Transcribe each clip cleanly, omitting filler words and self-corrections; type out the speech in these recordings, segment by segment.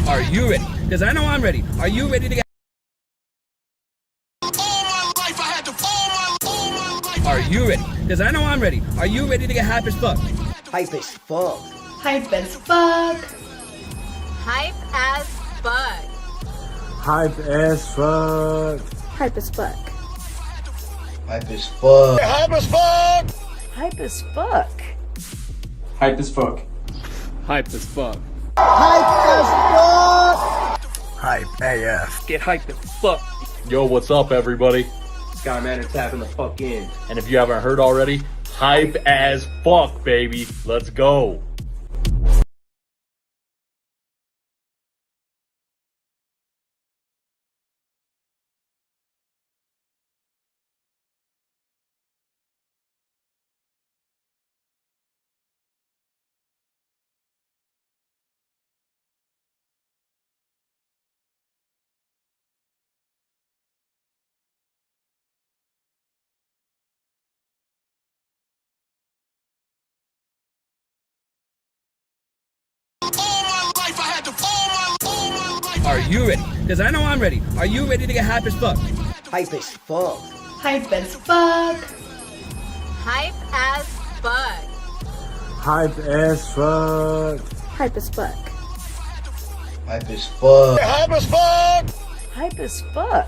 Are you ready? Because I know I'm ready. Are you ready to get... Are you ready? Because I know I'm ready. Are you ready to get hype as fuck? Hype as fuck. Hype as fuck. Hype as fuck. Hype as fuck. Hype as fuck. Hype as fuck. Hype as fuck. Hype as fuck. Hype as fuck. Hype as fuck. Hype as fuck. Hype AF. Get hype as fuck. Yo, what's up, everybody? Skyman is tapping the fuck in. And if you haven't heard already, hype as fuck, baby. Let's go. Are you ready? Because I know I'm ready. Are you ready to get hype as fuck? Hype as fuck. Hype as fuck. Hype as fuck. Hype as fuck. Hype as fuck. Hype as fuck. Hype as fuck. Hype as fuck.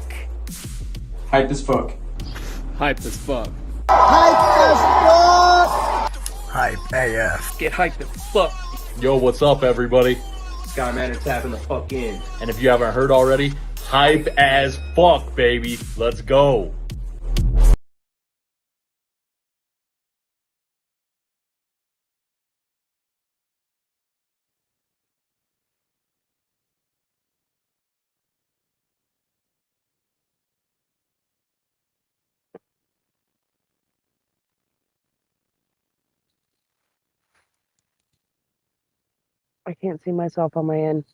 Hype as fuck. Hype as fuck. Hype as fuck. Hype AF. Get hype as fuck. Yo, what's up, everybody? Skyman is tapping the fuck in. And if you haven't heard already, hype as fuck, baby. Let's go. I can't see myself on my end.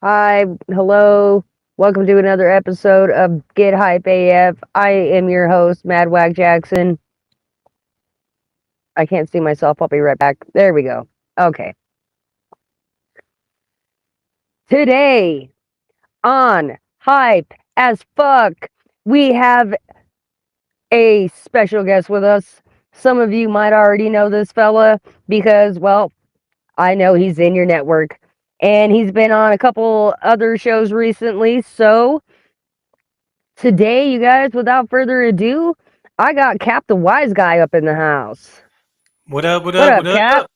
Hi, hello. Welcome to another episode of Get Hype AF. I am your host, Madwag Jackson. I can't see myself. I'll be right back. There we go. Okay. Today on Hype as Fuck, we have a special guest with us. Some of you might already know this fella because, well, I know he's in your network, and he's been on a couple other shows recently. So today, you guys, without further ado, I got Cap the Wiseguy up in the house. What up, Cap?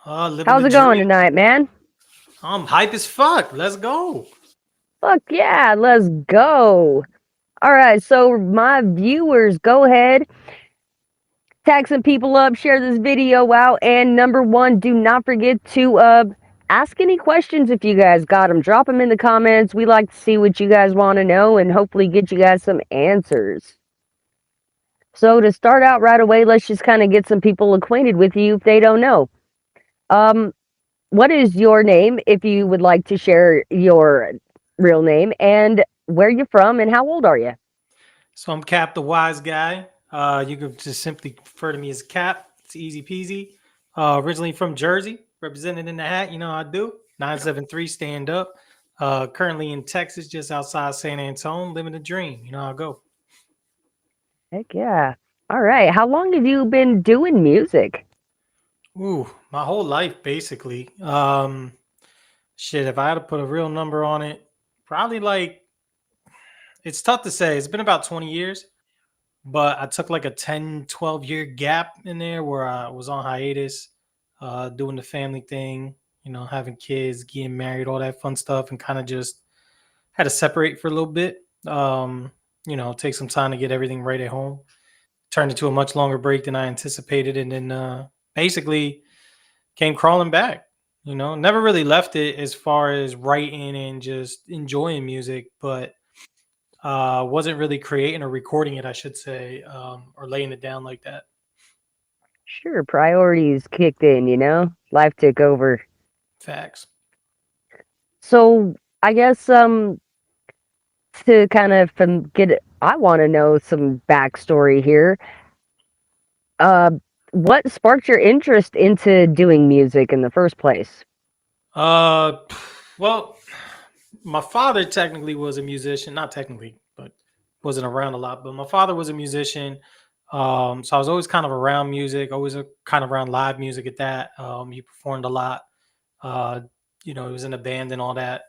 How's it going tonight, man? I'm hype as fuck. Let's go. Fuck yeah, let's go. All right, so my viewers, go ahead. Tag some people up, share this video out, and number one, do not forget to ask any questions if you guys got them. Drop them in the comments. We like to see what you guys want to know and hopefully get you guys some answers. So to start out right away, let's just kind of get some people acquainted with you if they don't know. What is your name, if you would like to share your real name, and where you're from, and how old are you? So I'm Cap the Wiseguy. You can just simply refer to me as Cap. It's easy peasy. Originally from Jersey, represented in the hat. You know how I do. 973 stand up. Currently in Texas, just outside San Antonio, living the dream. You know how I go. Heck yeah. All right. How long have you been doing music? Ooh, my whole life basically. Shit, if I had to put a real number on it, probably like, it's tough to say. It's been about 20 years. But I took like a 10, 12-year gap in there where I was on hiatus, doing the family thing, you know, having kids, getting married, all that fun stuff, and kind of just had to separate for a little bit, you know, take some time to get everything right at home. Turned into a much longer break than I anticipated, and then basically came crawling back, you know. Never really left it as far as writing and just enjoying music, but wasn't really creating or recording it, I should say, or laying it down like that. Sure, priorities kicked in, you know? Life took over. Facts. So, I guess, to kind of I want to know some backstory here. What sparked your interest into doing music in the first place? Well, my father technically was a musician, not technically, but wasn't around a lot. But my father was a musician, so I was always kind of around music, always kind of around live music at that. He performed a lot. Uh, he was in a band and all that.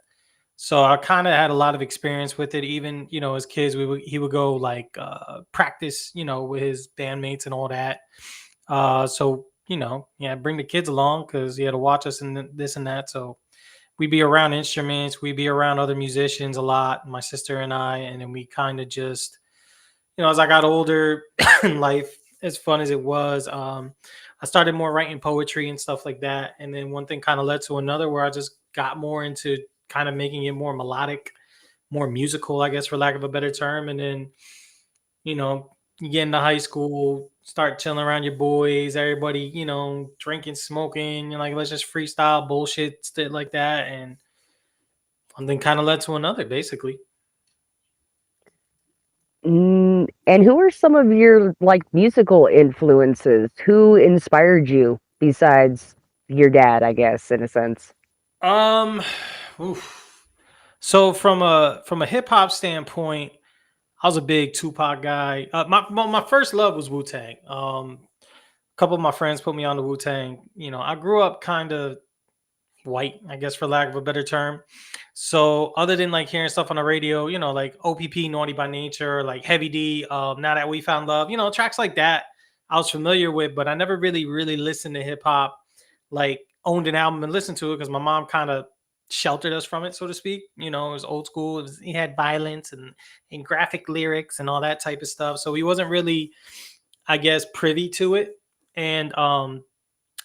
So I kind of had a lot of experience with it. Even as kids, he would go like practice, with his bandmates and all that. So yeah, bring the kids along because he had to watch us and this and that. So we'd be around instruments, we'd be around other musicians a lot, my sister and I, and then we kind of just, as I got older in life, as fun as it was, I started more writing poetry and stuff like that. And then one thing kind of led to another where I just got more into kind of making it more melodic, more musical, I guess, for lack of a better term. And then, you get into high school, start chilling around your boys, everybody, drinking, smoking, like, let's just freestyle bullshit, shit like that. And one thing kind of led to another, basically. And who are some of your like musical influences? Who inspired you besides your dad, I guess, in a sense? Oof. So from a hip hop standpoint, I was a big Tupac guy. My first love was Wu Tang. A couple of my friends put me on the Wu Tang. I grew up kind of white, I guess, for lack of a better term. So other than like hearing stuff on the radio, like OPP, Naughty by Nature, like Heavy D, Now That We Found Love, tracks like that, I was familiar with, but I never really listened to hip hop, like owned an album and listened to it because my mom kind of sheltered us from it, so to speak. It was old school. He had violence and graphic lyrics and all that type of stuff. So he wasn't really, I guess, privy to it. And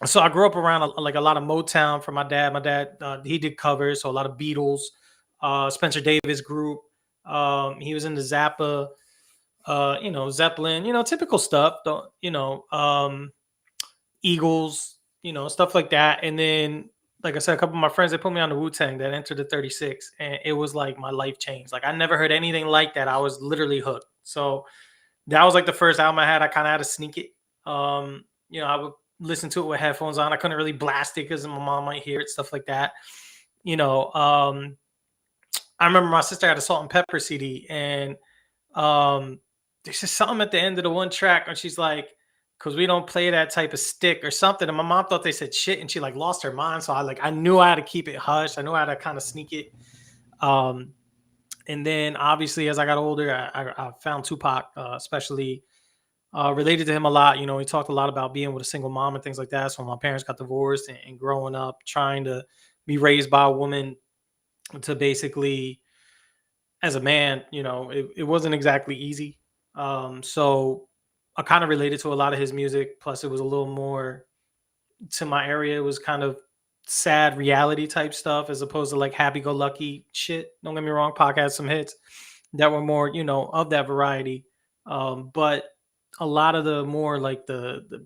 so I grew up around like a lot of Motown from my dad. My dad, he did covers, so a lot of Beatles, Spencer Davis group. He was in the Zappa, Zeppelin, typical stuff. Eagles, stuff like that. And then, like I said, a couple of my friends, they put me on the Wu Tang that entered the 36, and it was like my life changed. Like I never heard anything like that. I was literally hooked. So that was like the first album I had. I kind of had to sneak it. I would listen to it with headphones on. I couldn't really blast it because my mom might hear it, stuff like that. I remember my sister had a Salt and Pepper CD, and there's just something at the end of the one track, and she's like, because we don't play that type of stick or something. And my mom thought they said shit, and she like lost her mind. So I knew I had to keep it hushed. I knew I had to kind of sneak it. And then obviously as I got older, I found Tupac, especially related to him a lot. He talked a lot about being with a single mom and things like that. So when my parents got divorced and growing up, trying to be raised by a woman to basically, as a man, it wasn't exactly easy. So I kind of related to a lot of his music. Plus, it was a little more to my area. It was kind of sad reality type stuff as opposed to like happy go lucky shit. Don't get me wrong, Pac had some hits that were more, of that variety. But a lot of the more like the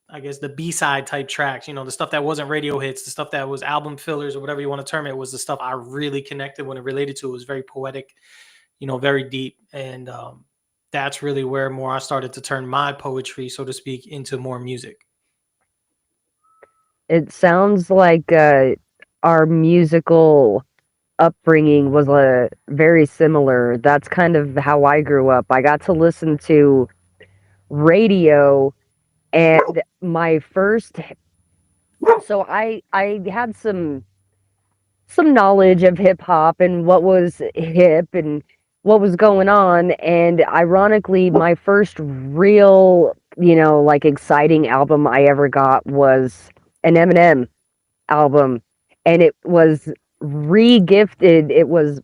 I guess the B-side type tracks, the stuff that wasn't radio hits, the stuff that was album fillers or whatever you want to term it, was the stuff I really connected when it related to. It was very poetic, very deep. And that's really where more I started to turn my poetry, so to speak, into more music. It sounds like our musical upbringing was very similar. That's kind of how I grew up. I got to listen to radio, and my first, so I had some knowledge of hip hop and what was hip and what was going on. And ironically, my first real, like exciting album I ever got was an Eminem album, and it was re-gifted. It was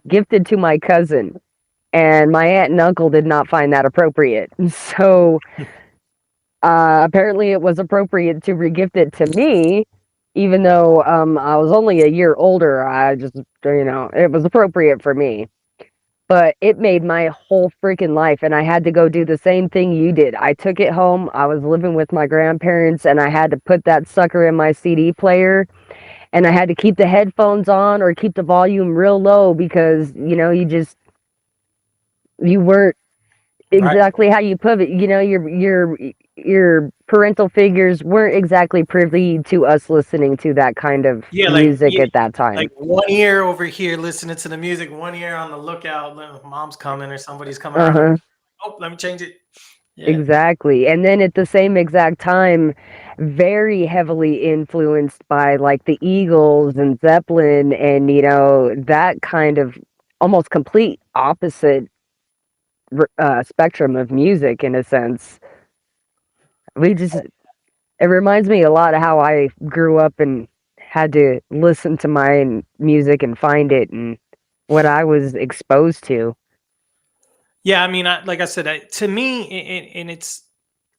gifted to my cousin, and my aunt and uncle did not find that appropriate. So apparently it was appropriate to regift it to me, even though I was only a year older. I just, it was appropriate for me. But it made my whole freaking life, and I had to go do the same thing you did. I took it home. I was living with my grandparents, and I had to put that sucker in my CD player, and I had to keep the headphones on or keep the volume real low because, you weren't exactly how you put it. Your your parental figures weren't exactly privy to us listening to that kind of music at that time. Like one ear over here listening to the music, one ear on the lookout. Mom's coming or somebody's coming around. Oh, let me change it. Yeah. Exactly. And then at the same exact time, very heavily influenced by like the Eagles and Zeppelin and, you know, that kind of almost complete opposite spectrum of music in a sense. It reminds me a lot of how I grew up and had to listen to my music and find it and what I was exposed to. Yeah, I mean, like I said, to me, and it's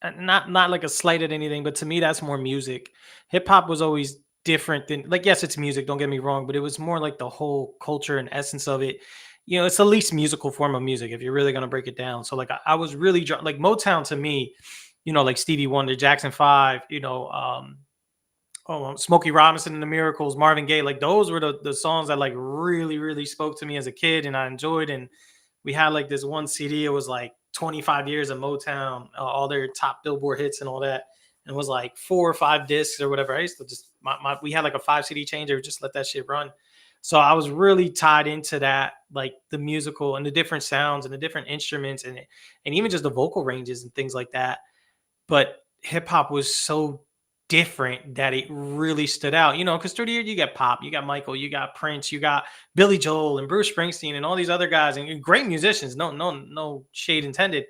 not like a slight at anything, but to me, that's more music. Hip hop was always different than, like, yes, it's music. Don't get me wrong, but it was more like the whole culture and essence of it. You know, it's the least musical form of music if you're really gonna break it down. So, like, I was really like Motown to me, you know, like Stevie Wonder, Jackson 5, you know, Smokey Robinson and the Miracles, Marvin Gaye, like those were the songs that like really spoke to me as a kid and I enjoyed. And we had like this one CD. It was like 25 years of Motown, all their top Billboard hits and all that. And it was like 4 or 5 discs or whatever. I used to just we had like a 5 CD changer, just let that shit run. So I was really tied into that, like the musical and the different sounds and the different instruments and even just the vocal ranges and things like that. But hip hop was so different that it really stood out, you know, because through the years you got Pop, you got Michael, you got Prince, you got Billy Joel and Bruce Springsteen and all these other guys and great musicians. No shade intended,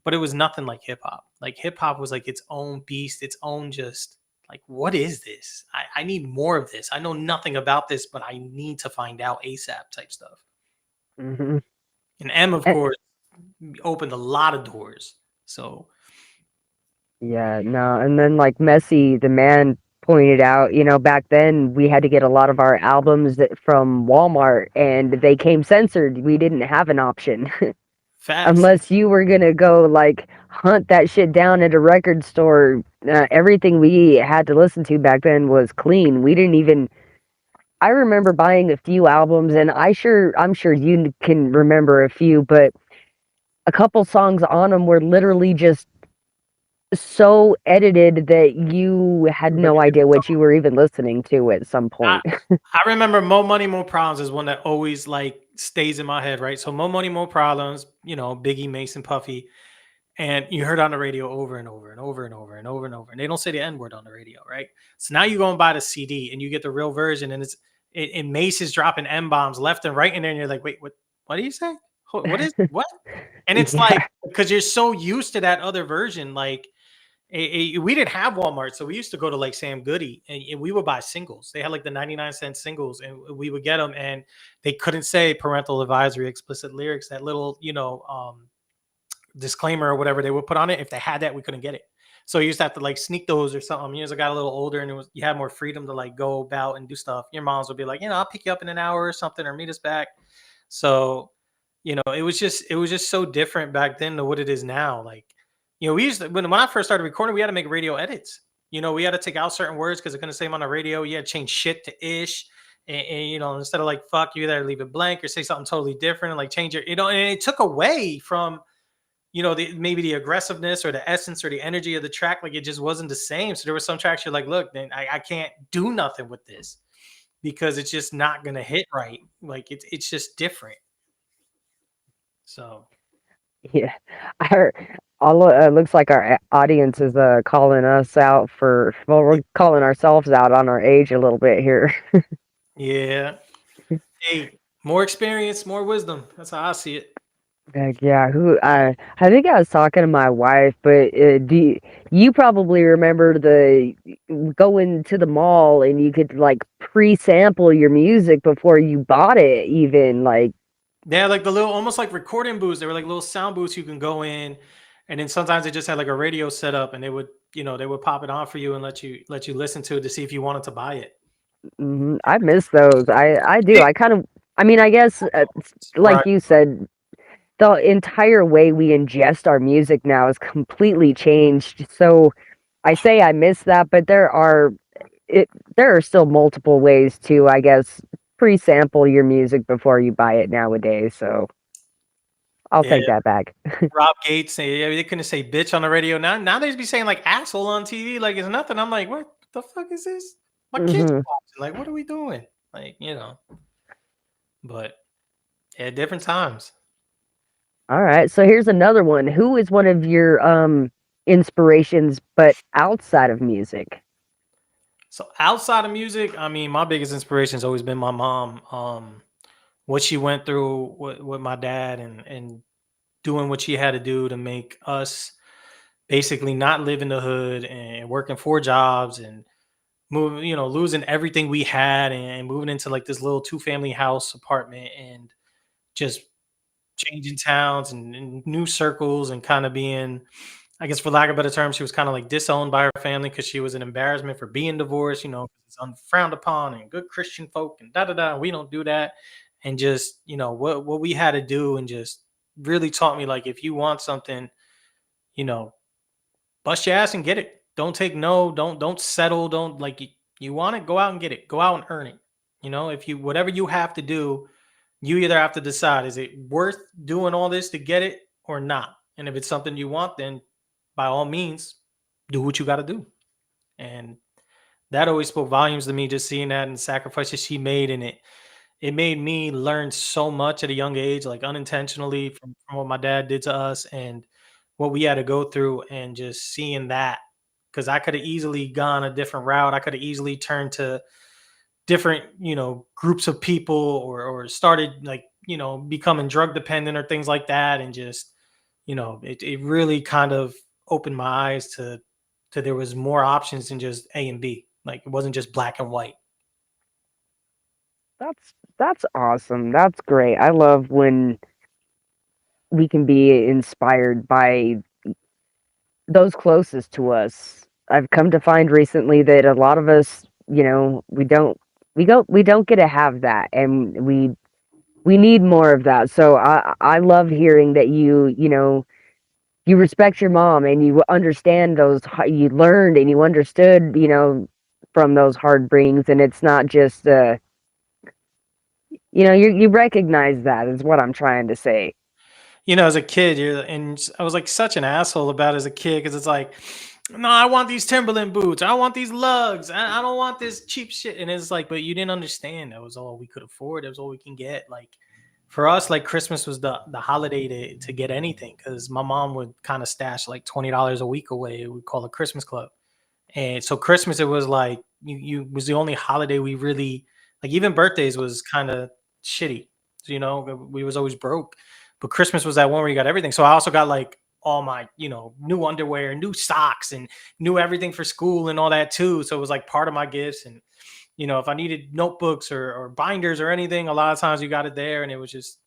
but it was nothing like hip hop. Like hip hop was like its own beast, its own just like, what is this? I need more of this. I know nothing about this, but I need to find out ASAP type stuff. Mm-hmm. And M, of course, opened a lot of doors. So yeah, no, and then like Messi, the man, pointed out, you know, back then we had to get a lot of our albums from Walmart and they came censored. We didn't have an option. Unless you were gonna go like hunt that shit down at a record store. Everything we had to listen to back then was clean. We didn't even. I remember buying a few albums, and I'm sure you can remember a few, but a couple songs on them were literally just so edited that you had no idea what you were even listening to at some point. I remember Mo Money, Mo Problems is one that always like stays in my head, right? So Mo Money, Mo Problems, you know, Biggie, Mason, Puffy, and you heard on the radio over and over and over and over and over and over. And they don't say the N word on the radio, right? So now you go and buy the CD and you get the real version, and Mace is dropping M bombs left and right in there, and you're like, wait, what do you say? What is what? And it's like because you're so used to that other version, like. We didn't have Walmart, so we used to go to like Sam Goody and we would buy singles. They had like the 99-cent singles and we would get them and they couldn't say parental advisory, explicit lyrics, that little, you know, disclaimer or whatever they would put on it. If they had that, we couldn't get it. So you used to have to like sneak those or something. You know, as I got a little older and you had more freedom to like go about and do stuff. Your moms would be like, you know, I'll pick you up in an hour or something or meet us back. So, you know, it was just so different back then to what it is now. Like, you know, we used to, when I first started recording, we had to make radio edits. You know, we had to take out certain words because it couldn't say them on the radio. You had to change shit to ish. And, you know, instead of like, fuck, you either leave it blank or say something totally different and like change it, you know, and it took away from, you know, maybe the aggressiveness or the essence or the energy of the track. Like it just wasn't the same. So there were some tracks you're like, look, man, I can't do nothing with this because it's just not going to hit right. Like it's just different. So. Yeah, looks like our audience is calling us out we're calling ourselves out on our age a little bit here. Yeah. Hey, more experience, more wisdom. That's how I see it. Yeah, I think I was talking to my wife, but you probably remember going to the mall and you could like pre-sample your music before you bought it, even like. They had like the little, almost like recording booths. They were like little sound booths you can go in, and then sometimes they just had like a radio set up, and they would pop it on for you and let you listen to it to see if you wanted to buy it. Mm-hmm. I miss those. I do. I mean, I guess like Right. you said, the entire way we ingest our music now is completely changed. So I say I miss that, but there are still multiple ways to, I guess, pre-sample your music before you buy it nowadays. So I'll Yeah, take that back. Rob Gates. Yeah, they couldn't say bitch on the radio. Now they just be saying like asshole on TV like it's nothing. I'm like, what the fuck is this? My kids are Hmm. watching. Like, what are we doing? Like, but yeah, different times. All right. So here's another one. Who is one of your inspirations, but outside of music? So outside of music, I mean, my biggest inspiration has always been my mom. What she went through with my dad and doing what she had to do to make us basically not live in the hood and working 4 jobs and moving, losing everything we had and moving into like this little 2 family house apartment and just changing towns and new circles and kind of being, I guess, for lack of a better term, she was kind of like disowned by her family because she was an embarrassment for being divorced. 'Cause it's unfrowned upon and good Christian folk and da da da. We don't do that. And just, what we had to do and just really taught me like if you want something, you know, bust your ass and get it. Don't take no, don't settle, don't like you want it, go out and get it. Go out and earn it. If you whatever you have to do, you either have to decide is it worth doing all this to get it or not. And if it's something you want, then by all means, do what you got to do. And that always spoke volumes to me, just seeing that and sacrifices she made. And it made me learn so much at a young age, like unintentionally from what my dad did to us and what we had to go through and just seeing that. Because I could have easily gone a different route. I could have easily turned to different, groups of people or started like, becoming drug dependent or things like that. And just, it really kind of opened my eyes to there was more options than just A and B. Like it wasn't just black and white. That's awesome. That's great. I love when we can be inspired by those closest to us. I've come to find recently that a lot of us, we don't get to have that, and we need more of that. So I love hearing that you respect your mom and you understand you learned and you understood, from those hard bringings, and it's not just you recognize that is what I'm trying to say. As a kid, I was like such an asshole about it as a kid because it's like, no, I want these Timberland boots. I want these lugs. I don't want this cheap shit. And it's like, but you didn't understand. That was all we could afford. That was all we can get. Like for us, like Christmas was the holiday to get anything because my mom would kind of stash like $20 a week away. We call it Christmas Club. And so Christmas, it was like you was the only holiday we really like. Even birthdays was kind of shitty. We was always broke. But Christmas was that one where you got everything. So I also got like all my, new underwear, new socks, and new everything for school and all that too. So it was like part of my gifts. And if I needed notebooks or binders or anything, a lot of times you got it there, and it was just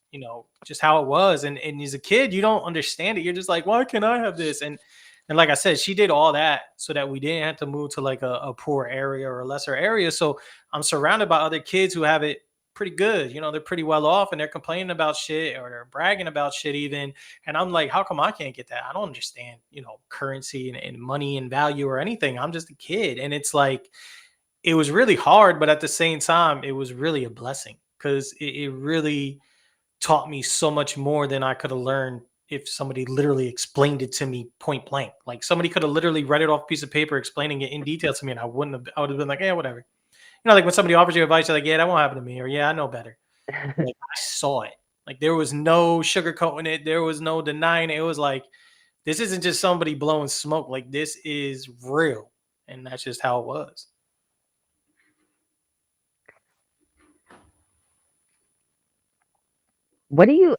just how it was. And as a kid, you don't understand it. You're just like, why can't I have this? And like I said, she did all that so that we didn't have to move to like a poor area or a lesser area. So I'm surrounded by other kids who have it pretty good. They're pretty well off and they're complaining about shit or they're bragging about shit even. And I'm like, how come I can't get that? I don't understand, currency and money and value or anything. I'm just a kid. And it's like, it was really hard, but at the same time, it was really a blessing because it really taught me so much more than I could have learned if somebody literally explained it to me point blank. Like somebody could have literally read it off a piece of paper, explaining it in detail to me, and I would have been like, yeah, whatever. Like when somebody offers you advice, you're like, yeah, that won't happen to me, or yeah, I know better. Like I saw it. Like there was no sugarcoating it. There was no denying it. It was like, this isn't just somebody blowing smoke. Like this is real. And that's just how it was. What do you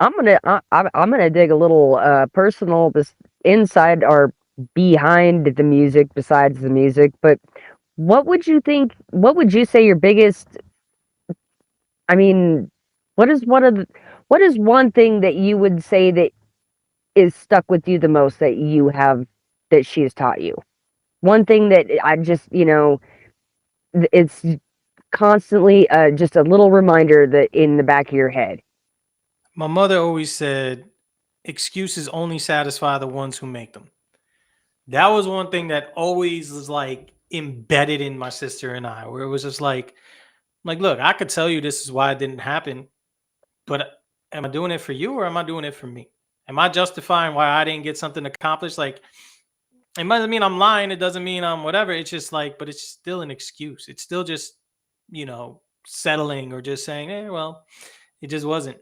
I'm gonna dig a little personal this inside or behind the music besides the music, but what would you say your biggest, I mean, what is one thing that you would say that is stuck with you the most that she has taught you? One thing that I just, it's constantly just a little reminder that in the back of your head. My mother always said, excuses only satisfy the ones who make them. That was one thing that always was like embedded in my sister and I, where it was just like, look, I could tell you this is why it didn't happen, but am I doing it for you or am I doing it for me? Am I justifying why I didn't get something accomplished? Like, it doesn't mean I'm lying. It doesn't mean I'm whatever. It's just like, but it's still an excuse. It's still just, settling or just saying, well, it just wasn't.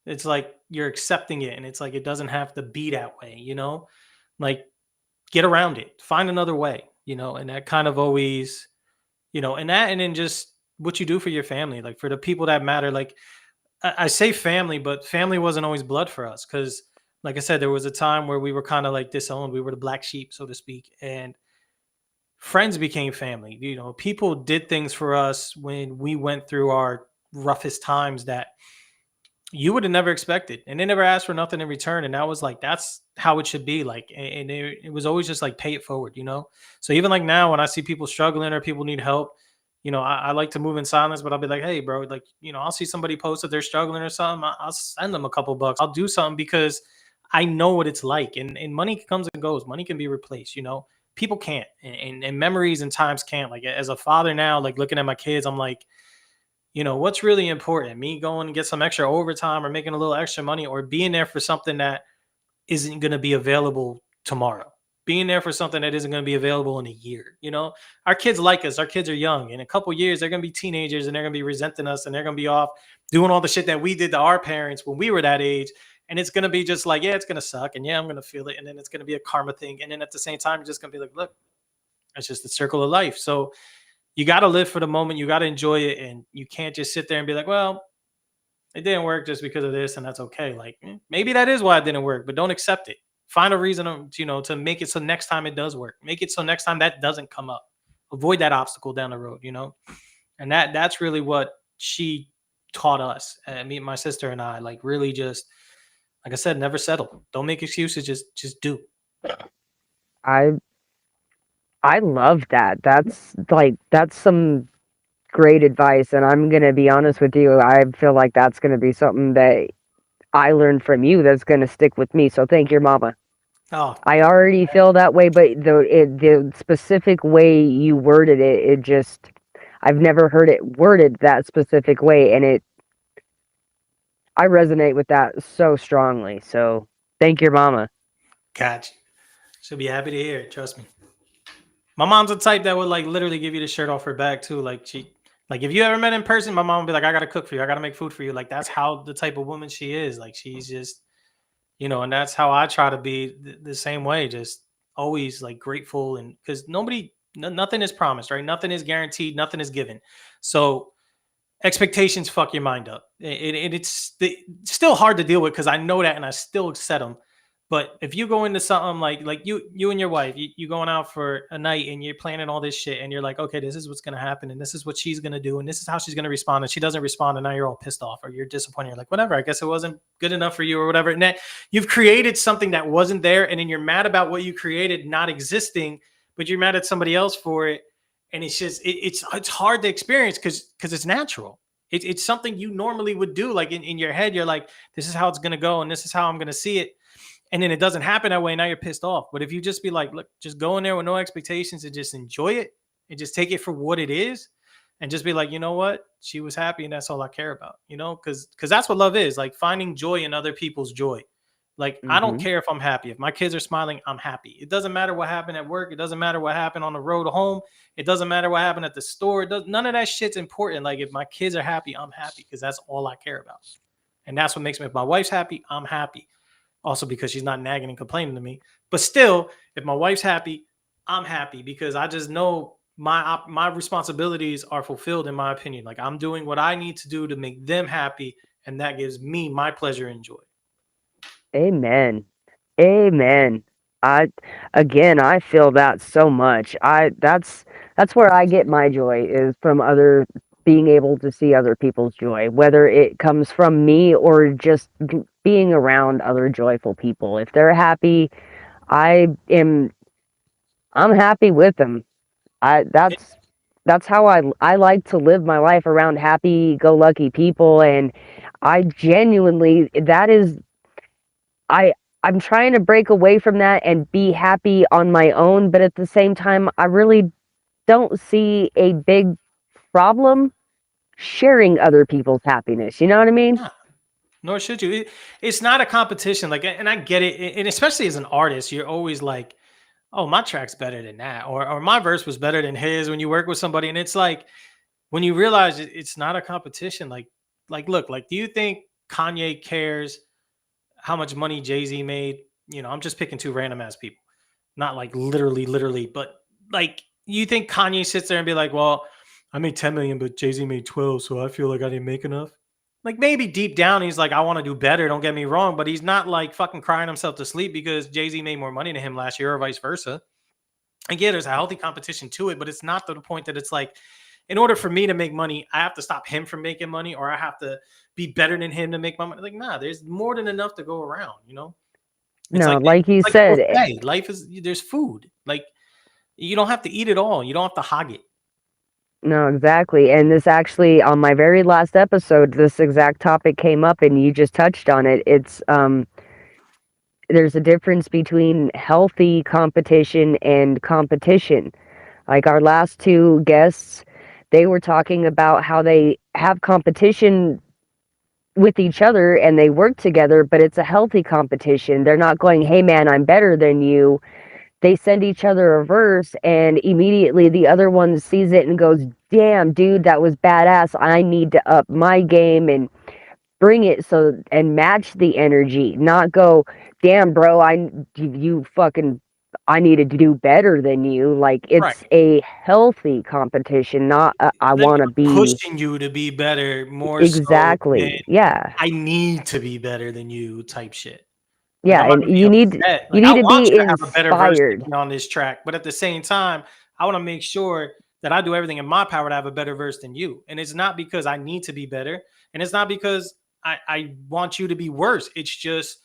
It's like you're accepting it. And it's like, it doesn't have to be that way. Like, get around it, find another way. And that kind of always, and then just what you do for your family, like for the people that matter. Like, I say family, but family wasn't always blood for us because, like I said, there was a time where we were kind of like disowned. We were the black sheep, so to speak, and friends became family. People did things for us when we went through our roughest times that you would have never expected, and they never asked for nothing in return. And that was like that's how it should be. Like, and it was always just like pay it forward. So even like now, when I see people struggling or people need help, I like to move in silence, but I'll be like, hey, bro, like, I'll see somebody post that they're struggling or something. I'll send them a couple bucks. I'll do something because I know what it's like. And money comes and goes. Money can be replaced. People can't. And memories and times can't. Like, as a father now, like looking at my kids, I'm like, what's really important? Me going and get some extra overtime or making a little extra money or being there for something that isn't going to be available tomorrow, being there for something that isn't going to be available in a year. Our kids like us. Our kids are young. In a couple years, they're going to be teenagers and they're going to be resenting us and they're going to be off doing all the shit that we did to our parents when we were that age. And it's going to be just like, yeah, it's going to suck. And yeah, I'm going to feel it. And then it's going to be a karma thing. And then at the same time, you're just going to be like, look, it's just the circle of life. So you got to live for the moment. You got to enjoy it. And you can't just sit there and be like, well, it didn't work just because of this. And that's okay. Like, maybe that is why it didn't work, but don't accept it. Find a reason to make it so next time it does work. Make it so next time that doesn't come up. Avoid that obstacle down the road. And that's really what she taught us. Me, my sister and I, like, really just, like I said, never settle. Don't make excuses. Just do. I love that. That's some great advice, and I'm gonna be honest with you. I feel like that's gonna be something that I learned from you that's gonna stick with me. So thank your mama. Oh, I already feel that way, but the specific way you worded it just I've never heard it worded that specific way, and I resonate with that so strongly. So thank your mama. gotcha. She'll be happy to hear it. Trust me. My mom's the type that would like literally give you the shirt off her back too. Like if you ever met in person, my mom would be like, I gotta cook for you. I gotta make food for you. Like that's how the type of woman she is. Like she's just, and that's how I try to be the same way. Just always like grateful and because nothing is promised, right? Nothing is guaranteed. Nothing is given. So expectations fuck your mind up. It's still hard to deal with because I know that and I still set them. But if you go into something like you and your wife, you going out for a night and you're planning all this shit and you're like, okay, this is what's gonna happen and this is what she's gonna do and this is how she's gonna respond and she doesn't respond and now you're all pissed off or you're disappointed. You're like, whatever, I guess it wasn't good enough for you or whatever. And then you've created something that wasn't there and then you're mad about what you created not existing, but you're mad at somebody else for it. And it's just it's hard to experience because it's natural. It's something you normally would do. Like in your head, you're like, this is how it's gonna go and this is how I'm gonna see it. And then it doesn't happen that way. Now you're pissed off. But if you just be like, look, just go in there with no expectations and just enjoy it and just take it for what it is and just be like, you know what? She was happy and that's all I care about, because that's what love is, like finding joy in other people's joy. Like, I don't care if I'm happy. If my kids are smiling, I'm happy. It doesn't matter what happened at work. It doesn't matter what happened on the road home. It doesn't matter what happened at the store. None of that shit's important. Like, if my kids are happy, I'm happy because that's all I care about. And that's what makes me, if my wife's happy, I'm happy. Also because she's not nagging and complaining to me. But still, if my wife's happy, I'm happy because I just know my responsibilities are fulfilled, in my opinion. Like, I'm doing what I need to do to make them happy, and that gives me my pleasure and joy. Amen. Amen. I feel that so much. That's where I get my joy is from being able to see other people's joy, whether it comes from me or just being around other joyful people. If they're happy, I'm happy with them. That's how I like to live my life, around happy go lucky people, and I genuinely I'm trying to break away from that and be happy on my own, but at the same time I really don't see a big problem sharing other people's happiness. You know what I mean? Nor should you. It's not a competition. Like, and I get it. And especially as an artist, you're always like, oh, my track's better than that, or my verse was better than his when you work with somebody. And it's like when you realize it's not a competition, look, like, do you think Kanye cares how much money Jay-Z made? I'm just picking two random ass people. Not like literally, but like, you think Kanye sits there and be like, well, I made 10 million, but Jay-Z made 12, so I feel like I didn't make enough. Like, maybe deep down he's like, I want to do better, don't get me wrong, but he's not like fucking crying himself to sleep because Jay-Z made more money than him last year or vice versa. And yeah, there's a healthy competition to it, but it's not to the point that it's like, in order for me to make money, I have to stop him from making money, or I have to be better than him to make my money. Like, nah, there's more than enough to go around, It's No, like like you it's like said, a buffet. Life is, there's food. Like, you don't have to eat it all. You don't have to hog it. no, exactly. And this actually, on my very last episode, this exact topic came up and you just touched on it. It's there's a difference between healthy competition and competition. Like our last two guests, they were talking about how they have competition with each other and they work together, but it's a healthy competition. They're not going, hey man, I'm better than you. They send each other a verse and immediately the other one sees it and goes, damn, dude, that was badass. I need to up my game and bring it so and match the energy, not go, damn, bro, you fucking, I needed to do better than you. Like, Right. it's a healthy competition, not I Them want to be pushing you to be better more so than exactly. Yeah. I need to be better than you type shit. Like, Yeah, I'm not and gonna be upset. you Like, I need to want be you to have a better verse than inspired. me on this track, but at the same time, I want to make sure that I do everything in my power to have a better verse than you. And it's not because I need to be better, and it's not because I want you to be worse. It's just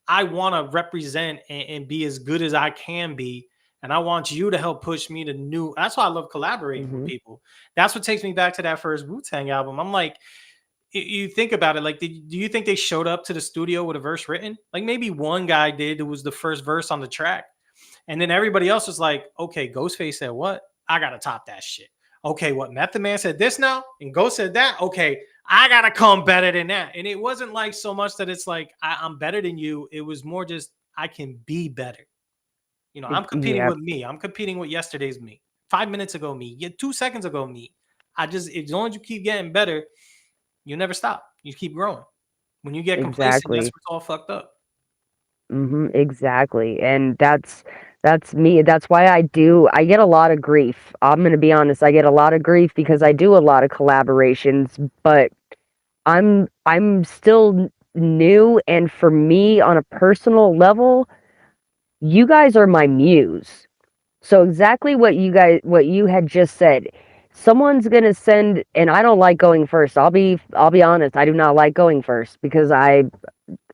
I want to represent and be as good as I can be. And I want you to help push me to new. That's why I love collaborating with people. That's what takes me back to that first Wu-Tang album. I'm like, you think about it, like, do you think they showed up to the studio with a verse written? Like, maybe one guy did, who was the first verse on the track, and then everybody else was like, okay, Ghostface said what? I gotta top that shit. Okay, what, Method Man said this now, and Ghost said that. Okay, I gotta come better than that. And it wasn't like so much that it's like I'm better than you. It was more just I can be better. I'm competing Yeah, with me. I'm competing with yesterday's me. 5 minutes ago me. Yeah, 2 seconds ago me. As long as you keep getting better, you never stop. You keep growing. When you get complacent, that's exactly. what's all fucked up. Exactly. And that's me. That's why I get a lot of grief. I'm going to be honest. I get a lot of grief because I do a lot of collaborations, but I'm still new, and for me on a personal level, you guys are my muse. So exactly what you had just said. Someone's going to send, and I don't like going first. I'll be honest. I do not like going first because I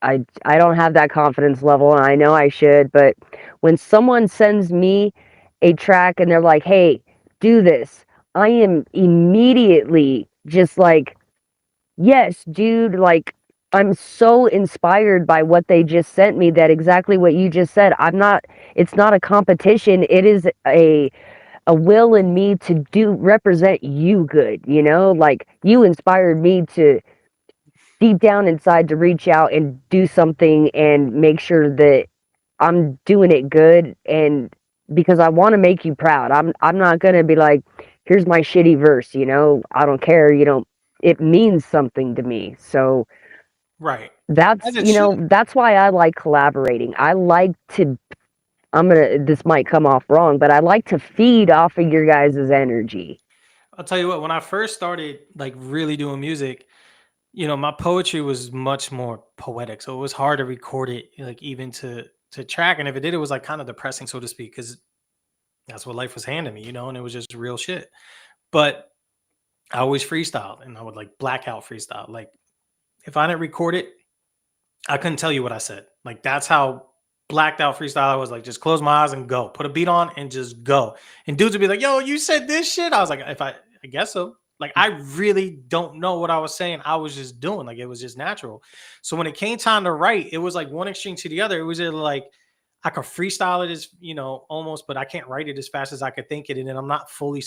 don't have that confidence level, and I know I should, but when someone sends me a track and they're like, "Hey, do this," I am immediately just like, "Yes, dude," like I'm so inspired by what they just sent me that exactly what you just said. It's not a competition. It is a will in me to do represent you good, Like you inspired me to deep down inside to reach out and do something and make sure that I'm doing it good, and because I want to make you proud. I'm not going to be like, here's my shitty verse, I don't care, it means something to me. So Right. that's, As it should. that's why I like collaborating. I like to this might come off wrong, but I like to feed off of your guys' energy. I'll tell you what, when I first started like really doing music, my poetry was much more poetic. So it was hard to record it, like, even to track. And if it did, it was like kind of depressing, so to speak, because that's what life was handing me, and it was just real shit. But I always freestyled, and I would like blackout freestyle. Like, if I didn't record it, I couldn't tell you what I said. Like, that's how blacked out freestyle I was. Like, just close my eyes and go. Put a beat on and just go. And dudes would be like, "Yo, you said this shit." I was like, I guess so. Like, I really don't know what I was saying. I was just doing, like, it was just natural. So when it came time to write, it was like one extreme to the other. It was either like I could freestyle it as, almost, but I can't write it as fast as I could think it. And then I'm not fully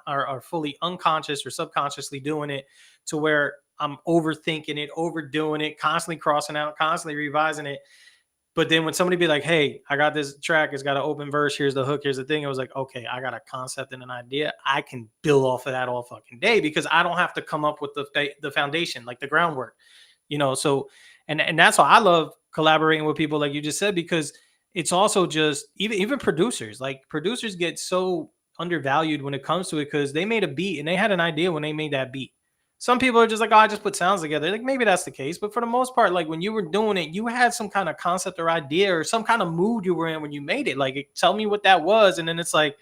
or fully unconscious or subconsciously doing it to where I'm overthinking it, overdoing it, constantly crossing out, constantly revising it. But then when somebody be like, hey, I got this track, it's got an open verse, here's the hook, here's the thing. It was like, okay, I got a concept and an idea. I can build off of that all fucking day because I don't have to come up with the foundation, like the groundwork, so, and that's why I love collaborating with people like you just said, because it's also just even producers, like producers get so undervalued when it comes to it because they made a beat and they had an idea when they made that beat. Some people are just like, oh, I just put sounds together. Like maybe that's the case, but for the most part, like when you were doing it, you had some kind of concept or idea or some kind of mood you were in when you made it. Like tell me what that was, and then it's like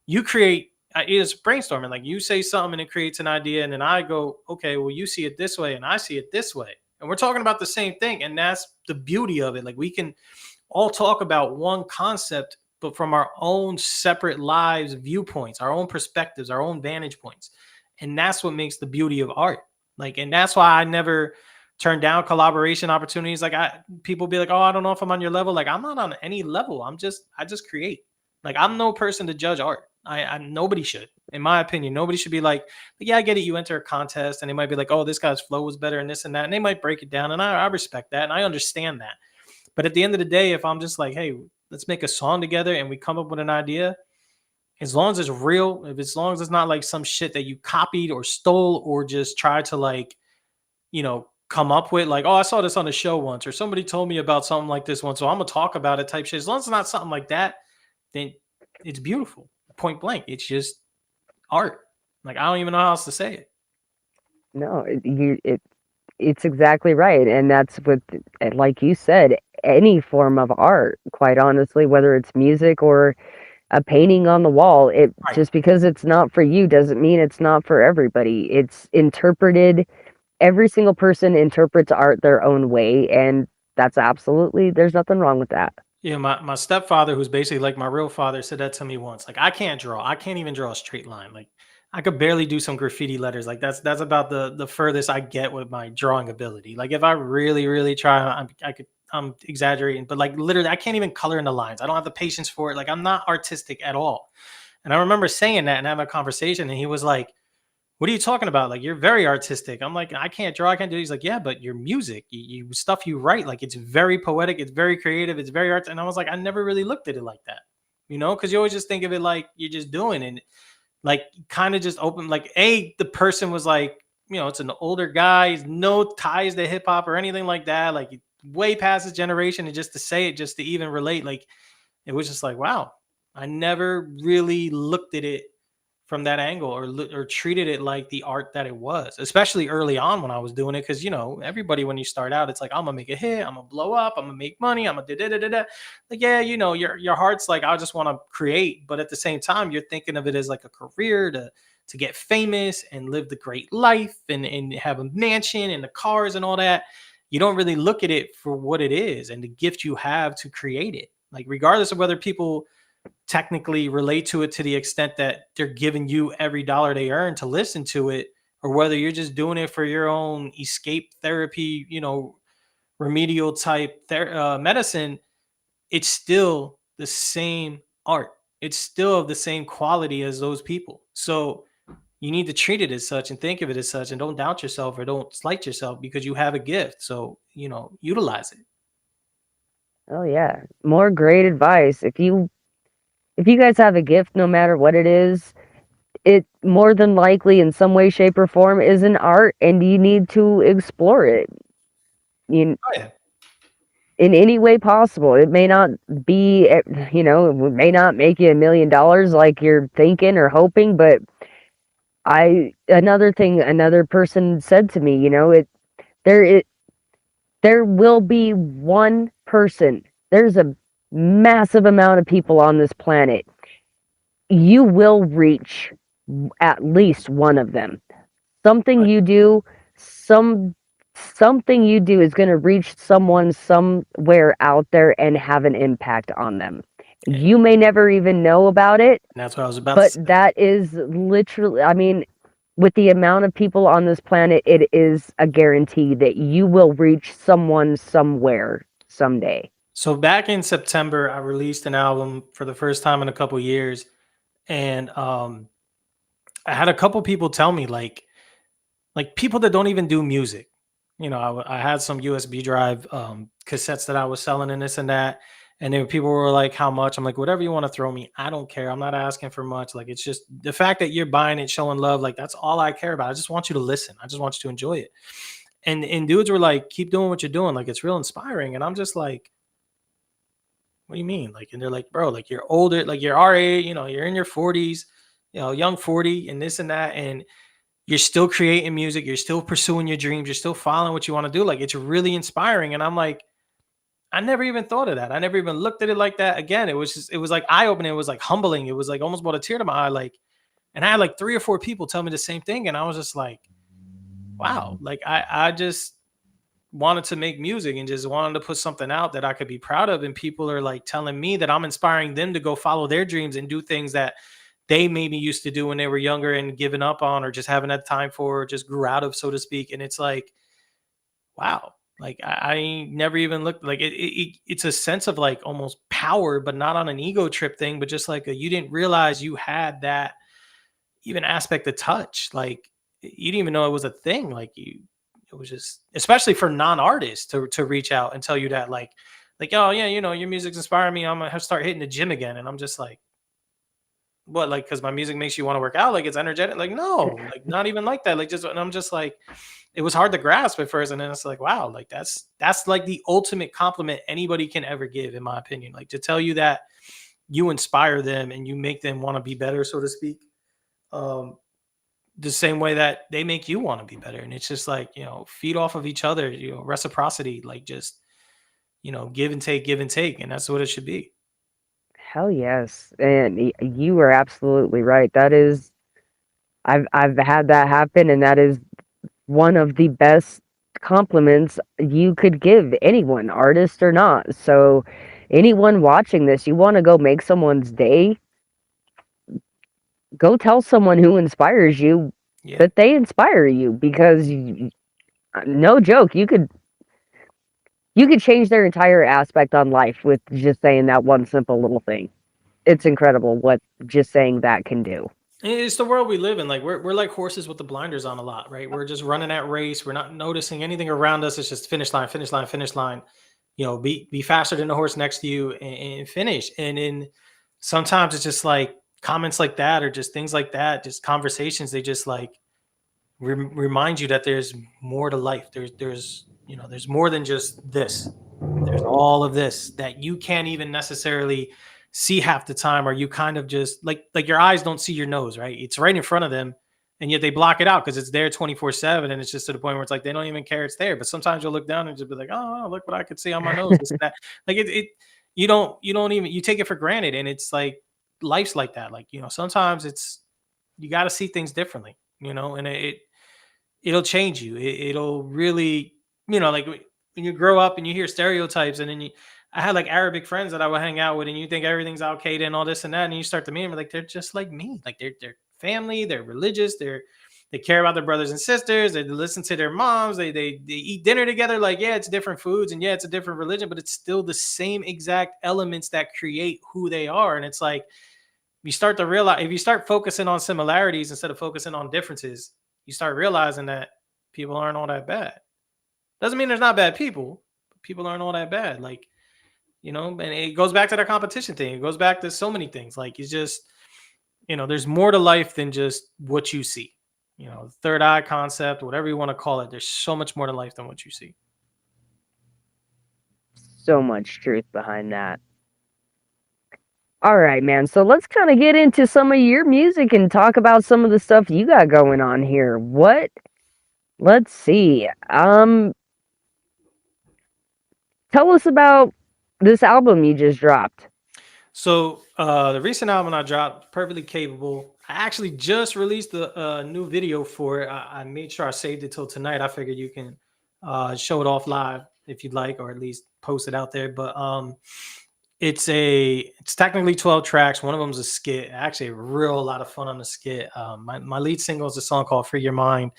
you create. It's brainstorming. Like you say something and it creates an idea, and then I go, okay, well you see it this way and I see it this way, and we're talking about the same thing, and that's the beauty of it. Like we can all talk about one concept, but from our own separate lives, viewpoints, our own perspectives, our own vantage points. And that's what makes the beauty of art. Like, and that's why I never turn down collaboration opportunities. Like people be like, oh, I don't know if I'm on your level. Like I'm not on any level. I just create. Like I'm no person to judge art. Nobody should, in my opinion. Nobody should be like, yeah, I get it. You enter a contest and they might be like, oh, this guy's flow was better and this and that. And they might break it down. And I respect that. And I understand that. But at the end of the day, if I'm just like, hey, let's make a song together and we come up with an idea, as long as it's real, as long as it's not like some shit that you copied or stole or just tried to like, come up with, like, oh, I saw this on a show once, or somebody told me about something like this once, so I'm gonna talk about it type shit. As long as it's not something like that, then it's beautiful. Point blank. It's just art. Like I don't even know how else to say it. No, it's exactly right. And that's what, like you said, any form of art, quite honestly, whether it's music or a painting on the wall, it Right. just because it's not for you doesn't mean it's not for everybody. It's interpreted. Every single person interprets art their own way, and that's absolutely, there's nothing wrong with that. Yeah, my stepfather, who's basically like my real father, said that to me once. Like, I can't draw. I can't even draw a straight line. Like, I could barely do some graffiti letters. Like, that's about the furthest I get with my drawing ability. Like, if I really, really try, I'm exaggerating, but like literally, I can't even color in the lines. I don't have the patience for it. Like, I'm not artistic at all. And I remember saying that and having a conversation, and he was like, what are you talking about? Like, you're very artistic. I'm like, I can't draw. I can't do it. He's like, yeah, but your music, you stuff you write, like it's very poetic. It's very creative. It's very art. And I was like, I never really looked at it like that, because you always just think of it like you're just doing it. Like kind of just open, like the person was like, it's an older guy. He's no ties to hip hop or anything like that. Like way past his generation. And just to say it, just to even relate, like, it was just like, wow, I never really looked at it from that angle or treated it like the art that it was, especially early on when I was doing it. Cause everybody, when you start out, it's like, I'm gonna make a hit, I'm gonna blow up, I'm gonna make money, I'm gonna da. Like, yeah, your heart's like, I just want to create. But at the same time, you're thinking of it as like a career to get famous and live the great life and have a mansion and the cars and all that. You don't really look at it for what it is and the gift you have to create it. Like, regardless of whether people technically relate to it to the extent that they're giving you every dollar they earn to listen to it, or whether you're just doing it for your own escape therapy, remedial type medicine, it's still the same art. It's still of the same quality as those people. So you need to treat it as such and think of it as such, and don't doubt yourself or don't slight yourself because you have a gift. So, utilize it. Oh yeah, more great advice. If you guys have a gift, no matter what it is, it more than likely in some way, shape, or form is an art, and you need to explore it. In any way possible. It may not be, it may not make you $1 million like you're thinking or hoping, but another person said to me, there will be one person. There's a massive amount of people on this planet. You will reach at least one of them. Something you do is going to reach someone somewhere out there and have an impact on them. You may never even know about it. That's what I was about to say. But that is literally, I mean, with the amount of people on this planet, it is a guarantee that you will reach someone somewhere someday. So back in September, I released an album for the first time in a couple years. And I had a couple people tell me, like, like people that don't even do music. I had some USB drive cassettes that I was selling and this and that. And then people were like, how much? I'm like, whatever you want to throw me. I don't care. I'm not asking for much. Like, it's just the fact that you're buying it, showing love. Like, that's all I care about. I just want you to listen. I just want you to enjoy it. And dudes were like, keep doing what you're doing. Like, it's real inspiring. And I'm just like, what do you mean? Like, and they're like, bro, like you're older, like you're our age, you're in your 40s, young 40 and this and that. And you're still creating music. You're still pursuing your dreams. You're still following what you want to do. Like, it's really inspiring. And I'm like, I never even thought of that. I never even looked at it like that. Again, it was like eye-opening. It was like humbling. It was like almost brought a tear to my eye. Like, and I had like 3 or 4 people tell me the same thing. And I was just like, wow. Like I just wanted to make music and just wanted to put something out that I could be proud of. And people are like telling me that I'm inspiring them to go follow their dreams and do things that they maybe used to do when they were younger and given up on, or just haven't had time for, or just grew out of, so to speak. And it's like, wow. Like I never even looked like it's a sense of like almost power, but not on an ego trip thing, but just like you didn't realize you had that even aspect of touch. Like you didn't even know it was a thing. Like it was just, especially for non-artists to reach out and tell you that like, oh yeah, your music's inspiring me. I'm going to start hitting the gym again. And I'm just like, what, like, cause my music makes you want to work out? Like it's energetic? Like, no, like not even like that. Like and I'm just like, it was hard to grasp at first. And then it's like, wow, like that's like the ultimate compliment anybody can ever give, in my opinion. Like to tell you that you inspire them and you make them want to be better, so to speak. The same way that they make you want to be better. And it's just like, feed off of each other, reciprocity, like just, give and take. And that's what it should be. Hell yes. And you are absolutely right. That is, I've had that happen, and that is one of the best compliments you could give anyone, artist or not. So anyone watching this, you want to go make someone's day, go tell someone who inspires you that they inspire you, because no joke, you could change their entire aspect on life with just saying that one simple little thing. It's incredible what just saying that can do. It's the world we live in. Like we're like horses with the blinders on a lot, right? We're just running that race. We're not noticing anything around us. It's just finish line. Be faster than the horse next to you and finish. And then sometimes it's just like comments like that, or just things like that, just conversations. They just like remind you that there's more to life. There's more than just this. There's all of this that you can't even necessarily see half the time, or you kind of just like your eyes don't see your nose, right? It's right in front of them, and yet they block it out because it's there 24/7, and it's just to the point where it's like they don't even care it's there. But sometimes you'll look down and just be like, oh, look what I could see on my nose. This and that. Like you don't even, you take it for granted. And it's like life's like that. Like, sometimes it's, you got to see things differently, and it'll change you. It'll really, like when you grow up and you hear stereotypes, and then I had like Arabic friends that I would hang out with, and you think everything's Al Qaeda and all this and that, and you start to meet them, like they're just like me. Like they're family, they're religious, they care about their brothers and sisters, they listen to their moms, they eat dinner together. Like, yeah, it's different foods, and yeah, it's a different religion, but it's still the same exact elements that create who they are. And it's like you start to realize, if you start focusing on similarities instead of focusing on differences, you start realizing that people aren't all that bad. Doesn't mean there's not bad people, but people aren't all that bad. Like, and it goes back to that competition thing. It goes back to so many things. Like it's just, there's more to life than just what you see. Third eye concept, whatever you want to call it. There's so much more to life than what you see. So much truth behind that. All right, man. So let's kind of get into some of your music and talk about some of the stuff you got going on here. Let's see. Tell us about this album you just dropped. So the recent album I dropped, Perfectly Capable, I actually just released the new video for it. I made sure I saved it till tonight. I figured you can show it off live if you'd like, or at least post it out there. But it's technically 12 tracks. One of them is a skit. Actually, a lot of fun on the skit. My lead single is a song called Free Your Mind.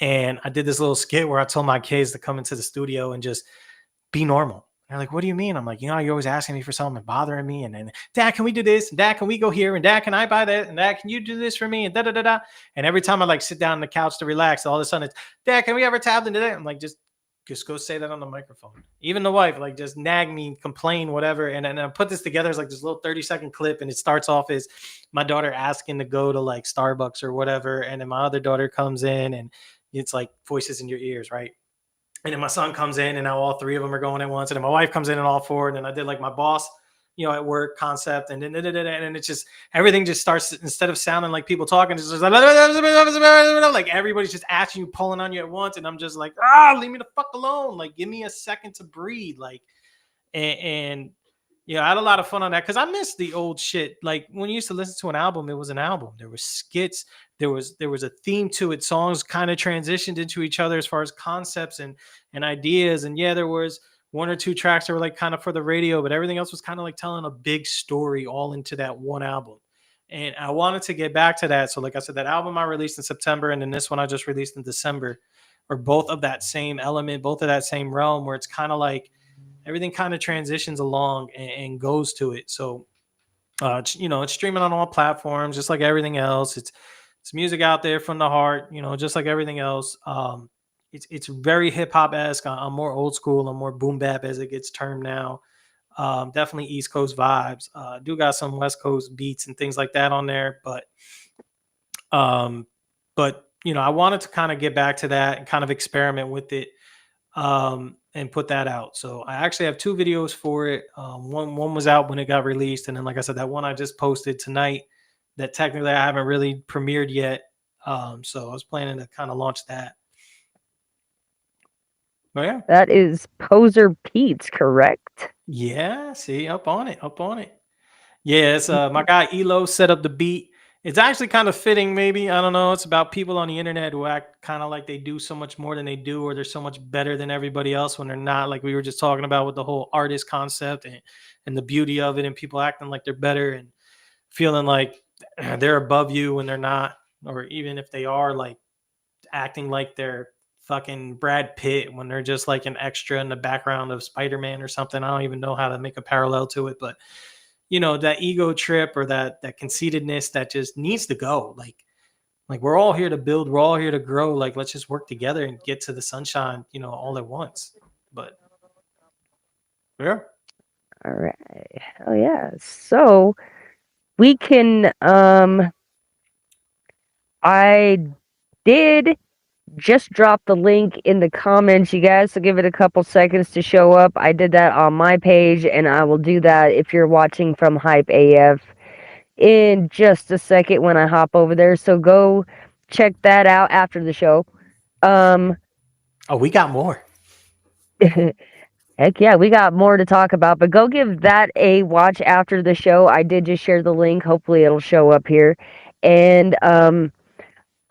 And I did this little skit where I told my kids to come into the studio and just be normal. they're like, what do you mean? I'm like, you know, you're always asking me for something and bothering me. And then, Dad, can we do this? And Dad, can we go here? And Dad, can I buy that? And Dad, can you do this for me? And da da da da. And every time I like sit down on the couch to relax, all of a sudden it's, Dad, can we have our tablet today? I'm like, just go say that on the microphone. Even the wife, like, just nag me, complain, whatever. And then I put this together as like this little 30-second clip. And it starts off as my daughter asking to go to like Starbucks or whatever. And then my other daughter comes in and it's like voices in your ears, right? And then my son comes in and now all three of them are going at once. And then my wife comes in and all four. And then I did like my boss, you know, at work concept. And then it's just, everything just starts, instead of sounding like people talking, it's just like everybody's just asking you, pulling on you at once. And I'm just like, leave me the fuck alone. Like, give me a second to breathe. Like, and yeah, I had a lot of fun on that because I miss the old shit. Like when you used to listen to an album, it was an album. There was skits. There was a theme to it. Songs kind of transitioned into each other as far as concepts and ideas. And yeah, there was one or two tracks that were like kind of for the radio, but everything else was kind of like telling a big story all into that one album. And I wanted to get back to that. So like I said, that album I released in September and then this one I just released in December are both of that same element, both of that same realm where it's kind of like everything kind of transitions along and goes to it. So, you know, it's streaming on all platforms, just like everything else. It's music out there from the heart, you know, just like everything else. It's very hip hop esque. I'm more old school. I'm more boom bap as it gets termed now. Definitely East Coast vibes. Do got some West Coast beats and things like that on there, but you know, I wanted to kind of get back to that and kind of experiment with it. And put that out. So I actually have two videos for it. One was out when it got released. And then, like I said, that one I just posted tonight that technically I haven't really premiered yet. So I was planning to kind of launch that. Oh yeah. That is Poser Pete's, correct? Yeah. See, up on it. Yeah. It's my guy Elo set up the beat. It's actually kind of fitting, maybe. I don't know. It's about people on the internet who act kind of like they do so much more than they do, or they're so much better than everybody else when they're not. Like we were just talking about with the whole artist concept and the beauty of it, and people acting like they're better and feeling like they're above you when they're not, or even if they are, like acting like they're fucking Brad Pitt when they're just like an extra in the background of Spider-Man or something. I don't even know how to make a parallel to it, but you know, that ego trip or that conceitedness that just needs to go. Like we're all here to build, we're all here to grow. Like, let's just work together and get to the sunshine, you know, all at once. But yeah. All right. Oh yeah. So we can I did just drop the link in the comments, you guys, so give it a couple seconds to show up. I did that on my page, and I will do that if you're watching from Hype AF in just a second when I hop over there. So go check that out after the show. Oh, we got more. Heck yeah, we got more to talk about, but go give that a watch after the show. I did just share the link. Hopefully it'll show up here. And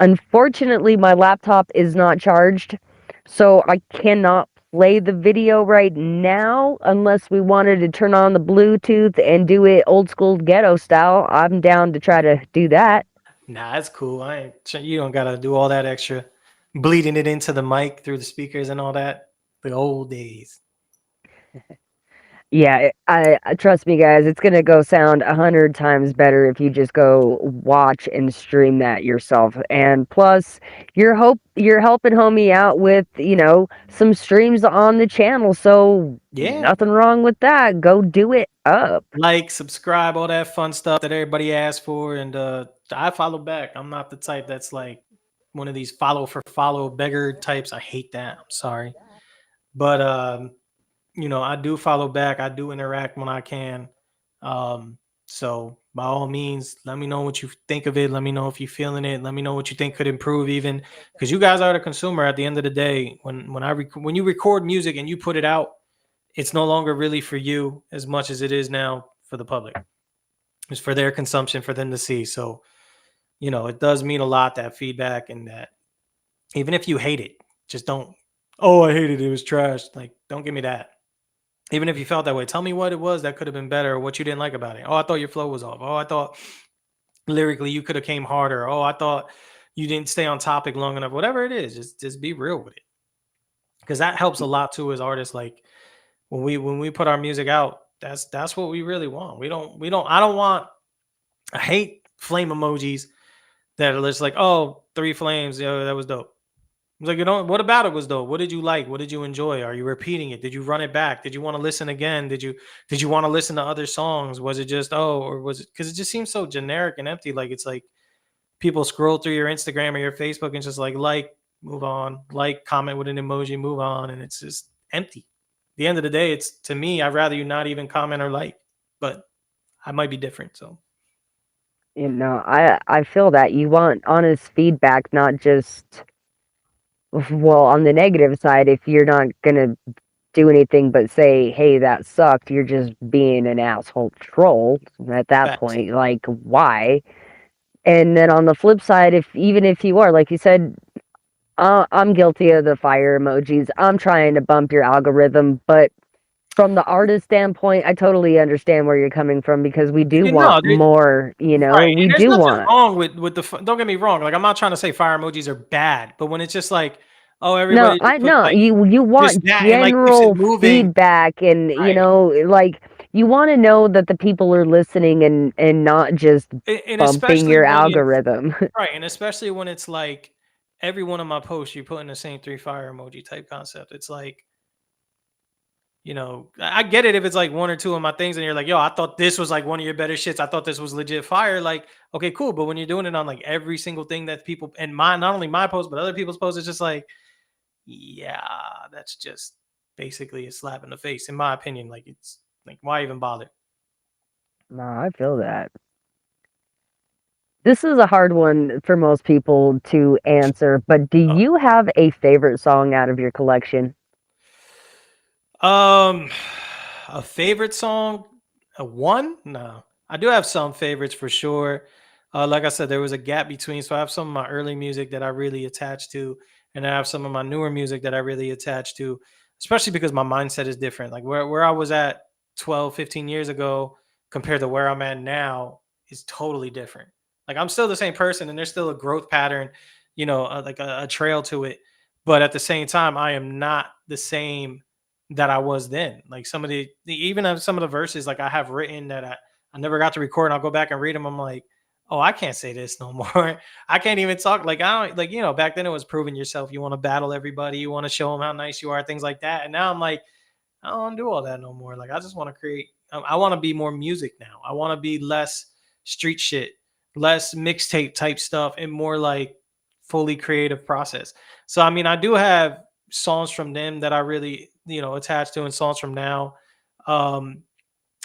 unfortunately, my laptop is not charged, so I cannot play the video right now unless we wanted to turn on the Bluetooth and do it old school ghetto style. I'm down to try to do that. Nah, that's cool. You don't got to do all that extra bleeding it into the mic through the speakers and all that. The old days. Yeah, I trust me, guys. It's gonna go sound 100 times better if you just go watch and stream that yourself. And plus, you're helping homie out with, you know, some streams on the channel. So yeah, nothing wrong with that. Go do it up. Like, subscribe, all that fun stuff that everybody asks for, and I follow back. I'm not the type that's like one of these follow for follow beggar types. I hate that. I'm sorry, but you know, I do follow back. I do interact when I can. So by all means, let me know what you think of it. Let me know if you're feeling it. Let me know what you think could improve, even because you guys are the consumer at the end of the day. When you record music and you put it out, it's no longer really for you as much as it is now for the public. It's for their consumption, for them to see. So, you know, it does mean a lot, that feedback, and that even if you hate it, just don't, oh, I hated it, it was trash. Like, don't give me that. Even if you felt that way, tell me what it was that could have been better, or what you didn't like about it. Oh, I thought your flow was off. Oh, I thought lyrically you could have came harder. Oh, I thought you didn't stay on topic long enough. Whatever it is, just be real with it. Because that helps a lot too as artists. Like, when we put our music out, that's what we really want. We don't I don't want I hate flame emojis that are just like, oh, 3 flames, yeah, that was dope. It's like, what about it was dope? What did you like? What did you enjoy? Are you repeating it? Did you run it back? Did you want to listen again? Did you want to listen to other songs? Was it just, oh, or was it, because it just seems so generic and empty. Like it's like people scroll through your Instagram or your Facebook and just like, move on, like, comment with an emoji, move on, and it's just empty. At the end of the day, it's, to me, I'd rather you not even comment or like, but I might be different. So I feel that you want honest feedback, not just, well, on the negative side, if you're not gonna do anything but say, "Hey, that sucked," you're just being an asshole troll at that facts. point. Like, why? And then on the flip side, if even if you are, like you said, I'm guilty of the fire emojis. I'm trying to bump your algorithm, but from the artist standpoint, I totally understand where you're coming from because we do You know, want more, right, we and there's do nothing want. wrong with don't get me wrong, like, I'm not trying to say fire emojis are bad, but when it's just like, oh, No, everybody I just puts, no, like, you this, want that, and, like, keeps it general moving. feedback and, Right, like, you wanna know that the people are listening and not just and bumping especially your when it's algorithm. right, and especially when it's like, every one of my posts, you put in the same 3 fire emoji type concept. It's like, I get it if it's like 1 or 2 of my things and you're like, "Yo, I thought this was like one of your better shits. I thought this was legit fire." Like, okay, cool. But when you're doing it on like every single thing that people, and not only my post, but other people's posts, it's just like, yeah, that's just basically a slap in the face, in my opinion. Like, it's like, why even bother? No, I feel that. This is a hard one for most people to answer, but do Oh. you have a favorite song out of your collection? Um, a favorite song, a one? No, I do have some favorites for sure. Like I said, there was a gap between, so I have some of my early music that I really attached to, and I have some of my newer music that I really attached to, especially because my mindset is different. Like where I was at 12, 15 years ago compared to where I'm at now is totally different. Like I'm still the same person, and there's still a growth pattern, like a trail to it. But at the same time, I am not the same that I was then. Like some of even of some of the verses like I have written that I never got to record, and I'll go back and read them. I'm like, oh, I can't say this no more. I can't even talk. Like I don't, like, back then it was proving yourself. You want to battle everybody, you want to show them how nice you are, things like that. And now I'm like, I don't want to do all that no more. Like I just want to create. I want to be more music now. I want to be less street shit, less mixtape type stuff, and more like fully creative process. So I mean, I do have songs from them that I really, attached to, and songs from now. Um,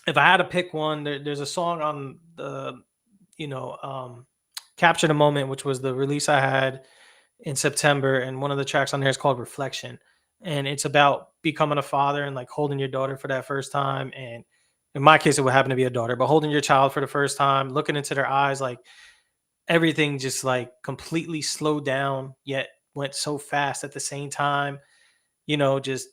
if I had to pick one, there's a song on the, you know, um, Capture the Moment, which was the release I had in September, and one of the tracks on there is called Reflection, and it's about becoming a father and like holding your daughter for that first time. And in my case, it would happen to be a daughter, but holding your child for the first time, looking into their eyes, like everything just like completely slowed down, yet went so fast at the same time. Just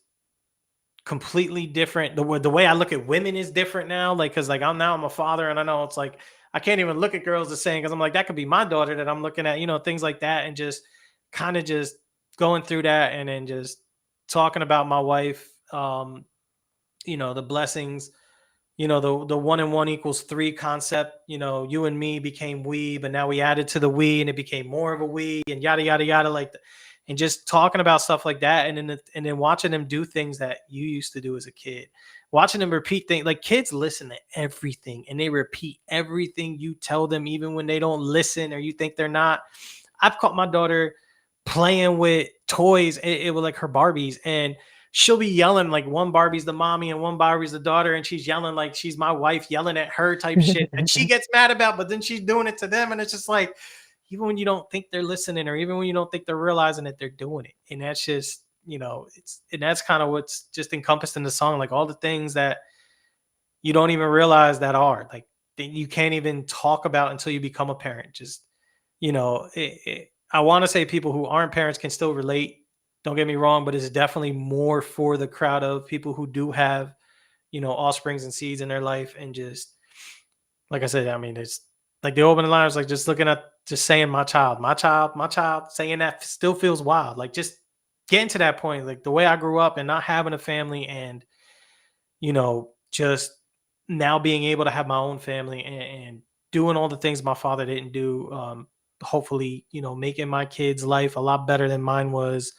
completely different. The way I look at women is different now. Like, cause like I'm a father, and I know it's like I can't even look at girls the same, because I'm like, that could be my daughter that I'm looking at, things like that. And just kind of just going through that, and then just talking about my wife, the blessings, the 1 and 1 equals 3 concept. You and me became we, but now we added to the we, and it became more of a we, and yada yada yada, like and just talking about stuff like that. And then watching them do things that you used to do as a kid, watching them repeat things. Like, kids listen to everything, and they repeat everything you tell them, even when they don't listen or you think they're not. I've caught my daughter playing with toys, it was like her Barbies, and she'll be yelling like one Barbie's the mommy and one Barbie's the daughter, and she's yelling like she's my wife yelling at her type shit, and she gets mad about, but then she's doing it to them, and it's just like, even when you don't think they're listening, or even when you don't think they're realizing that they're doing it. And that's just, and that's kind of what's just encompassed in the song, like all the things that you don't even realize that are like that you can't even talk about until you become a parent. Just, I want to say people who aren't parents can still relate. Don't get me wrong, but it's definitely more for the crowd of people who do have, offsprings and seeds in their life. And just, like I said, I mean, it's like the opening lines, like just looking at, just saying my child, my child, my child, saying that still feels wild. Like just getting to that point, like the way I grew up and not having a family, and just now being able to have my own family and doing all the things my father didn't do. Hopefully, making my kids' life a lot better than mine was,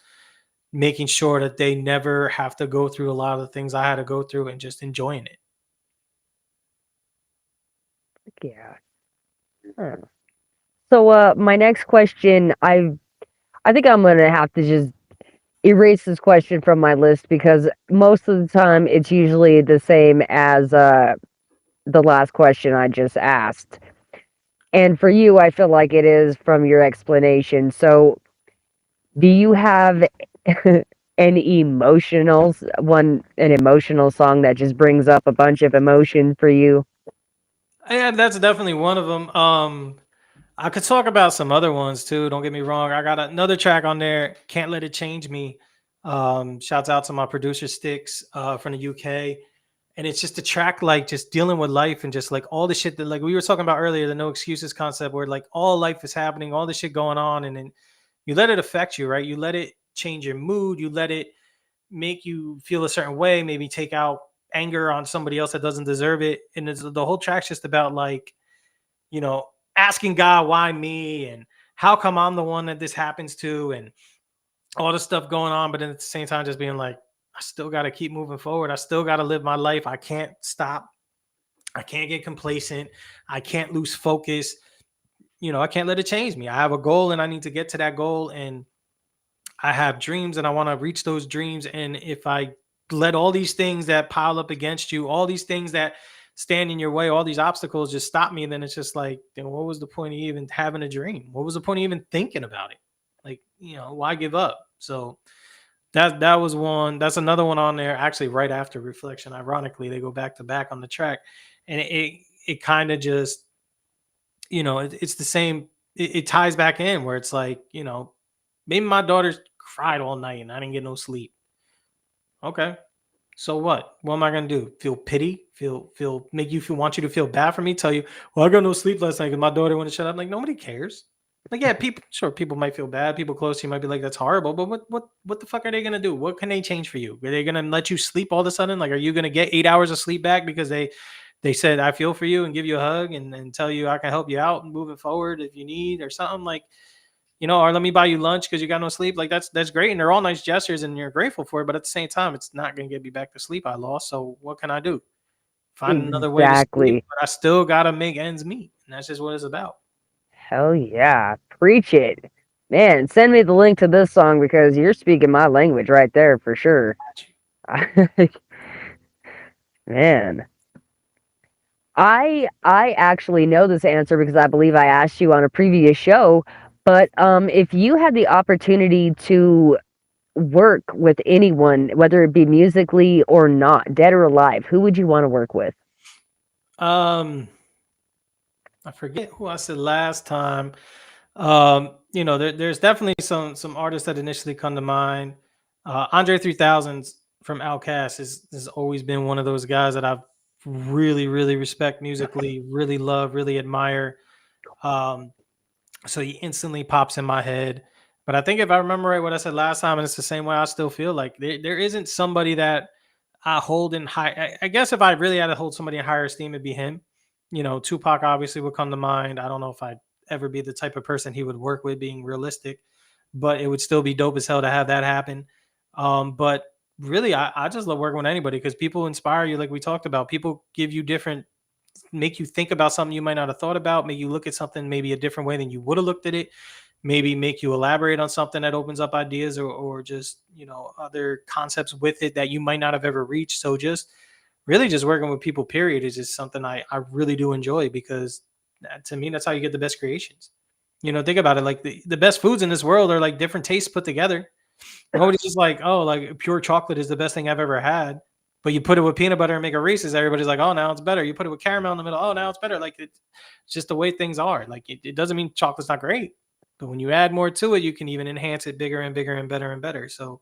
making sure that they never have to go through a lot of the things I had to go through and just enjoying it. Yeah. Huh. So, my next question, I think I'm gonna have to just erase this question from my list because most of the time it's usually the same as the last question I just asked. And for you, I feel like it is from your explanation. So, do you have an emotional song that just brings up a bunch of emotion for you? Yeah, that's definitely one of them. I could talk about some other ones too. Don't get me wrong. I got another track on there, "Can't Let It Change Me." Shouts out to my producer Sticks from the UK. And it's just a track like just dealing with life and just like all the shit that like we were talking about earlier, the no excuses concept where like all life is happening, all the shit going on, and then you let it affect you, right? You let it change your mood, you let it make you feel a certain way, maybe take out anger on somebody else that doesn't deserve it. And the whole track's just about like, you know, asking God why me and how come I'm the one that this happens to and all this stuff going on, but then at the same time just being like, I still got to keep moving forward. I still got to live my life. I can't stop. I can't get complacent. I can't lose focus. I can't let it change me. I have a goal and I need to get to that goal. And I have dreams and I want to reach those dreams. And if I let all these things that pile up against you, all these things that stand in your way, all these obstacles just stop me, then it's just like, then what was the point of even having a dream? What was the point of even thinking about it? Like, why give up? So that was one. That's another one on there. Actually, right after Reflection. Ironically, they go back to back on the track, and it kind of just it's the same. It ties back in where it's like maybe my daughter cried all night and I didn't get no sleep. Okay, so what? What am I gonna do? Feel pity? Make you want you to feel bad for me? Tell you, well, I got no sleep last night because my daughter wouldn't shut up. Like nobody cares. Like, yeah, people might feel bad. People close to you might be like, that's horrible. But what the fuck are they gonna do? What can they change for you? Are they gonna let you sleep all of a sudden? Like, are you gonna get 8 hours of sleep back because they said I feel for you and give you a hug and tell you I can help you out and moving forward if you need or something like, or let me buy you lunch because you got no sleep. Like that's great. And they're all nice gestures and you're grateful for it. But at the same time, it's not gonna get me back to sleep I lost. So what can I do? Find another way to sleep, Exactly. but I still gotta make ends meet. And that's just what it's about. Hell yeah. Preach it. Man, send me the link to this song because you're speaking my language right there for sure. Man. I actually know this answer because I believe I asked you on a previous show, but if you had the opportunity to work with anyone, whether it be musically or not, dead or alive, who would you want to work with? I forget who I said last time. There's definitely some artists that initially come to mind. Andre 3000 from Outkast has always been one of those guys that I've really, really respect musically, really love, really admire. So he instantly pops in my head. But I think if I remember right what I said last time, and it's the same way I still feel like there isn't somebody that I hold in high. I guess if I really had to hold somebody in higher esteem, it'd be him. Tupac obviously would come to mind. I don't know if I'd ever be the type of person he would work with, being realistic, but it would still be dope as hell to have that happen. But really, I just love working with anybody because people inspire you, like we talked about. People give you different, make you think about something you might not have thought about, make you look at something maybe a different way than you would have looked at it, maybe make you elaborate on something that opens up ideas or just other concepts with it that you might not have ever reached. So just really just working with people period is just something I really do enjoy because to me that's how you get the best creations. Think about it, like the best foods in this world are like different tastes put together. Nobody's just like, oh, like pure chocolate is the best thing I've ever had. But you put it with peanut butter and make a Reese's, everybody's like, oh, now it's better. You put it with caramel in the middle, oh, now it's better. Like it's just the way things are. Like it doesn't mean chocolate's not great, but when you add more to it, you can even enhance it bigger and bigger and better and better. So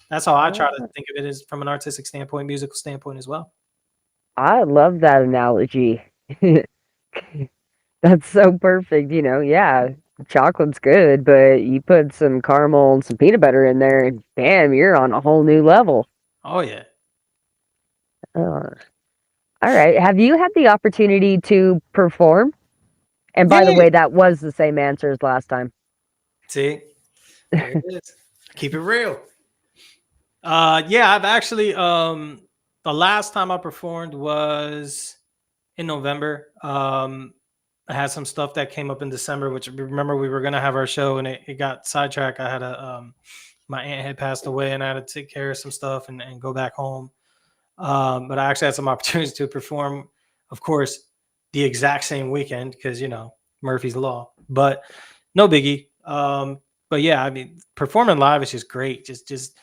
that's how I try to think of it, as from an artistic standpoint, musical standpoint as well. I love that analogy. That's so perfect, yeah. Chocolate's good, but you put some caramel and some peanut butter in there and bam, you're on a whole new level. Oh yeah. All right. Have you had the opportunity to perform? And by the Yeah. way, that was the same answer as last time. See, there it is. Keep it real. Yeah, I've actually the last time I performed was in November. I had some stuff that came up in December, which remember we were gonna have our show and it got sidetracked. I had my aunt had passed away and I had to take care of some stuff and go back home. But I actually had some opportunities to perform, of course, the exact same weekend because Murphy's Law. But no biggie. But yeah, I mean, performing live is just great. Just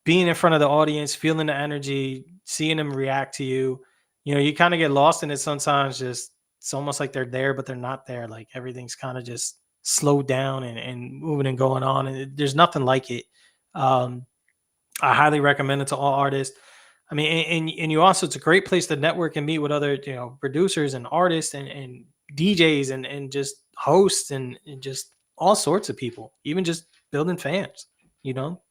being in front of the audience, feeling the energy, seeing them react to you. You kind of get lost in it sometimes. Just it's almost like they're there, but they're not there. Like everything's kind of just slowed down and moving and going on, and there's nothing like it. Um, I highly recommend it to all artists. I mean, and you also it's a great place to network and meet with other producers and artists and DJs and just hosts and just all sorts of people. Even just building fans. You know.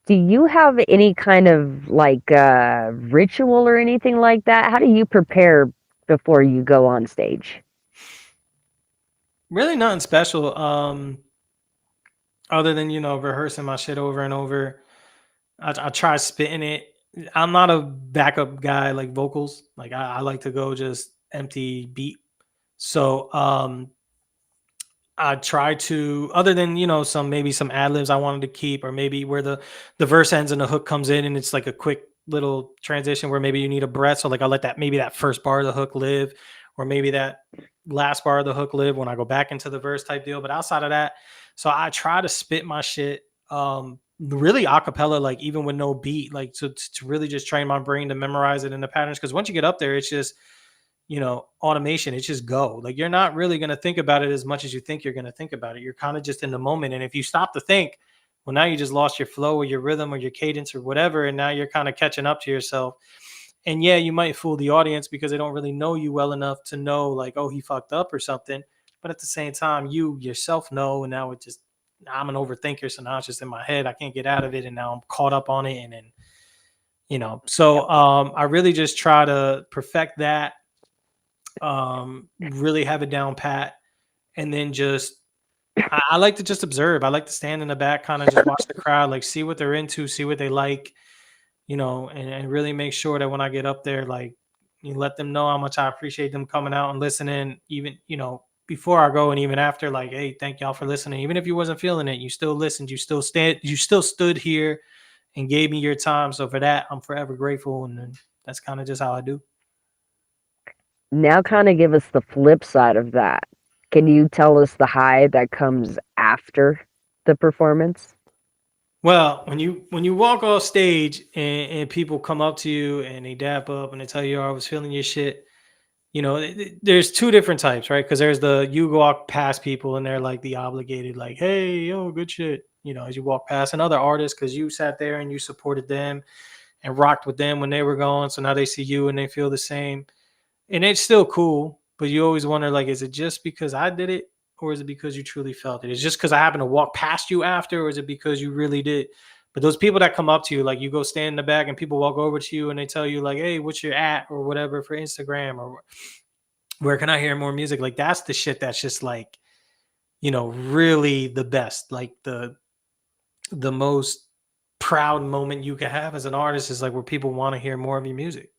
Do you have any kind of like ritual or anything like that? How do you prepare before you go on stage? Really nothing special. Other than rehearsing my shit over and over. I try spitting it. I'm not a backup guy like vocals. Like I like to go just empty beat. So I try to, other than some ad libs I wanted to keep, or maybe where the verse ends and the hook comes in, and it's like a quick little transition where maybe you need a breath. So like I let that first bar of the hook live, or maybe that last bar of the hook live when I go back into the verse type deal. But outside of that, so I try to spit my shit really acapella, like even with no beat, like to really just train my brain to memorize it in the patterns. Because once you get up there, it's just automation. It's just go. Like you're not really going to think about it as much as you think you're going to think about it. You're kind of just in the moment. And if you stop to think, well, now you just lost your flow or your rhythm or your cadence or whatever. And now you're kind of catching up to yourself. And yeah, you might fool the audience because they don't really know you well enough to know like, oh, he fucked up or something. But at the same time, you yourself know. And now I'm an overthinker. So now it's just in my head. I can't get out of it. And now I'm caught up on it. And then, so I really just try to perfect that. Really have it down pat, and then just I like to just observe. I like to stand in the back, kind of just watch the crowd, like see what they're into, see what they like, and really make sure that when I get up there, like you let them know how much I appreciate them coming out and listening, even before I go and even after, like, hey, thank y'all for listening. Even if you wasn't feeling it, you still listened, you still stood here and gave me your time. So for that, I'm forever grateful, and then that's kind of just how I do. Now kind of give us the flip side of that. Can you tell us the high that comes after the performance? Well, when you walk off stage and people come up to you and they dap up and they tell you, "Oh, I was feeling your shit," there's two different types, right? Because there's you walk past people and they're like the obligated, like, "Hey, yo, good shit," as you walk past, and other artists because you sat there and you supported them and rocked with them when they were going, so now they see you and they feel the same, and it's still cool. But you always wonder, like, is it just because I did it? Or is it because you truly felt it? Is it just because I happened to walk past you after, or is it because you really did? But those people that come up to you, like you go stand in the back and people walk over to you and they tell you, like, hey, what's your at or whatever for Instagram, or where can I hear more music? Like that's the shit that's just like, really the best. Like the most proud moment you can have as an artist is like where people want to hear more of your music.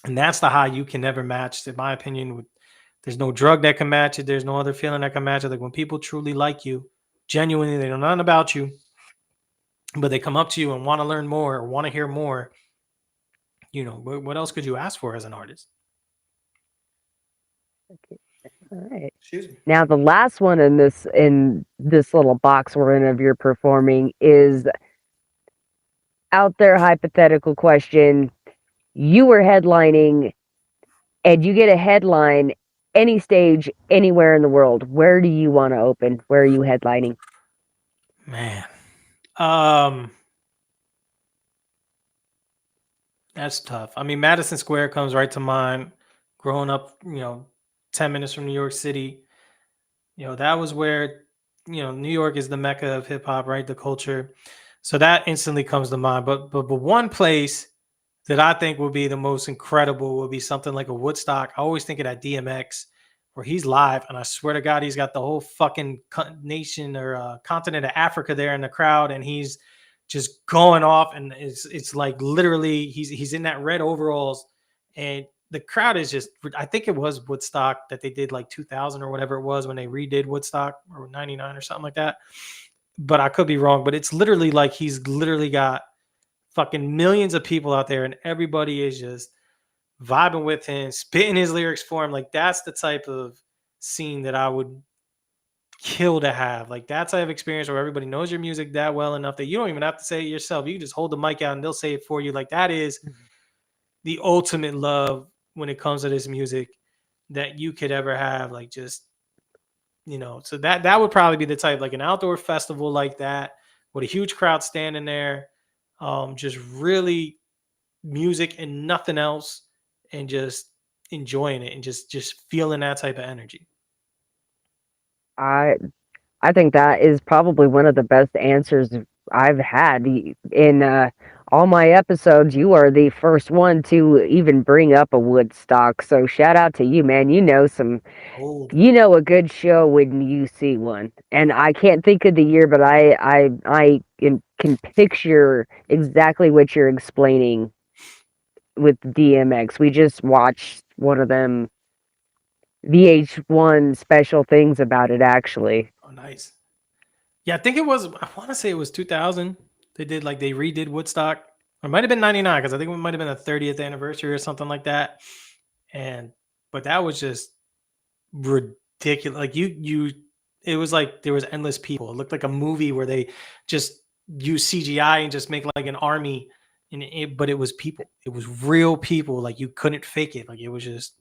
And that's the high you can never match, in my opinion. There's no drug that can match it. There's no other feeling that can match it. Like when people truly like you, genuinely, they know nothing about you, but they come up to you and want to learn more or want to hear more. What else could you ask for as an artist? All right. Excuse me. Now the last one in this little box we're in of your performing is out there hypothetical question. You were headlining and you get a headline any stage anywhere in the world. Where do you want to open? Where are you headlining? Man. That's tough. I mean, Madison Square comes right to mind. Growing up, 10 minutes from New York City, that was where, New York is the mecca of hip hop, right? The culture. So that instantly comes to mind. But one place that I think would be the most incredible would be something like a Woodstock. I always think of that DMX where he's live, and I swear to God, he's got the whole fucking nation or continent of Africa there in the crowd, and he's just going off, and it's like literally he's in that red overalls, and the crowd is just. I think it was Woodstock that they did like 2000 or whatever it was when they redid Woodstock or 99 or something like that. But I could be wrong. But it's literally like he's literally got fucking millions of people out there, and everybody is just vibing with him, spitting his lyrics for him. Like that's the type of scene that I would kill to have. Like that type of experience where everybody knows your music that well enough that you don't even have to say it yourself. You can just hold the mic out and they'll say it for you. Like that is the ultimate love when it comes to this music that you could ever have. Like just, so that would probably be the type, like an outdoor festival like that with a huge crowd standing there. Just really music and nothing else, and just enjoying it and just feeling that type of energy. I I think that is probably one of the best answers I've had in all my episodes. You are the first one to even bring up a Woodstock, so shout out to you, man. You know a good show when you see one. And I can't think of the year, but can picture exactly what you're explaining with DMX. We just watched one of them VH1 special things about it, actually. Oh, nice. Yeah, I think it was. I want to say it was 2000. They redid Woodstock. Or it might have been 99 because I think it might have been the 30th anniversary or something like that. But that was just ridiculous. Like it was like there was endless people. It looked like a movie where they just use CGI and just make like an army. But it was people. It was real people. Like you couldn't fake it. Like it was just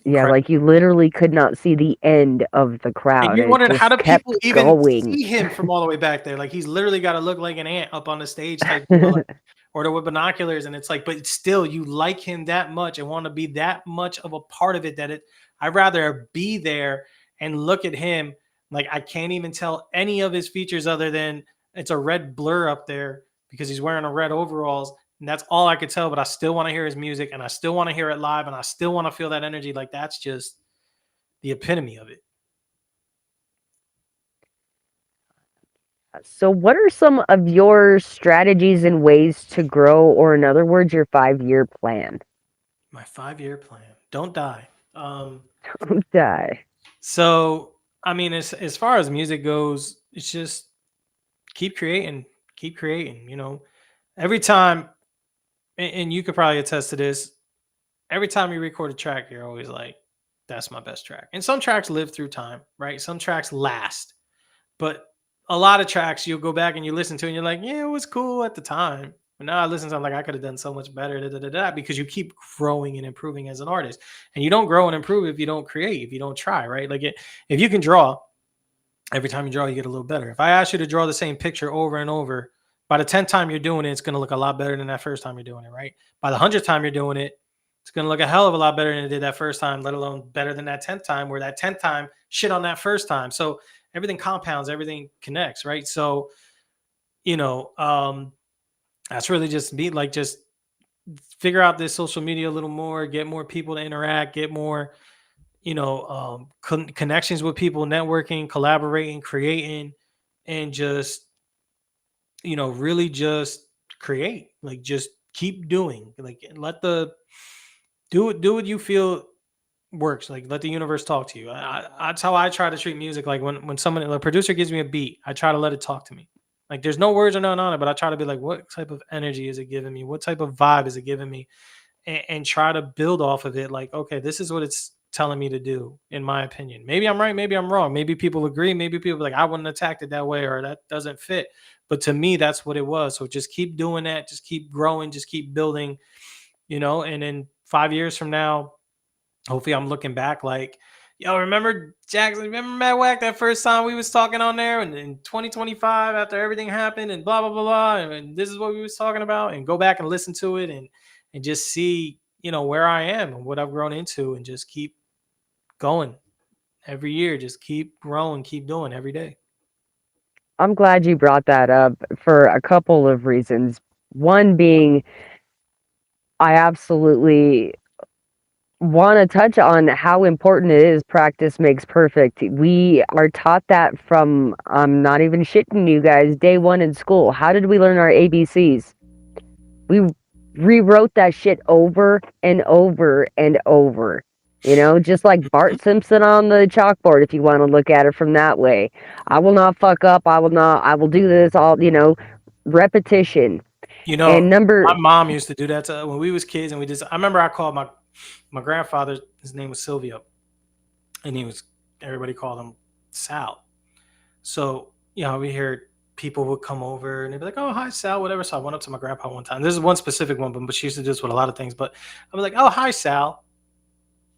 Yeah, incredible. like you literally could not see the end of the crowd. And you It wondered just how do kept people even going. see him from all the way back there? Like he's literally got to look like an ant up on the stage type deal, or with binoculars. And it's like, but still, you like him that much and want to be that much of a part of it I'd rather be there and look at him. Like I can't even tell any of his features other than it's a red blur up there because he's wearing a red overalls. And that's all I could tell, but I still want to hear his music and I still want to hear it live and I still want to feel that energy. Like that's just the epitome of it. So, what are some of your strategies and ways to grow, or in other words, your 5-year plan? My 5-year plan. Don't die. Don't die. So, I mean, as far as music goes, it's just keep creating. Every time, and you could probably attest to this, every time you record a track, you're always like, that's my best track. And some tracks live through time, right? Some tracks last. But a lot of tracks you'll go back and you listen to and you're like, yeah, it was cool at the time. But now I listen to them like I could have done so much better, because you keep growing and improving as an artist. And you don't grow and improve if you don't create, if you don't try, right? Like if you can draw, every time you draw, you get a little better. If I ask you to draw the same picture over and over, by the 10th time you're doing it, it's going to look a lot better than that first time you're doing it, right? By the 100th time you're doing it, it's going to look a hell of a lot better than it did that first time, let alone better than that 10th time, where that 10th time shit on that first time. So everything compounds, everything connects, right? So, that's really just just figure out this social media a little more, get more people to interact, get more, connections with people, networking, collaborating, creating, and just, really just create, like just keep doing, like do what you feel works. Like let the universe talk to you. That's how I try to treat music. Like when a producer gives me a beat, I try to let it talk to me. Like there's no words or nothing on it, but I try to be like, what type of energy is it giving me? What type of vibe is it giving me? And try to build off of it. Like, okay, this is what it's telling me to do, in my opinion. Maybe I'm right, maybe I'm wrong. Maybe people agree. Maybe people are like, I wouldn't have attacked it that way, or that doesn't fit. But to me, that's what it was. So just keep doing that. Just keep growing. Just keep building, and then 5 years from now, hopefully I'm looking back like, yo, remember Jackson, remember Matt Wack that first time we was talking on there, and in 2025 after everything happened and blah, blah, blah, blah, and this is what we was talking about, and go back and listen to it and just see, where I am and what I've grown into, and just keep going every year. Just keep growing, keep doing every day. I'm glad you brought that up for a couple of reasons. One being, I absolutely want to touch on how important it is practice makes perfect. We are taught that from, I'm not even shitting you guys, day one in school. How did we learn our ABCs? We rewrote that shit over and over and over. You know, just like Bart Simpson on the chalkboard, if you want to look at it from that way. I will not fuck up. I will do this all, repetition. You know, And my mom used to do that when we was kids, and I remember I called my grandfather. His name was Silvio, and everybody called him Sal. So we heard people would come over and they'd be like, "Oh, hi, Sal," whatever. So I went up to my grandpa one time. This is one specific one, but she used to do this with a lot of things. But I was like, "Oh, hi, Sal,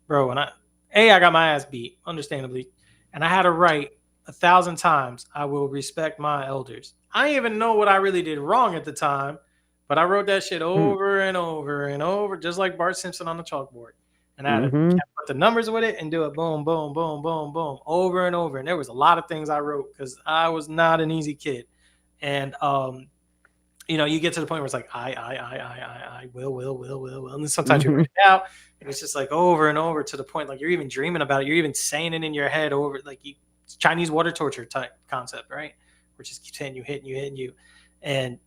bro," and I got my ass beat, understandably, and I had to write 1,000 times, "I will respect my elders." I didn't even know what I really did wrong at the time, but I wrote that shit over and over and over, just like Bart Simpson on the chalkboard. And I had to put the numbers with it and do it boom, boom, boom, boom, boom, over and over. And there was a lot of things I wrote because I was not an easy kid. And you get to the point where it's like I will, and then sometimes you write it out, and it's just like over and over to the point like you're even dreaming about it, you're even saying it in your head over Chinese water torture type concept, right? Where it just keeps hitting you, and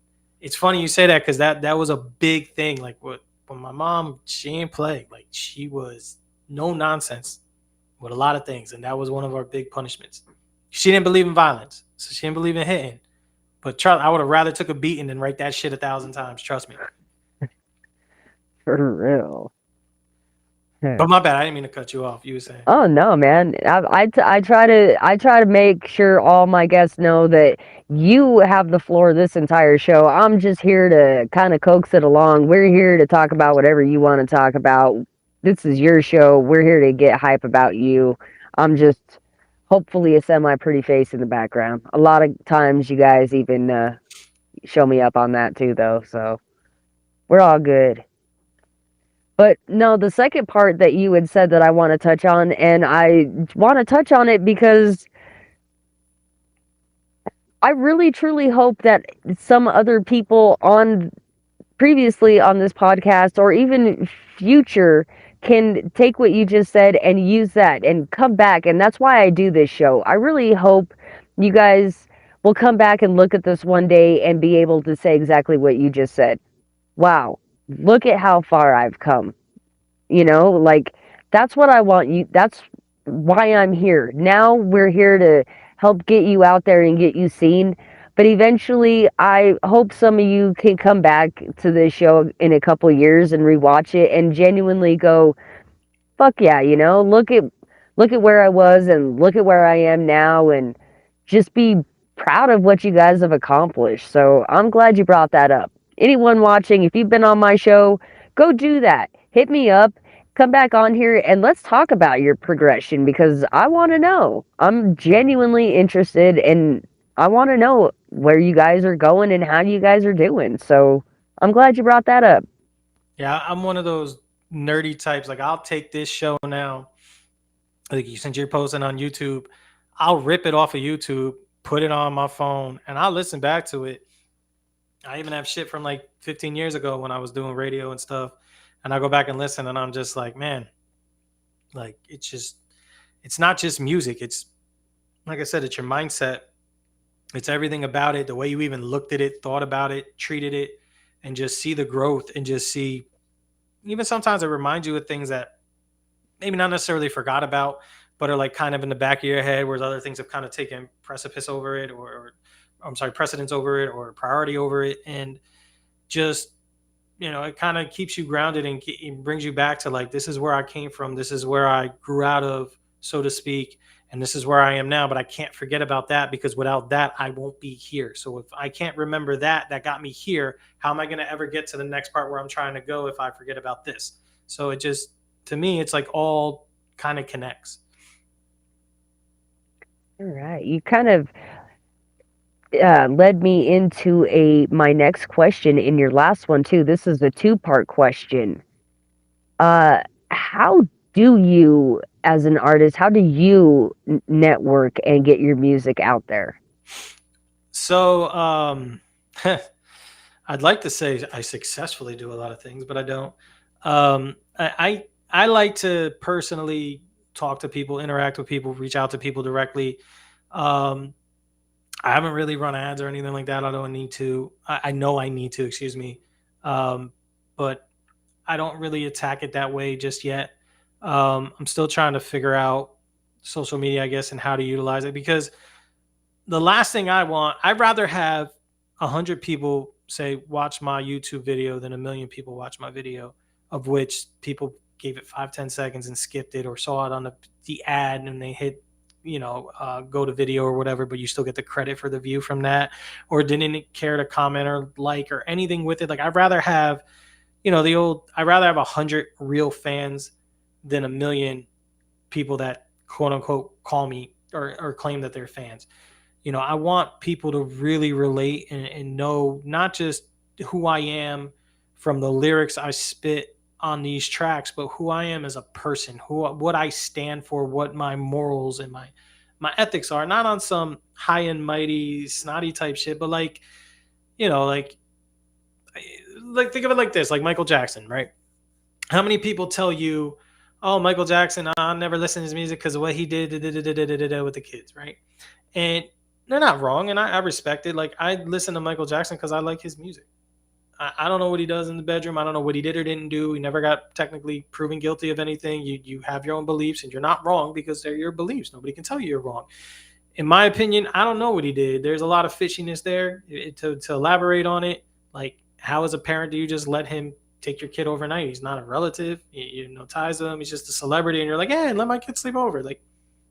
it's funny you say that because that was a big thing. Like when my mom, she ain't play, like she was no nonsense with a lot of things, and that was one of our big punishments. She didn't believe in violence, so she didn't believe in hitting. But I would have rather took a beating than write that shit 1,000 times. Trust me. For real. But my bad, I didn't mean to cut you off. You were saying. Oh no, man. I try to make sure all my guests know that you have the floor this entire show. I'm just here to kind of coax it along. We're here to talk about whatever you want to talk about. This is your show. We're here to get hype about you. I'm just hopefully a semi pretty face in the background. A lot of times you guys even show me up on that too though, so we're all good. But no, the second part that you had said that I want to touch on, and I want to touch on it because I really truly hope that some other people previously on this podcast or even future can take what you just said and use that and come back. And that's why I do this show. I really hope you guys will come back and look at this one day and be able to say exactly what you just said. Wow, look at how far I've come. That's what I want you. That's why I'm here. Now we're here to help get you out there and get you seen. But eventually, I hope some of you can come back to this show in a couple years and rewatch it and genuinely go, fuck yeah, look at where I was and look at where I am now and just be proud of what you guys have accomplished. So I'm glad you brought that up. Anyone watching, if you've been on my show, go do that. Hit me up, come back on here, and let's talk about your progression because I want to know. I'm genuinely interested and I want to know where you guys are going and how you guys are doing. So I'm glad you brought that up. Yeah, I'm one of those nerdy types. Like I'll take this show now. Like since you're posting on YouTube, I'll rip it off of YouTube, put it on my phone, and I'll listen back to it. I even have shit from like 15 years ago when I was doing radio and stuff. And I go back and listen and I'm just like, man, like it's not just music. It's like I said, it's your mindset. It's everything about it. The way you even looked at it, thought about it, treated it, and just see the growth and just see, even sometimes it reminds you of things that maybe not necessarily forgot about, but are like kind of in the back of your head, whereas other things have kind of taken precedence over it or priority over it. And just, it kind of keeps you grounded and it brings you back to like, this is where I came from. This is where I grew out of, so to speak. And this is where I am now, but I can't forget about that because without that, I won't be here. So if I can't remember that got me here, how am I going to ever get to the next part where I'm trying to go if I forget about this? So it just, to me, it's like all kind of connects. All right. You kind of led me into my next question in your last one too. This is a two-part question. How do you, as an artist, how do you network and get your music out there? So I'd like to say I successfully do a lot of things, but I don't. I like to personally talk to people, interact with people, reach out to people directly. Um, I haven't really run ads or anything like that. I don't need to. I know I need to. Excuse me, but I don't really attack it that way just yet. I'm still trying to figure out social media, I guess, and how to utilize it because the last thing I want, I'd rather have 100 people say watch my YouTube video than a million people watch my video, of which people gave it 5-10 seconds and skipped it or saw it on the ad and they hit go to video or whatever, but you still get the credit for the view from that, or didn't care to comment or like or anything with it. Like I'd rather have I'd rather have 100 real fans than a million people that quote unquote call me or claim that they're fans. I want people to really relate and know not just who I am from the lyrics I spit on these tracks, but who I am as a person, what I stand for, what my morals and my ethics are, not on some high and mighty snotty type shit, but like think of it like this, like Michael Jackson, right? How many people tell you, oh, Michael Jackson, I'll never listen to his music because of what he did with the kids, right? And they're not wrong, and I respect it. Like I listen to Michael Jackson because I like his music. I don't know what he does in the bedroom. I don't know what he did or didn't do. He never got technically proven guilty of anything. You have your own beliefs, and you're not wrong because they're your beliefs. Nobody can tell you you're wrong. In my opinion, I don't know what he did. There's a lot of fishiness there. To elaborate on it, like how as a parent do you just let him take your kid overnight? He's not a relative. You know ties to him. He's just a celebrity, and you're like, hey, let my kid sleep over. Like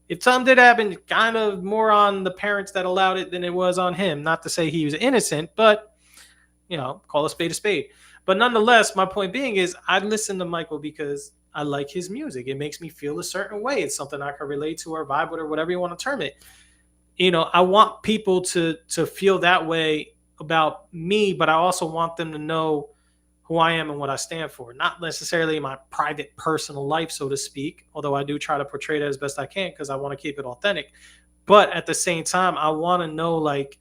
if something did happen, kind of more on the parents that allowed it than it was on him. Not to say he was innocent, but call a spade a spade. But nonetheless, my point being is I listen to Michael because I like his music. It makes me feel a certain way. It's something I can relate to or vibe with or whatever you want to term it. I want people to feel that way about me, but I also want them to know who I am and what I stand for. Not necessarily my private personal life, so to speak, although I do try to portray that as best I can because I want to keep it authentic. But at the same time, I want to know, like,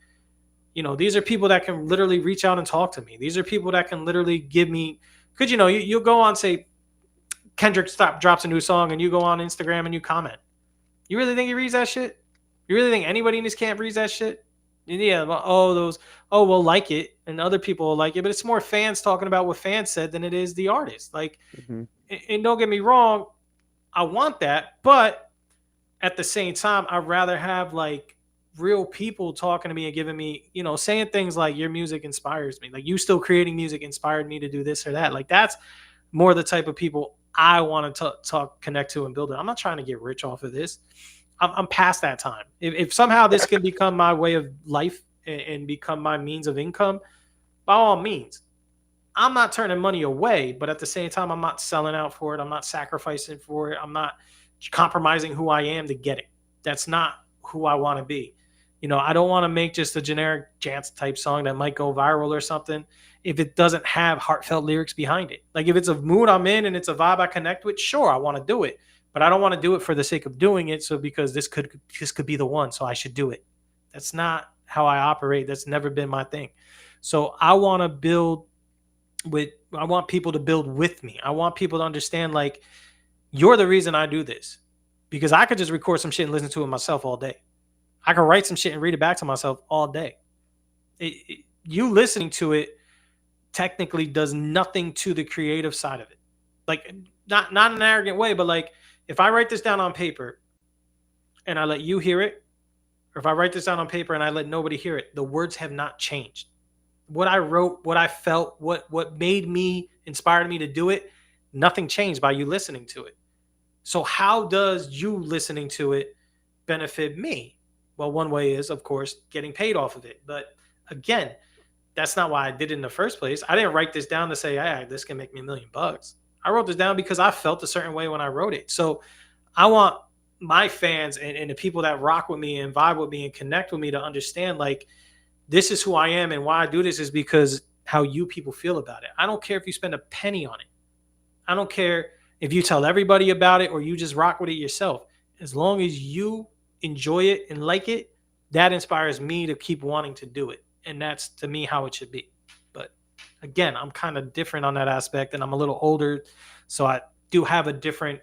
these are people that can literally reach out and talk to me. These are people that can literally give me, because, you'll go on, say, Kendrick drops a new song and you go on Instagram and you comment. You really think he reads that shit? You really think anybody in this camp reads that shit? Yeah, we'll like it, and other people will like it, but it's more fans talking about what fans said than it is the artist. Like, and don't get me wrong, I want that, but at the same time, I'd rather have like real people talking to me and giving me, saying things like your music inspires me, like you still creating music inspired me to do this or that. Like that's more the type of people I want to talk, connect to, and build it. I'm not trying to get rich off of this. I'm past that time. If somehow this can become my way of life and become my means of income, by all means. I'm not turning money away, but at the same time, I'm not selling out for it. I'm not sacrificing for it. I'm not compromising who I am to get it. That's not who I want to be. I don't want to make just a generic Jance type song that might go viral or something if it doesn't have heartfelt lyrics behind it. Like if it's a mood I'm in and it's a vibe I connect with, sure, I want to do it. But I don't want to do it for the sake of doing it. So because this could be the one, so I should do it. That's not how I operate. That's never been my thing. So I want people to build with me. I want people to understand, like, you're the reason I do this. Because I could just record some shit and listen to it myself all day. I could write some shit and read it back to myself all day. You listening to it technically does nothing to the creative side of it. Like, not in an arrogant way, but like, if I write this down on paper and I let you hear it, or if I write this down on paper and I let nobody hear it, the words have not changed. What I wrote, what I felt, what made me, inspired me to do it, nothing changed by you listening to it. So how does you listening to it benefit me? Well, one way is, of course, getting paid off of it. But again, that's not why I did it in the first place. I didn't write this down to say, hey, this can make me $1 million. I wrote this down because I felt a certain way when I wrote it. So I want my fans and the people that rock with me and vibe with me and connect with me to understand, like, this is who I am, and why I do this is because how you people feel about it. I don't care if you spend a penny on it. I don't care if you tell everybody about it or you just rock with it yourself. As long as you enjoy it and like it, that inspires me to keep wanting to do it. And that's to me how it should be. But again, I'm kind of different on that aspect, and I'm a little older. So I do have a different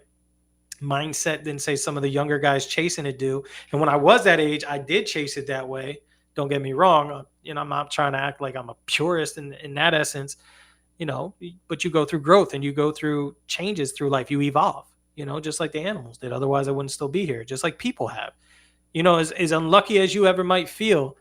mindset than say some of the younger guys chasing it do. And when I was that age, I did chase it that way. Don't get me wrong. I'm not trying to act like I'm a purist in that essence, but you go through growth and you go through changes through life. You evolve, just like the animals did. Otherwise I wouldn't still be here, just like people have. As unlucky as you ever might feel,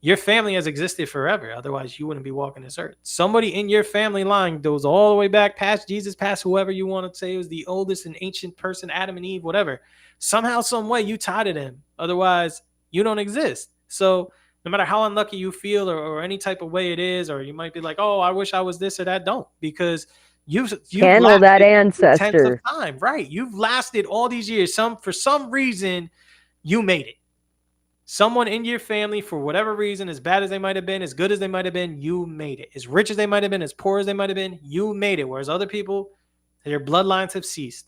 your family has existed forever. Otherwise, you wouldn't be walking this earth. Somebody in your family line goes all the way back past Jesus, past whoever you want to say was the oldest and ancient person, Adam and Eve, whatever. Somehow, some way, you tied to them. Otherwise, you don't exist. So no matter how unlucky you feel or any type of way it is, or you might be like, oh, I wish I was this or that. Don't, because you've Channel that ancestor. of time, right? You've lasted all these years. For some reason, you made it. Someone in your family, for whatever reason, as bad as they might have been, as good as they might have been, you made it. As rich as they might have been, as poor as they might have been, you made it. Whereas other people, their bloodlines have ceased.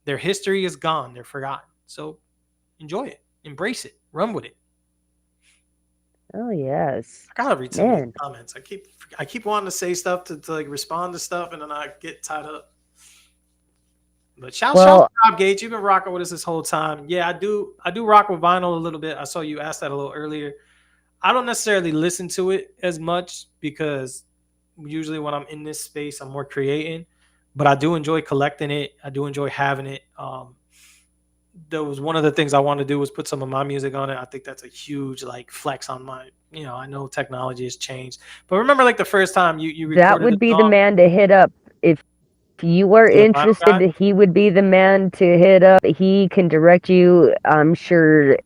Their history is gone. They're forgotten. So enjoy it. Embrace it. Run with it. Oh, yes. I gotta read some of these comments. I keep wanting to say stuff to like respond to stuff, and then I get tied up. But shout out to Rob Gates. You've been rocking with us this whole time. Yeah, I do rock with vinyl a little bit. I saw you ask that a little earlier. I don't necessarily listen to it as much because usually when I'm in this space, I'm more creating. But I do enjoy collecting it. I do enjoy having it. That was one of the things I wanted to do was put some of my music on it. I think that's a huge like flex on my, I know technology has changed. But remember like the first time you recorded that would be the man to hit up if you were interested. He would be the man to hit up. He can direct you, I'm sure,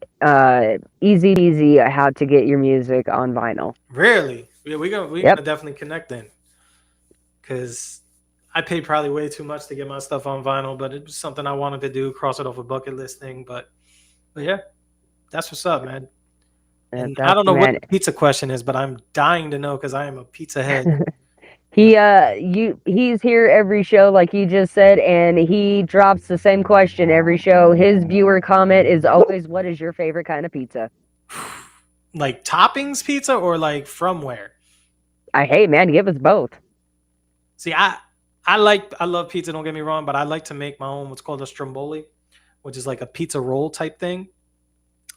easy how to get your music on vinyl. Really? Yeah, we're gonna definitely connect then. Because I paid probably way too much to get my stuff on vinyl, but it was something I wanted to do, cross it off a bucket list thing. But yeah, that's what's up, man. And I don't know what the pizza question is, but I'm dying to know because I am a pizza head. He's here every show, like you just said, and he drops the same question every show. His viewer comment is always, "What is your favorite kind of pizza?" Like toppings pizza or like from where? Hey man, give us both. See, I love pizza. Don't get me wrong, but I like to make my own. What's called a stromboli, which is like a pizza roll type thing.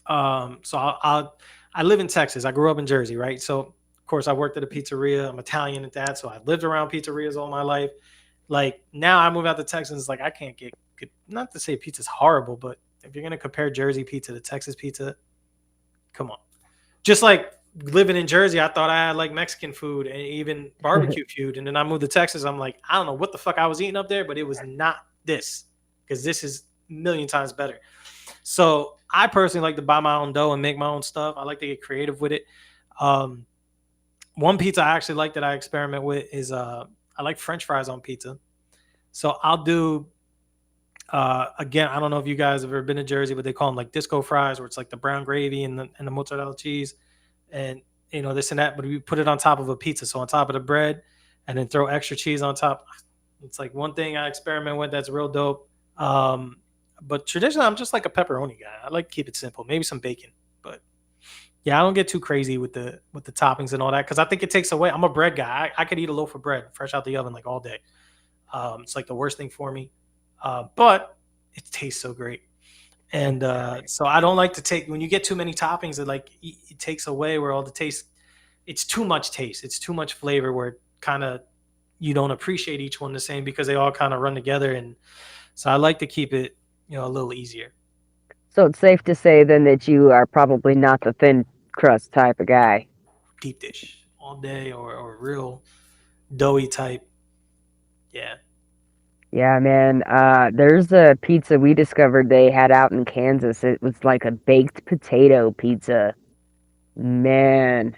So I live in Texas. I grew up in Jersey, right? So of course, I worked at a pizzeria. I'm Italian at that, so I lived around pizzerias all my life. Like now, I move out to Texas. It's like I can't get not to say pizza's horrible, but if you're gonna compare Jersey pizza to Texas pizza, come on. Just like living in Jersey, I thought I had like Mexican food and even barbecue food, and then I moved to Texas. I'm like, I don't know what the fuck I was eating up there, but it was not this because this is a million times better. So I personally like to buy my own dough and make my own stuff. I like to get creative with it. One pizza I actually like that I experiment with is I like French fries on pizza. So I'll do again, I don't know if you guys have ever been to Jersey, but they call them like disco fries, where it's like the brown gravy and the mozzarella cheese, and this and that. But we put it on top of a pizza, so on top of the bread, and then throw extra cheese on top. It's like one thing I experiment with that's real dope. But traditionally, I'm just like a pepperoni guy. I like to keep it simple, maybe some bacon. But yeah, I don't get too crazy with the toppings and all that because I think it takes away. I'm a bread guy. I could eat a loaf of bread fresh out the oven like all day. It's like the worst thing for me, but it tastes so great. And so I don't like to take when you get too many toppings. It takes away where all the taste. It's too much taste. It's too much flavor where kind of you don't appreciate each one the same because they all kind of run together. And so I like to keep it a little easier. So it's safe to say then that you are probably not the thin crust type of guy. Deep dish all day or real doughy type. Yeah. Yeah, man. There's a pizza we discovered they had out in Kansas. It was like a baked potato pizza. Man,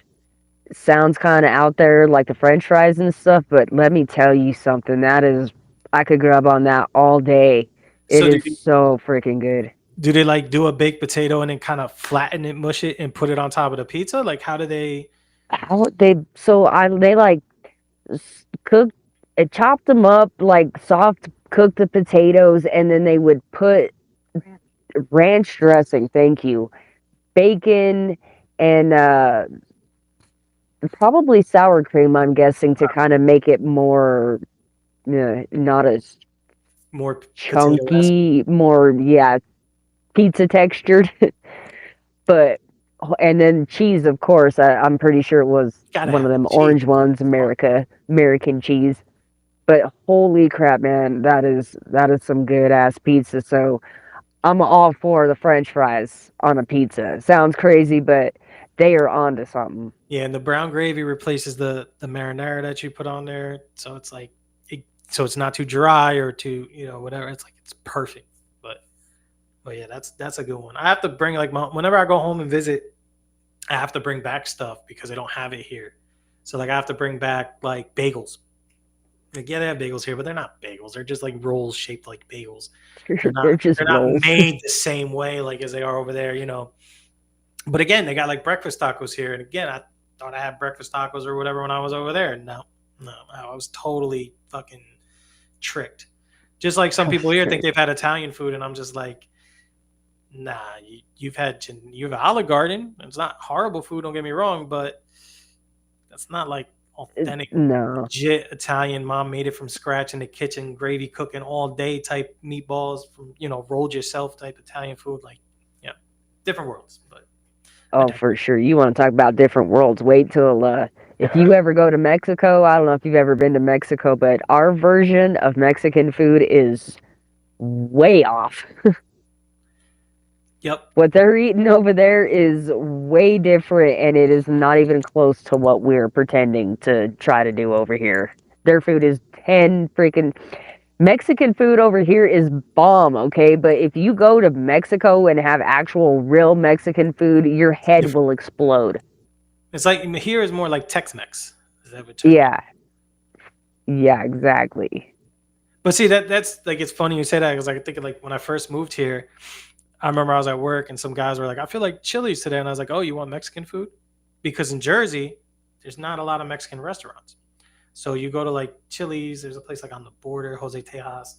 sounds kind of out there like the French fries and stuff, but let me tell you something. I could grub on that all day. It is so freaking good. Do they like do a baked potato and then kind of flatten it, mush it, and put it on top of the pizza? Like, how do they? They like chopped them up, like soft, cooked the potatoes, and then they would put ranch dressing. Thank you, bacon, and probably sour cream, I'm guessing, to kind of make it more not as More potato-esque. chunky, more pizza textured. But and then cheese, of course. I'm pretty sure it was Gotta one of have them the cheese. orange ones, American cheese. But holy crap, man, that is some good ass pizza. So I'm all for the French fries on a pizza. Sounds crazy, but they are onto something. Yeah, and the brown gravy replaces the marinara that you put on there, so it's like so it's not too dry or too whatever. It's like it's perfect. But yeah, that's a good one. I have to bring like whenever I go home and visit, I have to bring back stuff because they don't have it here. So like I have to bring back like bagels. Like, yeah, they have bagels here, but they're not bagels. They're just like rolls shaped like bagels. They're just They're not rolls. made the same way like as they are over there, But again, they got like breakfast tacos here, and again, I thought I had breakfast tacos or whatever when I was over there. No, I was totally fucking tricked. Just like some people here think they've had Italian food, and I'm just like, nah, you've had Olive Garden. It's not horrible food, don't get me wrong, but that's not like authentic, legit Italian. Mom made it from scratch in the kitchen, gravy cooking all day type meatballs from rolled yourself type Italian food. Like, yeah, different worlds, but. Oh, for sure. You want to talk about different worlds. Wait till if you ever go to Mexico. I don't know if you've ever been to Mexico, but our version of Mexican food is way off. Yep. What they're eating over there is way different, and it is not even close to what we're pretending to try to do over here. Their food is 10 freaking... Mexican food over here is bomb, okay? But if you go to Mexico and have actual real Mexican food, your head will explode. It's like here is more like Tex-Mex. Is that what Yeah, exactly. But see, that's like, it's funny you say that because I think like when I first moved here, I remember I was at work and some guys were like, I feel like Chili's today. And I was like, oh, you want Mexican food? Because in Jersey, there's not a lot of Mexican restaurants. So you go to like Chili's, there's a place like on the border, Jose Tejas,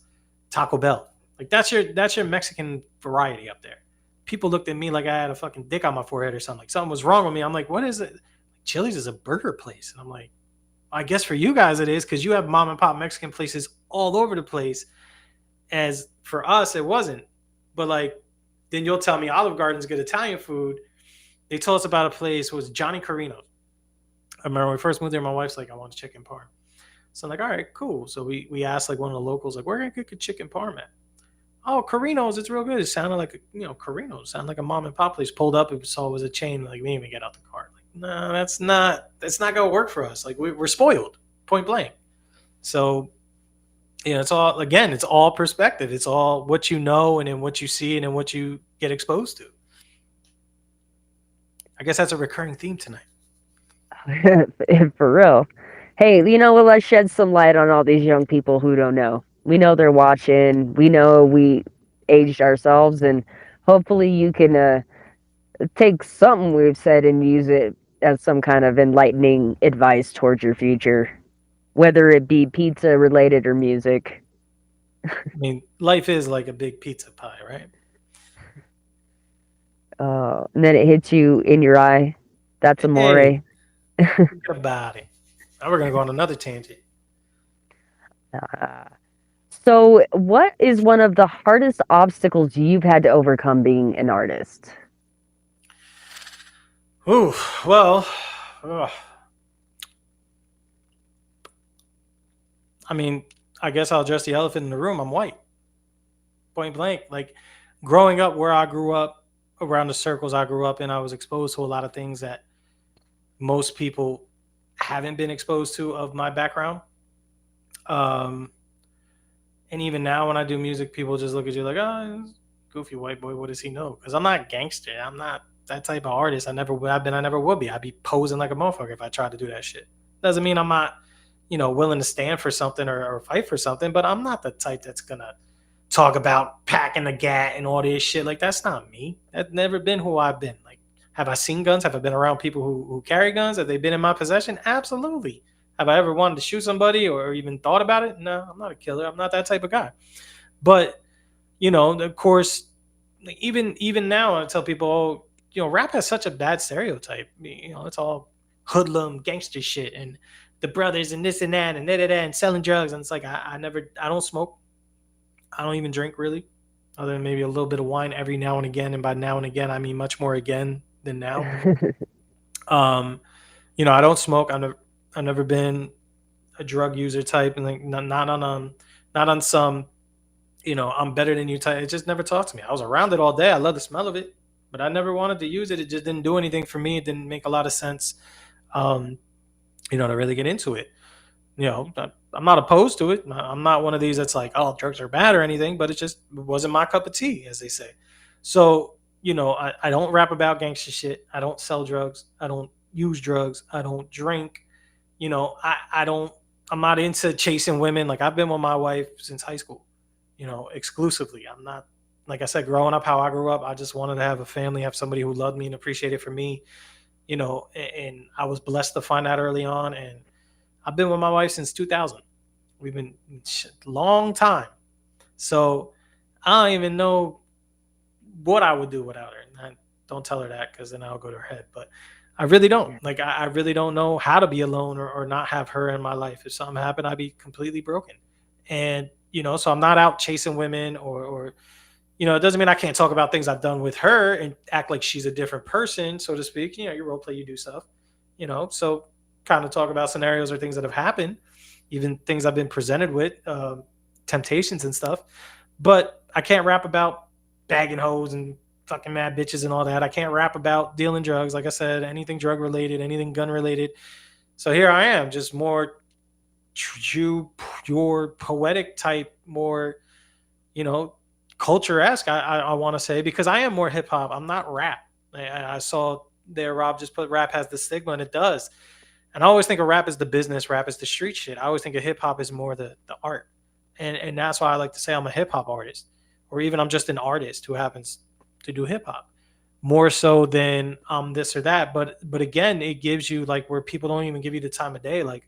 Taco Bell. Like that's your Mexican variety up there. People looked at me like I had a fucking dick on my forehead or something. Like something was wrong with me. I'm like, what is it? Chili's is a burger place. And I'm like, I guess for you guys it is because you have mom and pop Mexican places all over the place. As for us, it wasn't. But like, then you'll tell me Olive Garden's good Italian food. They told us about a place, it was Johnny Carino's. I remember when we first moved there, my wife's like, I want chicken parm. So I'm like, all right, cool. So we asked like one of the locals, like, where can I get chicken parm at? Oh, Carino's, it's real good. It sounded like Carino's, sounded like a mom and pop place. Pulled up, and saw it was a chain. Like, we didn't even get out the car. Like, no, that's not gonna work for us. Like, we're spoiled, point blank. So, it's all perspective. It's all what you know, and then what you see, and then what you get exposed to. I guess that's a recurring theme tonight. For real. Hey, let's shed some light on all these young people who don't know. We know they're watching. We know we aged ourselves, and hopefully you can take something we've said and use it as some kind of enlightening advice towards your future, whether it be pizza related or music. I mean, life is like a big pizza pie, right? And then it hits you in your eye. That's amore. Hey, think about it. Now we're gonna go on another tangent. So, what is one of the hardest obstacles you've had to overcome being an artist? Ooh, well, I mean, I guess I'll address the elephant in the room. I'm white, point blank. Like growing up where I grew up, around the circles I grew up in, I was exposed to a lot of things that most people haven't been exposed to of my background. And even now when I do music, people just look at you like, oh, goofy white boy, what does he know? Because I'm not gangster. I'm not that type of artist. I never have been. I never will be. I'd be posing like a motherfucker if I tried to do that shit. Doesn't mean I'm not, willing to stand for something or fight for something, but I'm not the type that's going to talk about packing the gat and all this shit. Like, that's not me. That's never been who I've been. Like, have I seen guns? Have I been around people who carry guns? Have they been in my possession? Absolutely. Have I ever wanted to shoot somebody or even thought about it? No, I'm not a killer. I'm not that type of guy. But, of course, even now I tell people, oh, rap has such a bad stereotype. It's all hoodlum gangster shit and the brothers and this and that and da da da and selling drugs. And it's like I don't smoke. I don't even drink really, other than maybe a little bit of wine every now and again. And by now and again, I mean much more again than now. I don't smoke. I've never been a drug user type, and like not on some, I'm better than you type. It just never talked to me. I was around it all day. I love the smell of it, but I never wanted to use it. It just didn't do anything for me. It didn't make a lot of sense, to really get into it. I'm not opposed to it. I'm not one of these that's like, oh, drugs are bad or anything, but it just wasn't my cup of tea, as they say. So, I don't rap about gangster shit. I don't sell drugs. I don't use drugs. I don't drink. I'm not into chasing women. Like, I've been with my wife since high school, exclusively. I'm not, like I said, growing up how I grew up, I just wanted to have a family, have somebody who loved me and appreciated for me, and I was blessed to find out early on. And I've been with my wife since 2000. We've been long time. So I don't even know what I would do without her. And don't tell her that, because then I'll go to her head. But I really don't. Like, I really don't know how to be alone or not have her in my life. If something happened, I'd be completely broken. And, so I'm not out chasing women or it doesn't mean I can't talk about things I've done with her and act like she's a different person, so to speak. You role play, you do stuff, so kind of talk about scenarios or things that have happened, even things I've been presented with, temptations and stuff. But I can't rap about bagging hoes and fucking mad bitches and all that. I can't rap about dealing drugs. Like I said, anything drug related, anything gun related. So here I am, just more your poetic type, more, culture-esque, I want to say, because I am more hip hop. I'm not rap. I saw there Rob just put rap has the stigma, and it does. And I always think of rap as the business, rap is the street shit. I always think of hip hop as more the art. And that's why I like to say I'm a hip hop artist, or even I'm just an artist who happens to do hip hop more so than this or that. But again, it gives you, like, where people don't even give you the time of day. Like,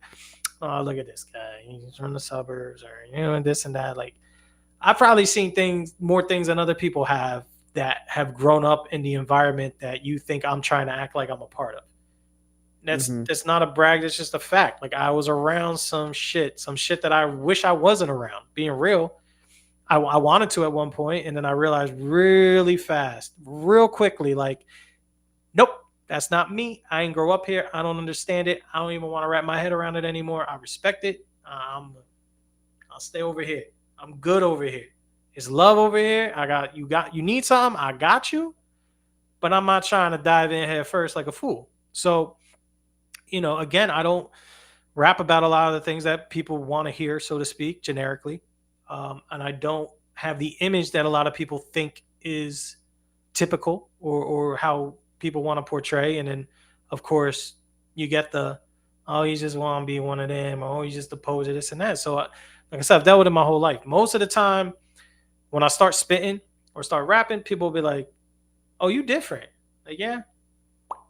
oh, look at this guy, he's from the suburbs, or this and that. Like, I've probably seen more things than other people have that have grown up in the environment that you think I'm trying to act like I'm a part of. That's not a brag. That's just a fact. Like, I was around some shit that I wish I wasn't around. Being real, I wanted to at one point, and then I realized really fast, real quickly, like, nope, that's not me. I ain't grow up here. I don't understand it. I don't even want to wrap my head around it anymore. I respect it. I'll stay over here. I'm good over here. It's love over here. You need something, I got you. But I'm not trying to dive in head first like a fool. So, again, I don't rap about a lot of the things that people want to hear, so to speak, generically. And I don't have the image that a lot of people think is typical or how people want to portray. And then, of course, you get you just want to be one of them, or you just a poser, this and that. So, like I said, I've dealt with it my whole life. Most of the time, when I start spitting or start rapping, people will be like, oh, you different. Like, yeah.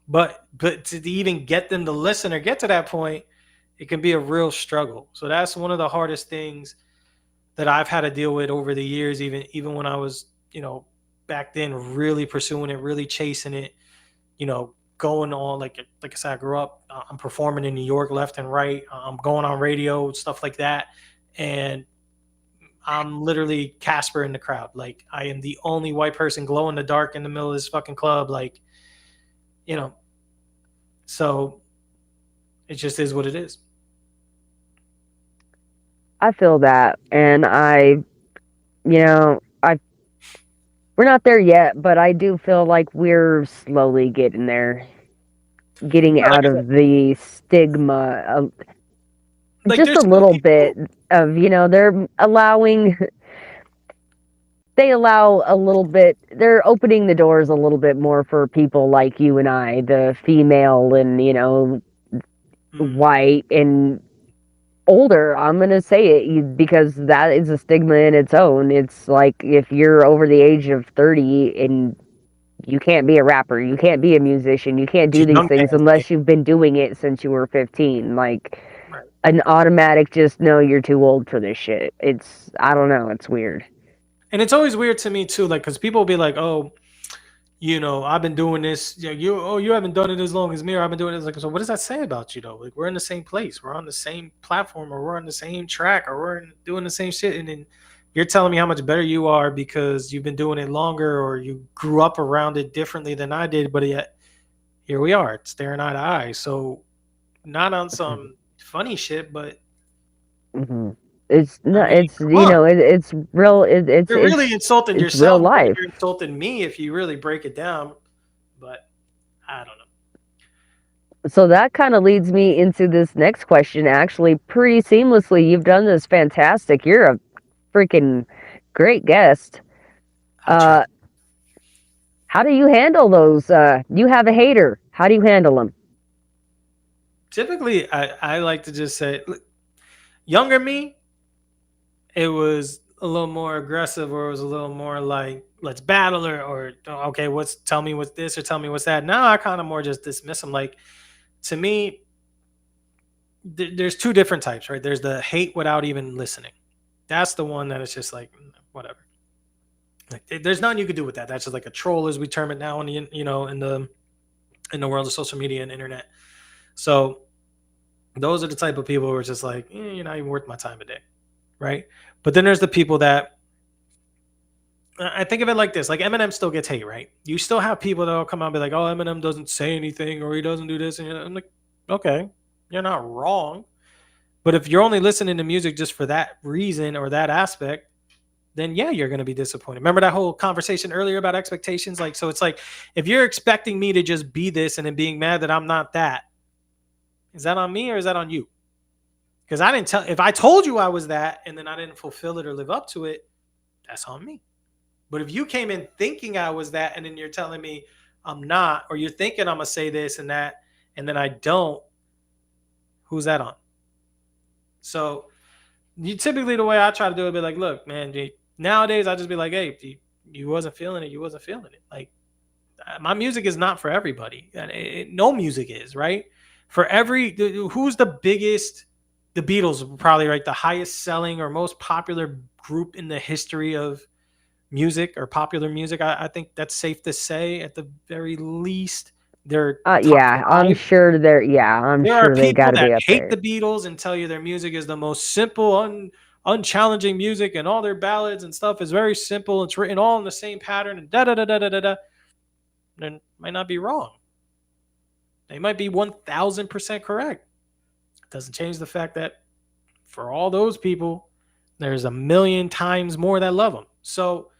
But to even get them to listen or get to that point, it can be a real struggle. So that's one of the hardest things that I've had to deal with over the years, even when I was, back then, really pursuing it, really chasing it, going on, like I said, I grew up, I'm performing in New York left and right. I'm going on radio, stuff like that. And I'm literally Casper in the crowd. Like, I am the only white person glow in the dark in the middle of this fucking club. Like, so it just is what it is. I feel that, and we're not there yet, but I do feel like we're slowly getting there, getting out of the stigma of just a little bit of, they're allowing, they're opening the doors a little bit more for people like you and I, the female and, white and older. I'm going to say it because that is a stigma in its own. It's like, if you're over the age of 30 and you can't be a rapper, you can't be a musician, you can't do these things unless you've been doing it since you were 15. Like, an automatic just, no, you're too old for this shit. I don't know, it's weird. And it's always weird to me too, like, because people will be like, oh, I've been doing this. You haven't done it as long as me, or I've been doing this. Like, so what does that say about you, though? Like, we're in the same place, we're on the same platform, or we're on the same track, or doing the same shit, and then you're telling me how much better you are because you've been doing it longer, or you grew up around it differently than I did. But yet, here we are, staring eye to eye. So, not on some funny shit, but It's no, I mean, it's come on. it's real. You're really insulting it's real yourself more than life. you're insulting me if you really break it down. But I don't know. So that kind of leads me into this next question, actually, pretty seamlessly. You've done this fantastic. You're a freaking great guest. How do you handle those? You have a hater. How do you handle them? Typically, I like to just say, younger me, it was a little more aggressive, or it was a little more like, let's battle, or okay, tell me what's this, or tell me what's that. Now I kind of more just dismiss them. Like, to me, there's two different types, right? There's the hate without even listening. That's the one that is just like, whatever. Like, there's nothing you could do with that. That's just like a troll, as we term it now in the in the world of social media and internet. So those are the type of people who are just like, you're not even worth my time a day, right? But then there's the people that, I think of it like this: like, Eminem still gets hate, right? You still have people that will come out and be like, "Oh, Eminem doesn't say anything, or he doesn't do this," and I'm like, okay, you're not wrong. But if you're only listening to music just for that reason or that aspect, then yeah, you're going to be disappointed. Remember that whole conversation earlier about expectations? Like, so it's like, if you're expecting me to just be this and then being mad that I'm not that, is that on me or is that on you? Because if I told you I was that and then I didn't fulfill it or live up to it, that's on me. But if you came in thinking I was that, and then you're telling me I'm not, or you're thinking I'm going to say this and that, and then I don't, who's that on? So typically the way I try to do it, be like, look, man, nowadays I just be like, hey, you wasn't feeling it. You wasn't feeling it. Like, my music is not for everybody. No music is, right? For who's the biggest? The Beatles were probably, right, the highest selling or most popular group in the history of music, or popular music. I think that's safe to say, at the very least. They're yeah, I'm sure they're. Yeah, I'm sure they got to be up there. Hate the Beatles and tell you their music is the most simple, unchallenging music, and all their ballads and stuff is very simple. It's written all in the same pattern, and da da da da da da. They might not be wrong. They might be 1,000% correct. It doesn't change the fact that for all those people, there's a million times more that love them. So,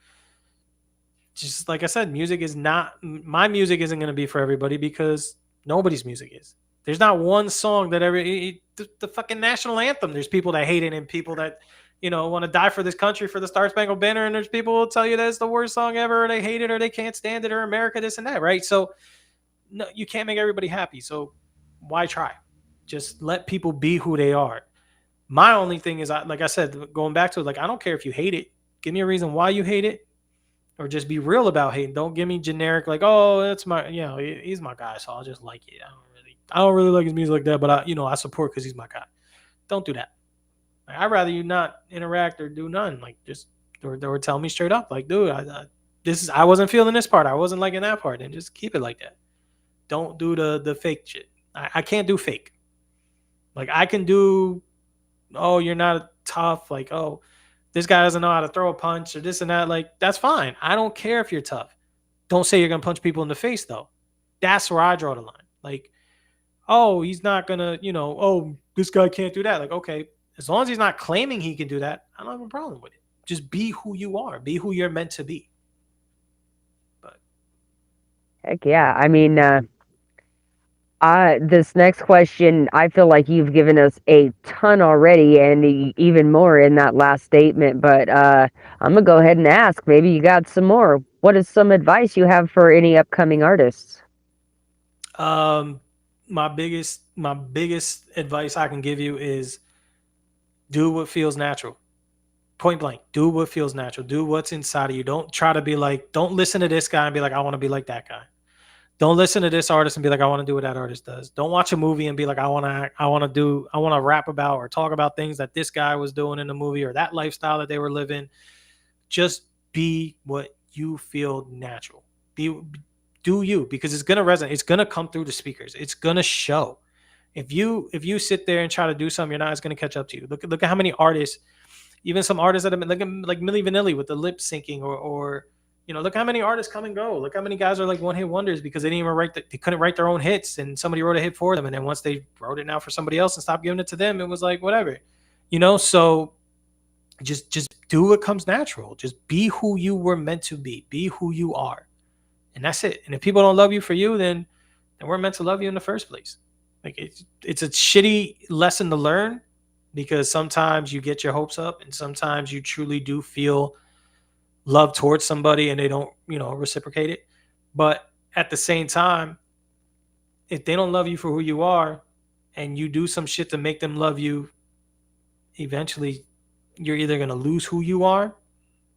just like I said, my music isn't going to be for everybody, because nobody's music is. There's not one song that the fucking national anthem, there's people that hate it, and people that, want to die for this country, for the Star Spangled Banner, and there's people who will tell you that it's the worst song ever, or they hate it, or they can't stand it, or America this and that, right? So, no, you can't make everybody happy. So why try? Just let people be who they are. My only thing is, like I said, going back to it, like, I don't care if you hate it. Give me a reason why you hate it, or just be real about hating. Don't give me generic, like, oh, that's my, he's my guy, so I'll just like it. I don't really like his music like that, but I support because he's my guy. Don't do that. Like, I'd rather you not interact or do none. Like, just or tell me straight up, like, dude, I wasn't feeling this part, I wasn't liking that part, and just keep it like that. Don't do the fake shit. I can't do fake. Like, I can do, oh, you're not tough. Like, oh, this guy doesn't know how to throw a punch, or this and that. Like, that's fine. I don't care if you're tough. Don't say you're going to punch people in the face, though. That's where I draw the line. Like, oh, he's not going to, oh, this guy can't do that. Like, okay, as long as he's not claiming he can do that, I don't have a problem with it. Just be who you are. Be who you're meant to be. But heck yeah. I mean, this next question, I feel like you've given us a ton already, and even more in that last statement. But I'm gonna go ahead and ask. Maybe you got some more. What is some advice you have for any upcoming artists? My biggest advice I can give you is do what feels natural. Point blank. Do what feels natural. Do what's inside of you. Don't try to be like. Don't listen to this guy and be like, I want to be like that guy. Don't listen to this artist and be like, I want to do what that artist does. Don't watch a movie and be like, I want to rap about or talk about things that this guy was doing in the movie, or that lifestyle that they were living. Just be what you feel natural. do you, because it's gonna resonate. It's gonna come through the speakers. It's gonna show. If you sit there and try to do something, you're not. It's gonna catch up to you. Look at how many artists, even some artists that have been like Milli Vanilli with the lip syncing, or look how many artists come and go. Look how many guys are like one hit wonders because they didn't even they couldn't write their own hits, and somebody wrote a hit for them, and then once they wrote it now for somebody else and stopped giving it to them, it was like whatever, So just do what comes natural. Just be who you were meant to be. Be who you are, and that's it. And if people don't love you for you, then we're meant to love you in the first place. Like it's a shitty lesson to learn, because sometimes you get your hopes up, and sometimes you truly do feel love towards somebody and they don't, reciprocate it. But at the same time, if they don't love you for who you are and you do some shit to make them love you, eventually you're either going to lose who you are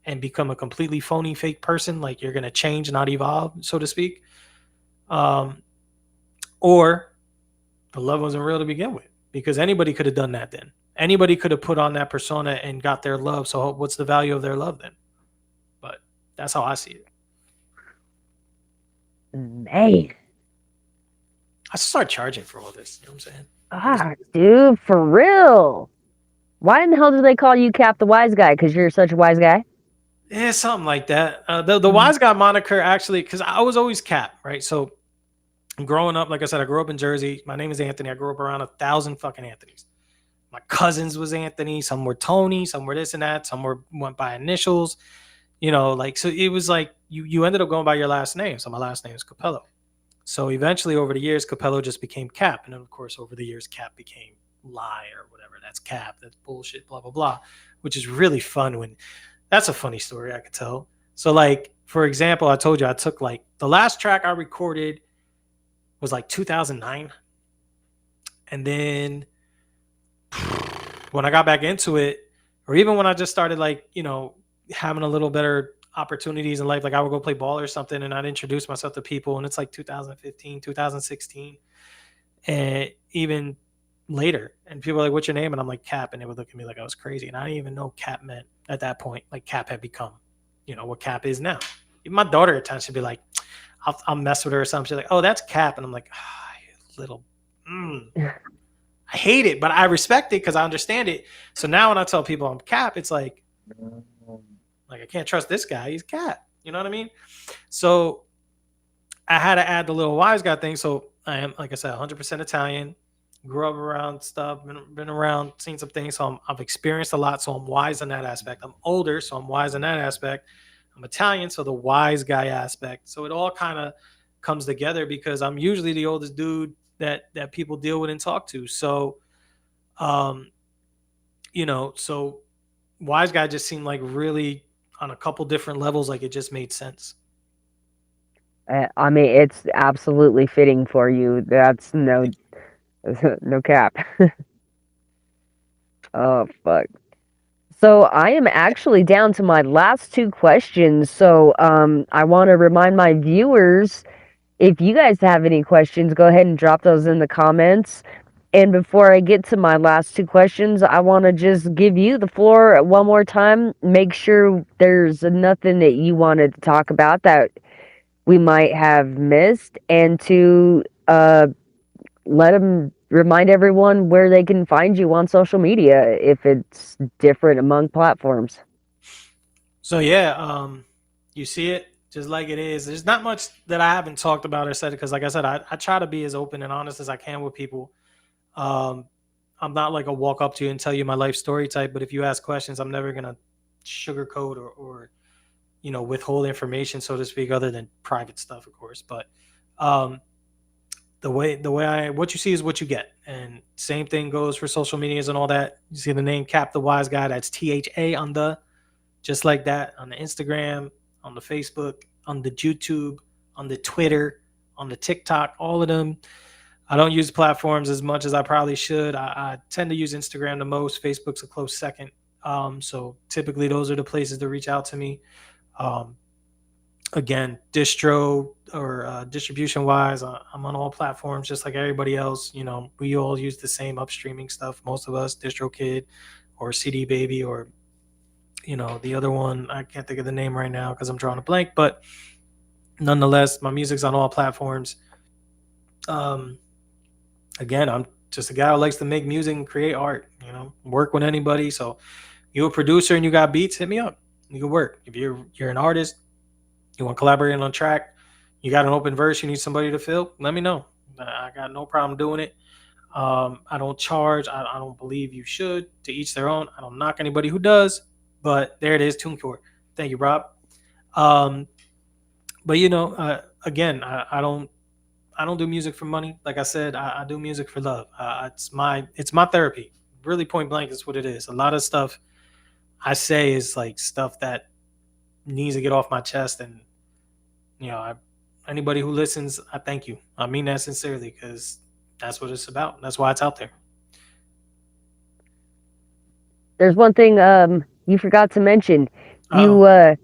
and become a completely phony, fake person. Like you're going to change, not evolve, so to speak. Or the love wasn't real to begin with, because anybody could have done that then. Anybody could have put on that persona and got their love. So what's the value of their love then? But that's how I see it. Man. I should start charging for all this. You know what I'm saying? Dude, for real. Why in the hell do they call you Cap the Wiseguy? Because you're such a wise guy? Yeah, something like that. The wise guy moniker, actually, because I was always Cap, right? So growing up, like I said, I grew up in Jersey. My name is Anthony. I grew up around 1,000 fucking Anthonys. My cousins was Anthony. Some were Tony. Some were this and that. Some went by initials. So it was like you ended up going by your last name. So my last name is Capello. So eventually, over the years, Capello just became Cap. And then, of course, over the years, Cap became lie or whatever. That's Cap. That's bullshit, blah, blah, blah, which is really fun. That's a funny story I could tell. So, like, for example, I told you I took, like, the last track I recorded was, like, 2009. And then when I got back into it, or even when I just started, like, having a little better opportunities in life, like I would go play ball or something and I'd introduce myself to people, and it's like 2015, 2016, and even later, and people are like, what's your name? And I'm like, Cap, and they would look at me like I was crazy, and I didn't even know Cap meant at that point. Like Cap had become, what Cap is now. Even my daughter at times should be like, I'll mess with her or something, she's like, oh, that's Cap, and I'm like, you little I hate it, but I respect it because I understand it. So now when I tell people I'm Cap, it's like I can't trust this guy. He's Cap. You know what I mean? So I had to add the little wise guy thing. So I am, like I said, 100% Italian. Grew up around stuff, been around, seen some things. So I've experienced a lot. So I'm wise in that aspect. I'm older, so I'm wise in that aspect. I'm Italian, so the wise guy aspect. So it all kind of comes together because I'm usually the oldest dude that people deal with and talk to. So, so wise guy just seemed like really on a couple different levels, like it just made sense. I mean, it's absolutely fitting for you. That's no cap. Oh, fuck. So I am actually down to my last two questions. So I want to remind my viewers, if you guys have any questions, go ahead and drop those in the comments. And before I get to my last two questions, I want to just give you the floor one more time. Make sure there's nothing that you wanted to talk about that we might have missed, and to let them remind everyone where they can find you on social media if it's different among platforms. So yeah, you see it just like it is. There's not much that I haven't talked about or said, because like I said, I try to be as open and honest as I can with people. I'm not like a walk up to you and tell you my life story type, but if you ask questions, I'm never gonna sugarcoat or withhold information, so to speak, other than private stuff, of course. But the way what you see is what you get, and same thing goes for social medias and all that. You see the name Cap the Wiseguy, that's THA on the, just like that, on the Instagram, on the Facebook, on the YouTube, on the Twitter, on the TikTok, all of them. I don't use platforms as much as I probably should. I tend to use Instagram the most. Facebook's a close second. So typically those are the places to reach out to me. Again, distro or distribution wise, I'm on all platforms just like everybody else. We all use the same upstreaming stuff. Most of us, DistroKid or CD Baby, or the other one, I can't think of the name right now because I'm drawing a blank, but nonetheless, my music's on all platforms. Again, I'm just a guy who likes to make music and create art. Work with anybody. So you're a producer and you got beats, hit me up. You can work. If you're an artist, you want to collaborate on a track, you got an open verse, you need somebody to fill, let me know. I got no problem doing it. I don't charge. I don't believe you should. To each their own. I don't knock anybody who does. But there it is, TuneCore. Thank you, Rob. But again, I don't do music for money. Like I said, I do music for love. It's my therapy. Really, point blank, is what it is. A lot of stuff I say is like stuff that needs to get off my chest, and anybody who listens, I thank you. I mean that sincerely, because that's what it's about. That's why it's out there. There's one thing you forgot to mention. You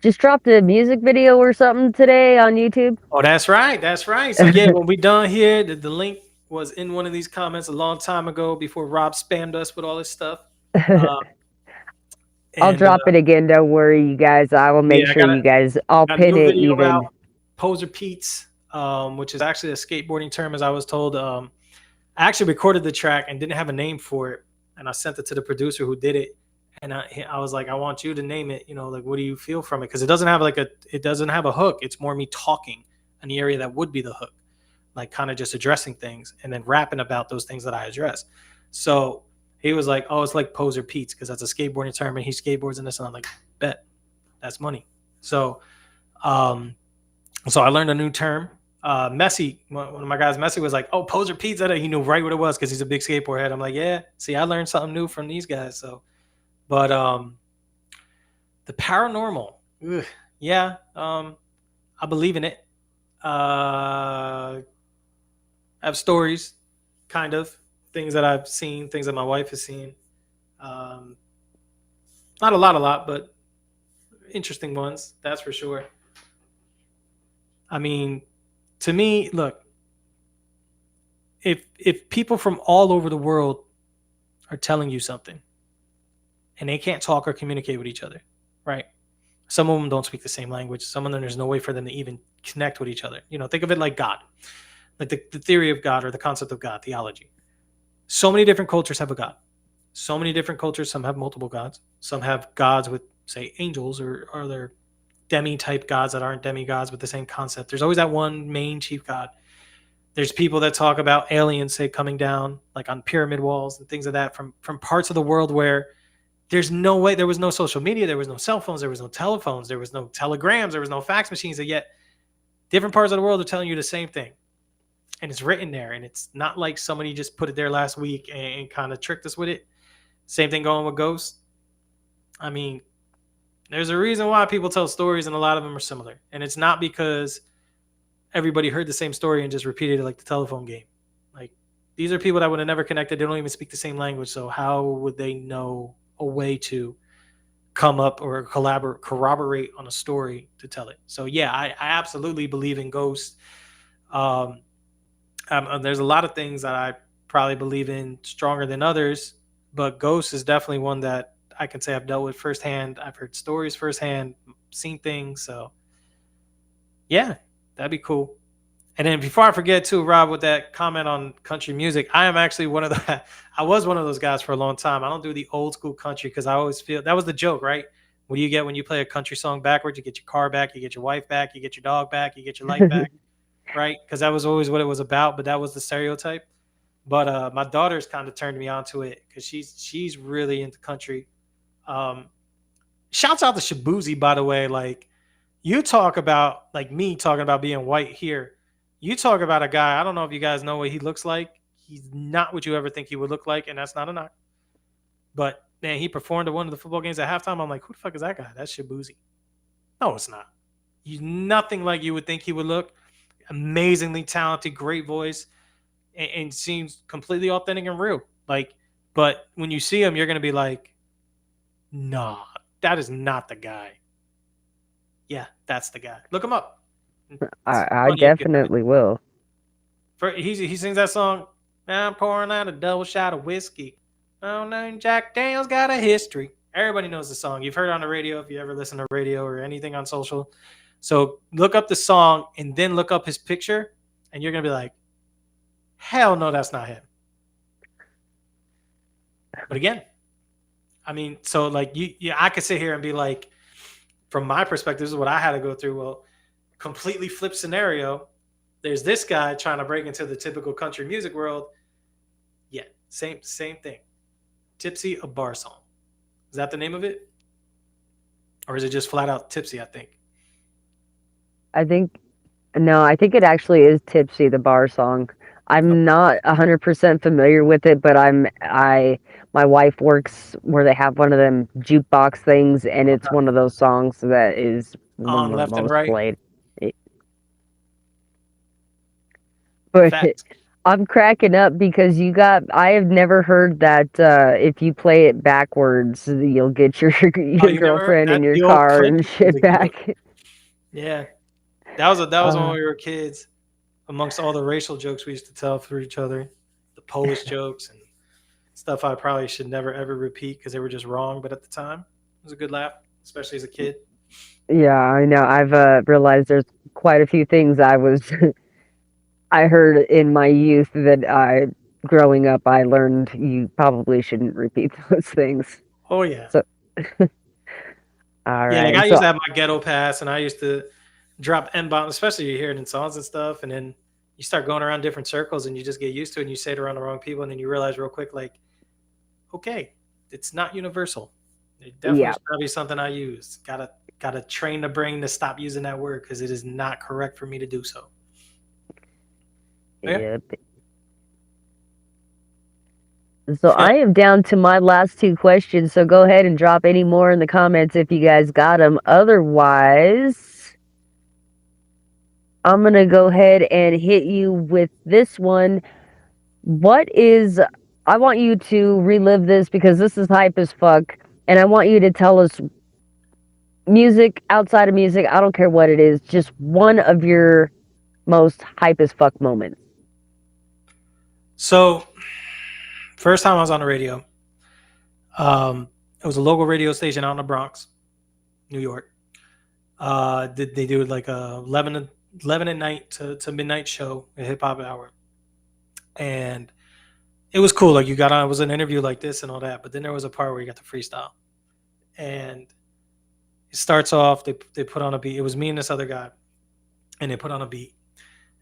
just dropped a music video or something today on YouTube. Oh, that's right. That's right. So yeah, when we done here, the link was in one of these comments a long time ago before Rob spammed us with all this stuff. I'll drop it again. Don't worry, you guys. I will make sure you guys. I'll pin it even. Out, Poser Pete's, which is actually a skateboarding term, as I was told. I actually recorded the track and didn't have a name for it, and I sent it to the producer who did it. And I was like, I want you to name it. What do you feel from it? Because it doesn't have a hook. It's more me talking in the area that would be the hook, like kind of just addressing things and then rapping about those things that I address. So he was like, oh, it's like Poser Pete's because that's a skateboarding term and he skateboards in this. And I'm like, bet, that's money. So, so I learned a new term. Messi, one of my guys, Messi, was like, oh, Poser Pete's. He knew right what it was because he's a big skateboard head. I'm like, yeah, see, I learned something new from these guys. So. But the paranormal, yeah, I believe in it. I have stories, kind of, things that I've seen, things that my wife has seen. Not a lot, but interesting ones, that's for sure. I mean, to me, look, if people from all over the world are telling you something, and they can't talk or communicate with each other, right? Some of them don't speak the same language. Some of them, there's no way for them to even connect with each other. Think of it like God, like the theory of God or the concept of God, theology. So many different cultures have a God. So many different cultures, some have multiple gods. Some have gods with, say, angels or other demi-type gods that aren't demigods with the same concept. There's always that one main chief god. There's people that talk about aliens, say, coming down, like on pyramid walls and things of that from parts of the world where there's no way, there was no social media, there was no cell phones, there was no telephones, there was no telegrams, there was no fax machines, and yet different parts of the world are telling you the same thing. And it's written there, and it's not like somebody just put it there last week and kind of tricked us with it. Same thing going with ghosts. I mean, there's a reason why people tell stories, and a lot of them are similar. And it's not because everybody heard the same story and just repeated it like the telephone game. Like, these are people that would have never connected. They don't even speak the same language, so how would they know a way to come up or corroborate on a story to tell it? So yeah, I absolutely believe in ghosts. There's a lot of things that I probably believe in stronger than others, but ghosts is definitely one that I can say I've dealt with firsthand. I've heard stories firsthand, seen things. So yeah, that'd be cool. And then before I forget too, Rob, with that comment on country music, I am actually I was one of those guys for a long time. I don't do the old school country because I always feel that was the joke, right? What do you get when you play a country song backwards? You get your car back, you get your wife back, you get your dog back, you get your life back, right? Because that was always what it was about, but that was the stereotype. But my daughter's kind of turned me onto it because she's really into country. Shouts out to Shabuzi, by the way. Like, you talk about, like, me talking about being white here. You talk about a guy, I don't know if you guys know what he looks like. He's not what you ever think he would look like, and that's not a knock. But, man, he performed at one of the football games at halftime. I'm like, who the fuck is that guy? That's Shabuzi. No, it's not. He's nothing like you would think he would look. Amazingly talented, great voice, and seems completely authentic and real. Like, but when you see him, you're going to be like, nah, that is not the guy. Yeah, that's the guy. Look him up. I definitely will. He sings that song, I'm pouring out a double shot of whiskey. Oh, no, Jack Daniels got a history. Everybody knows the song. You've heard it on the radio if you ever listen to radio or anything on social. So look up the song and then look up his picture, and you're gonna be like, hell no, that's not him. But again, I mean, so like I could sit here and be like, from my perspective, this is what I had to go through. Well, completely flip scenario. There's this guy trying to break into the typical country music world. Yeah, same thing. Tipsy, a bar song. Is that the name of it? Or is it just flat out Tipsy, I think? I think it actually is Tipsy, the bar song. I'm not 100% familiar with it, but my wife works where they have one of them jukebox things, and it's one of those songs that is one of the Left and most right. played. But Facts. I'm cracking up because I have never heard that if you play it backwards, you'll get your you girlfriend never, in that your the old car clip and was shit a back. Yeah. That was when we were kids. Amongst all the racial jokes we used to tell for each other, the Polish jokes and stuff I probably should never ever repeat because they were just wrong. But at the time, it was a good laugh, especially as a kid. Yeah, I know. I've realized there's quite a few things I heard in my youth that growing up, I learned you probably shouldn't repeat those things. Oh yeah. So, all Yeah, like right. I So, used to have my ghetto pass, and I used to drop M-bombs, especially you hear it in songs and stuff, and then you start going around different circles, and you just get used to it, and you say it around the wrong people, and then you realize real quick, like, okay, it's not universal. It definitely yeah. should be something I use. Gotta train the brain to stop using that word because it is not correct for me to do so. Yeah. Yep. So I am down to my last two questions. So go ahead and drop any more in the comments if you guys got them. Otherwise, I'm going to go ahead and hit you with this one. I want you to relive this because this is hype as fuck. And I want you to tell us music, outside of music, I don't care what it is, just one of your most hype as fuck moments. So, first time I was on the radio, it was a local radio station out in the Bronx, New York. They do like a 11 at night to midnight show, a hip hop hour, and it was cool. Like you got on, it was an interview like this and all that, but then there was a part where you got to freestyle, and it starts off. They put on a beat. It was me and this other guy, and they put on a beat.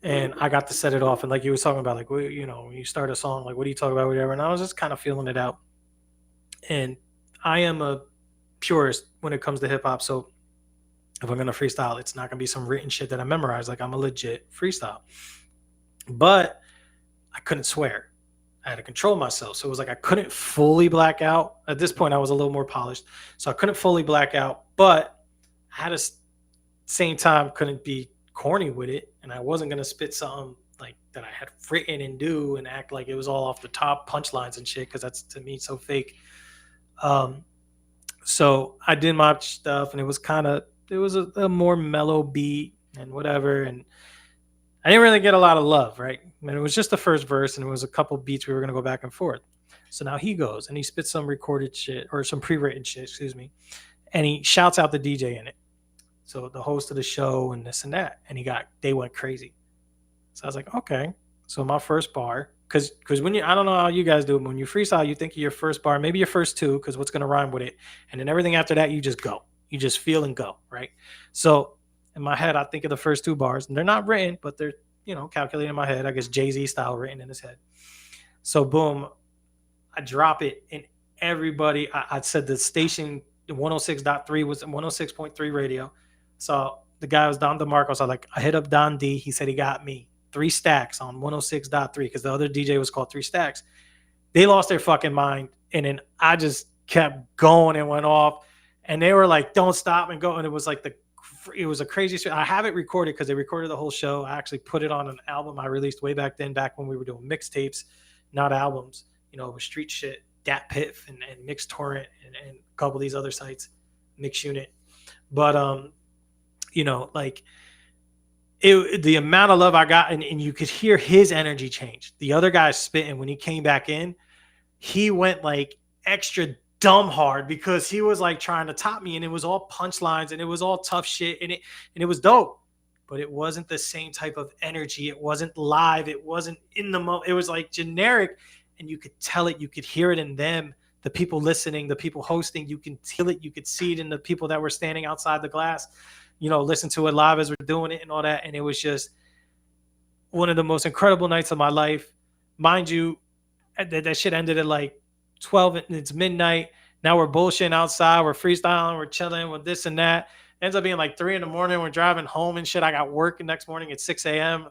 And I got to set it off. And like you was talking about, like, well, you know, when you start a song, like, what do you talk about, whatever. And I was just kind of feeling it out. And I am a purist when it comes to hip hop. So if I'm going to freestyle, it's not going to be some written shit that I memorize. Like, I'm a legit freestyle. But I couldn't swear. I had to control myself. So it was like I couldn't fully black out. At this point, I was a little more polished. So I couldn't fully black out. But I had to, same time, couldn't be corny with it, and I wasn't gonna spit something like that I had written and do and act like it was all off the top punchlines and shit because that's to me so fake. So I did my stuff, and it was a more mellow beat and whatever, and I didn't really get a lot of love, right? I mean, it was just the first verse, and it was a couple beats we were gonna go back and forth. So now he goes and he spits some recorded shit or some pre-written shit, excuse me, and he shouts out the DJ in it. So the host of the show and this and that, and they went crazy. So I was like, okay. So my first bar, because when I don't know how you guys do it, but when you freestyle, you think of your first bar, maybe your first two, because what's going to rhyme with it, and then everything after that, you just go, you just feel and go, right? So in my head, I think of the first two bars, and they're not written, but they're calculated in my head. I guess Jay-Z style written in his head. So boom, I drop it, and everybody, I said the station 106.3 was 106.3 radio. So the guy was Don DeMarco. So I hit up Don D. He said he got me 3 stacks on 106.3 because the other DJ was called 3 Stacks. They lost their fucking mind. And then I just kept going and went off. And they were like, don't stop and go. And it was like it was a crazy show. I have it recorded because they recorded the whole show. I actually put it on an album I released way back then, back when we were doing mixtapes, not albums, with street shit, Dat Piff and Mix Torrent and a couple of these other sites, Mix Unit. But, the amount of love I got, and you could hear his energy change. The other guy spitting when he came back in, he went like extra dumb hard because he was like trying to top me, and it was all punchlines and it was all tough shit, and it was dope, but it wasn't the same type of energy. It wasn't live. It wasn't in the moment. It was like generic, and you could tell it. You could hear it in them, the people listening, the people hosting. You can feel it. You could see it in the people that were standing outside the glass, listen to it live as we're doing it and all that. And it was just one of the most incredible nights of my life. Mind you, that shit ended at like 12. It's midnight. Now we're bullshitting outside. We're freestyling. We're chilling with this and that. Ends up being like 3 a.m. We're driving home and shit. I got work the next morning at 6 a.m.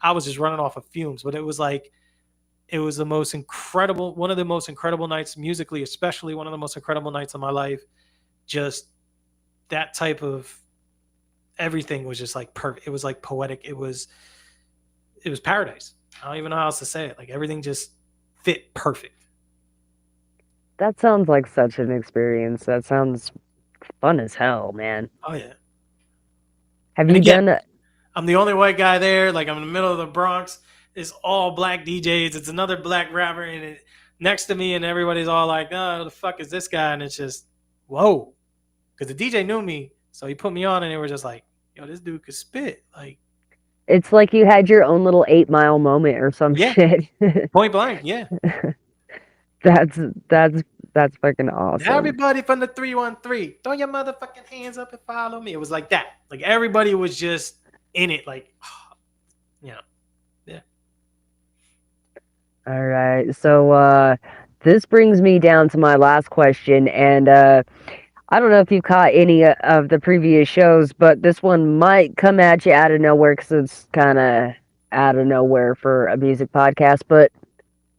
I was just running off of fumes, but it was the most incredible, one of the most incredible nights musically, especially one of the most incredible nights of my life. Just that type of everything was just like perfect. It was like poetic. It was paradise. I don't even know how else to say it. Like everything just fit perfect. That sounds like such an experience. That sounds fun as hell, man. Oh yeah. Have And you again, done? I'm the only white guy there. Like I'm in the middle of the Bronx. It's all black DJs. It's another black rapper next to me, and everybody's all like, "Oh, who the fuck is this guy?" And it's just, whoa, because the DJ knew me, so he put me on, and they were just like, "Yo, this dude could spit." Like, It's like you had your own little 8 Mile moment or some Yeah. shit. point blank, yeah. That's fucking awesome. Everybody from the 313, throw your motherfucking hands up and follow me. It was like that. Like everybody was just in it. Like, yeah. All right. So this brings me down to my last question, and I don't know if you've caught any of the previous shows, but this one might come at you out of nowhere because it's kind of out of nowhere for a music podcast. But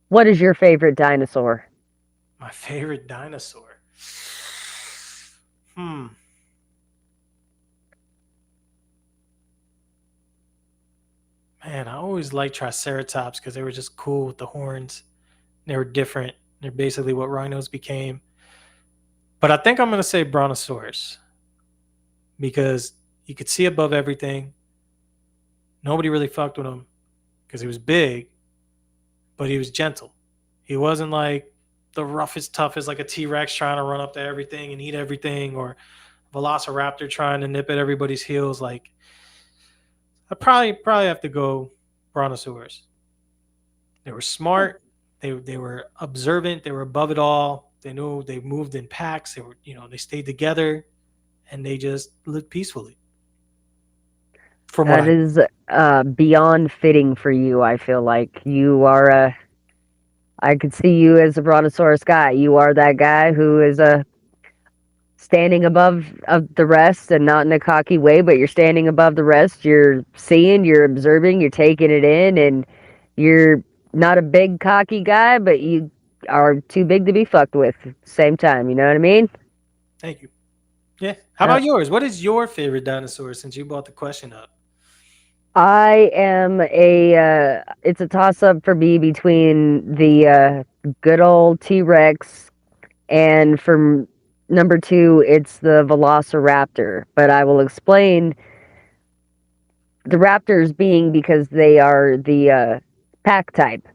what is your favorite dinosaur? My favorite dinosaur. Man, I always liked Triceratops because they were just cool with the horns. They were different. They're basically what rhinos became. But I think I'm going to say Brontosaurus because you could see above everything. Nobody really fucked with him because he was big, but he was gentle. He wasn't like the roughest, toughest, like a T-Rex trying to run up to everything and eat everything, or Velociraptor trying to nip at everybody's heels. Like, I probably have to go Brontosaurus. They were smart. They were observant. They were above it all. They knew they moved in packs. They were, they stayed together, and they just lived peacefully. That is beyond fitting for you. I feel like you are I could see you as a Brontosaurus guy. You are that guy who is standing above of the rest, and not in a cocky way, but you're standing above the rest. You're seeing, you're observing, you're taking it in, and you're not a big cocky guy, but you are too big to be fucked with at the same time. You know what I mean? Thank you. Yeah. How about yours? What is your favorite dinosaur since you brought the question up? I am it's a toss-up for me between the good old T-Rex, and for number 2, it's the Velociraptor. But I will explain the raptors being because they are the pack type.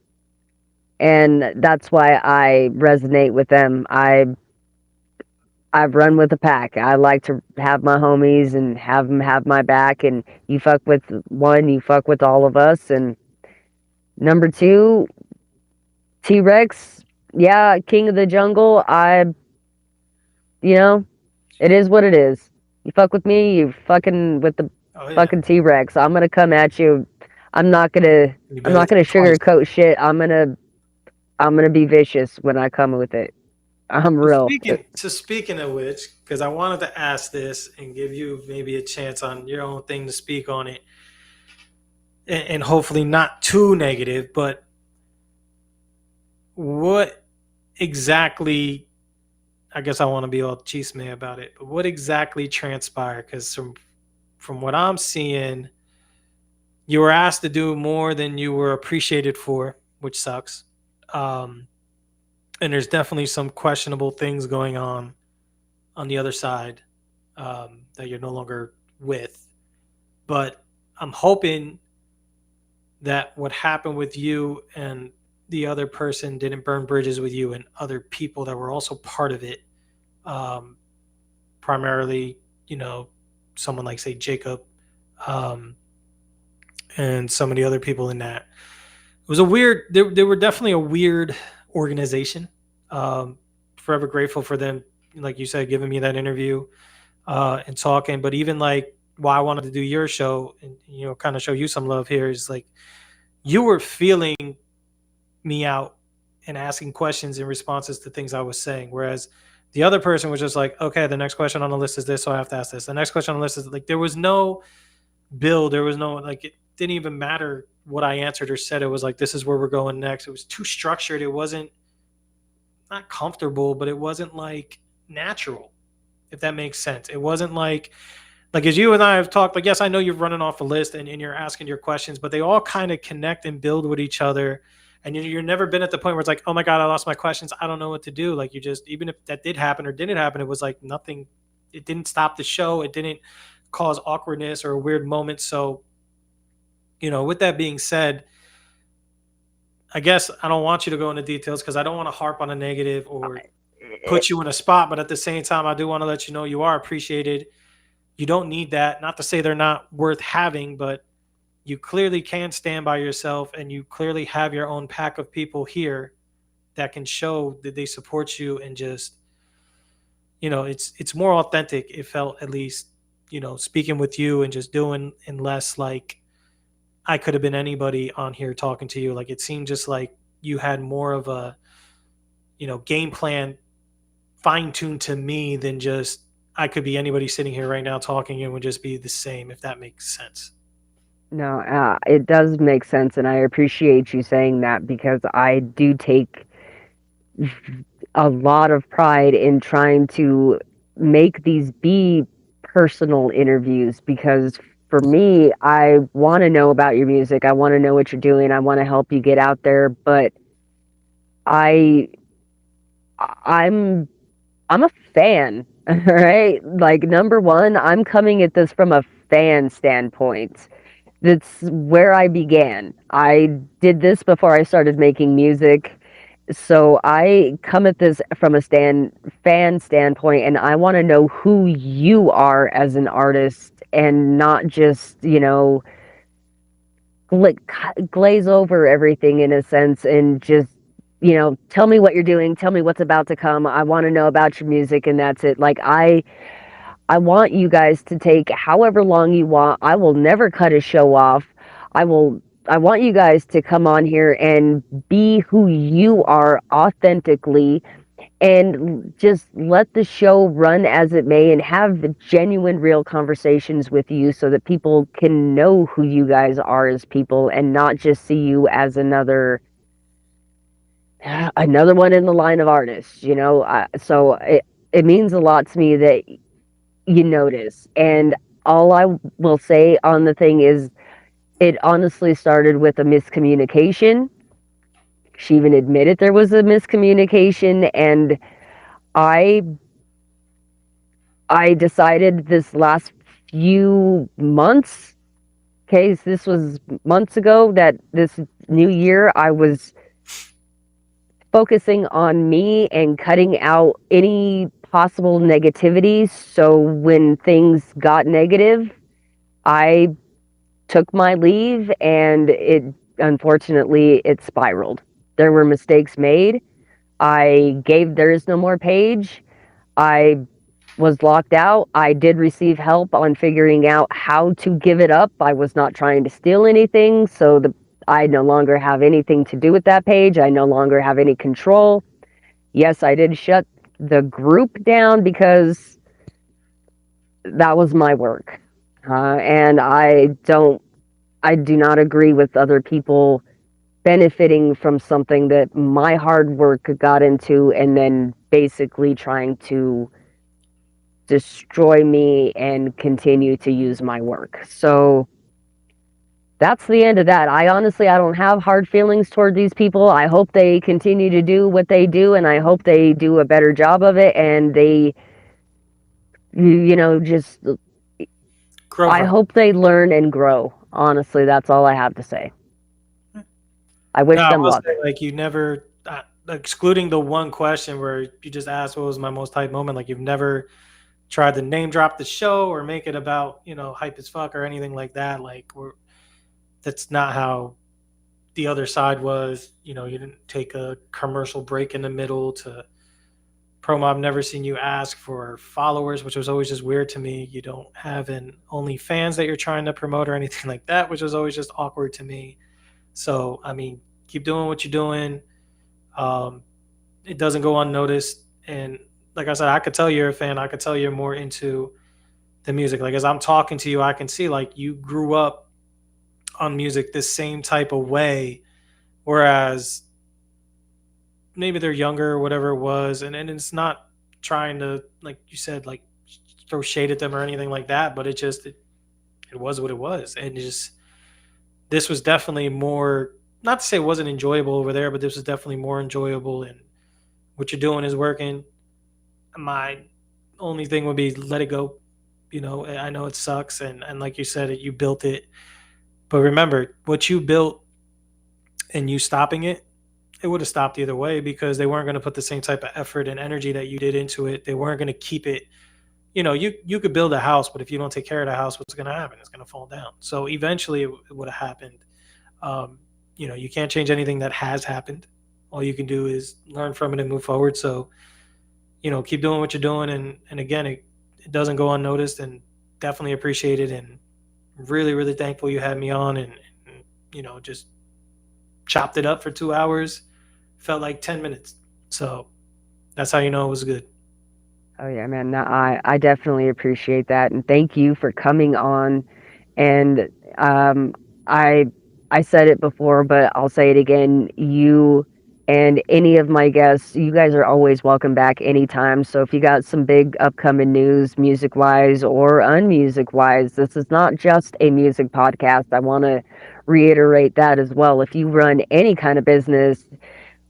And that's why I resonate with them. I've run with the pack. I like to have my homies and have them have my back. And you fuck with one, you fuck with all of us. And number 2, T-Rex. Yeah, king of the jungle. It is what it is. You fuck with me, you fucking with the fucking T-Rex. I'm gonna come at you. I'm not gonna sugarcoat shit. I'm gonna be vicious when I come with it. I'm real. Speaking of which, because I wanted to ask this and give you maybe a chance on your own thing to speak on it, and hopefully not too negative, but what exactly, I guess I want to be all chisme about it, but what exactly transpired? Because from what I'm seeing, you were asked to do more than you were appreciated for, which sucks. And there's definitely some questionable things going on the other side that you're no longer with. But I'm hoping that what happened with you and the other person didn't burn bridges with you and other people that were also part of it. Primarily, someone like, say, Jacob, and some of the other people in that. It was a weird, they were definitely a weird organization. Forever grateful for them, like you said, giving me that interview and talking. But even like why I wanted to do your show and, kind of show you some love here is like you were feeling me out and asking questions in responses to things I was saying. Whereas the other person was just like, okay, the next question on the list is this, so I have to ask this. The next question on the list is like, there was no build. There was no, like, it didn't even matter what I answered or said. It was like, this is where we're going next. It was too structured. It wasn't, not comfortable, but it wasn't like natural, if that makes sense. It wasn't like as you and I have talked, like, yes, I know you're running off a list and you're asking your questions, but they all kind of connect and build with each other. And you're never been at the point where it's like, oh my God, I lost my questions. I don't know what to do. Like, you just, even if that did happen or didn't happen, it was like nothing. It didn't stop the show. It didn't cause awkwardness or a weird moment. So, with that being said, I guess I don't want you to go into details because I don't want to harp on a negative or put you in a spot. But at the same time, I do want to let you know you are appreciated. You don't need that. Not to say they're not worth having, but you clearly can stand by yourself, and you clearly have your own pack of people here that can show that they support you, and just, it's more authentic. It felt, at least, speaking with you and just doing, and less like I could have been anybody on here talking to you. Like, it seemed just like you had more of a, game plan fine-tuned to me than just I could be anybody sitting here right now talking and would just be the same, if that makes sense. No, it does make sense, and I appreciate you saying that because I do take a lot of pride in trying to make these be personal interviews, because for me, I want to know about your music. I want to know what you're doing. I want to help you get out there, but I'm a fan, right? Like, number one, I'm coming at this from a fan standpoint. That's where I began. I did this before I started making music. So I come at this from a fan standpoint, and I want to know who you are as an artist, and not just, glaze over everything in a sense, and just, tell me what you're doing, tell me what's about to come. I want to know about your music, and that's it. Like, I want you guys to take however long you want. I will never cut a show off. I want you guys to come on here and be who you are authentically, and just let the show run as it may, and have the genuine, real conversations with you so that people can know who you guys are as people, and not just see you as another one in the line of artists, so it means a lot to me that you notice. And all I will say on the thing is, it honestly started with a miscommunication. She even admitted there was a miscommunication, and I decided this last few months, okay, so this was months ago, that this new year I was focusing on me and cutting out any possible negativity. So when things got negative, I took my leave, and unfortunately it spiraled. There were mistakes made. There is no more page. I was locked out. I did receive help on figuring out how to give it up. I was not trying to steal anything, so I no longer have anything to do with that page. I no longer have any control. Yes, I did shut the group down because that was my work. And I do not agree with other people benefiting from something that my hard work got into, and then basically trying to destroy me and continue to use my work. So that's the end of that. I don't have hard feelings toward these people. I hope they continue to do what they do, and I hope they do a better job of it, and they, just, I hope they learn and grow. Honestly, that's all I have to say. I wish No, I them will luck. say, like, you never, excluding the one question where you just asked what was my most hype moment, like, you've never tried to name drop the show or make it about, hype as fuck or anything like that. Like, that's not how the other side was. You didn't take a commercial break in the middle to promo. I've never seen you ask for followers, which was always just weird to me. You don't have an OnlyFans that you're trying to promote or anything like that, which was always just awkward to me. So, I mean, keep doing what you're doing. Um, it doesn't go unnoticed. And like I said, I could tell you're a fan. I could tell you're more into the music. Like, as I'm talking to you, I can see like you grew up on music the same type of way, whereas maybe they're younger or whatever it was. And it's not trying to, like you said, like throw shade at them or anything like that, but it was what it was. And this was definitely more, not to say it wasn't enjoyable over there, but this was definitely more enjoyable. And what you're doing is working. My only thing would be let it go. I know it sucks. And like you said, you built it. But remember, what you built and you stopping it would have stopped either way, because they weren't going to put the same type of effort and energy that you did into it. They weren't going to keep it. You could build a house, but if you don't take care of the house, what's going to happen? It's going to fall down. So eventually it would have happened. You can't change anything that has happened. All you can do is learn from it and move forward. So, keep doing what you're doing. And again, it doesn't go unnoticed, and definitely appreciate it. And really, really thankful you had me on and just chopped it up for 2 hours. Felt like 10 minutes. So that's how you know it was good. Oh yeah, man. No, I definitely appreciate that, and thank you for coming on. And I I said it before, but I'll say it again. You and any of my guests, you guys are always welcome back anytime. So if you got some big upcoming news, music wise or unmusic wise, this is not just a music podcast. I want to reiterate that as well. If you run any kind of business,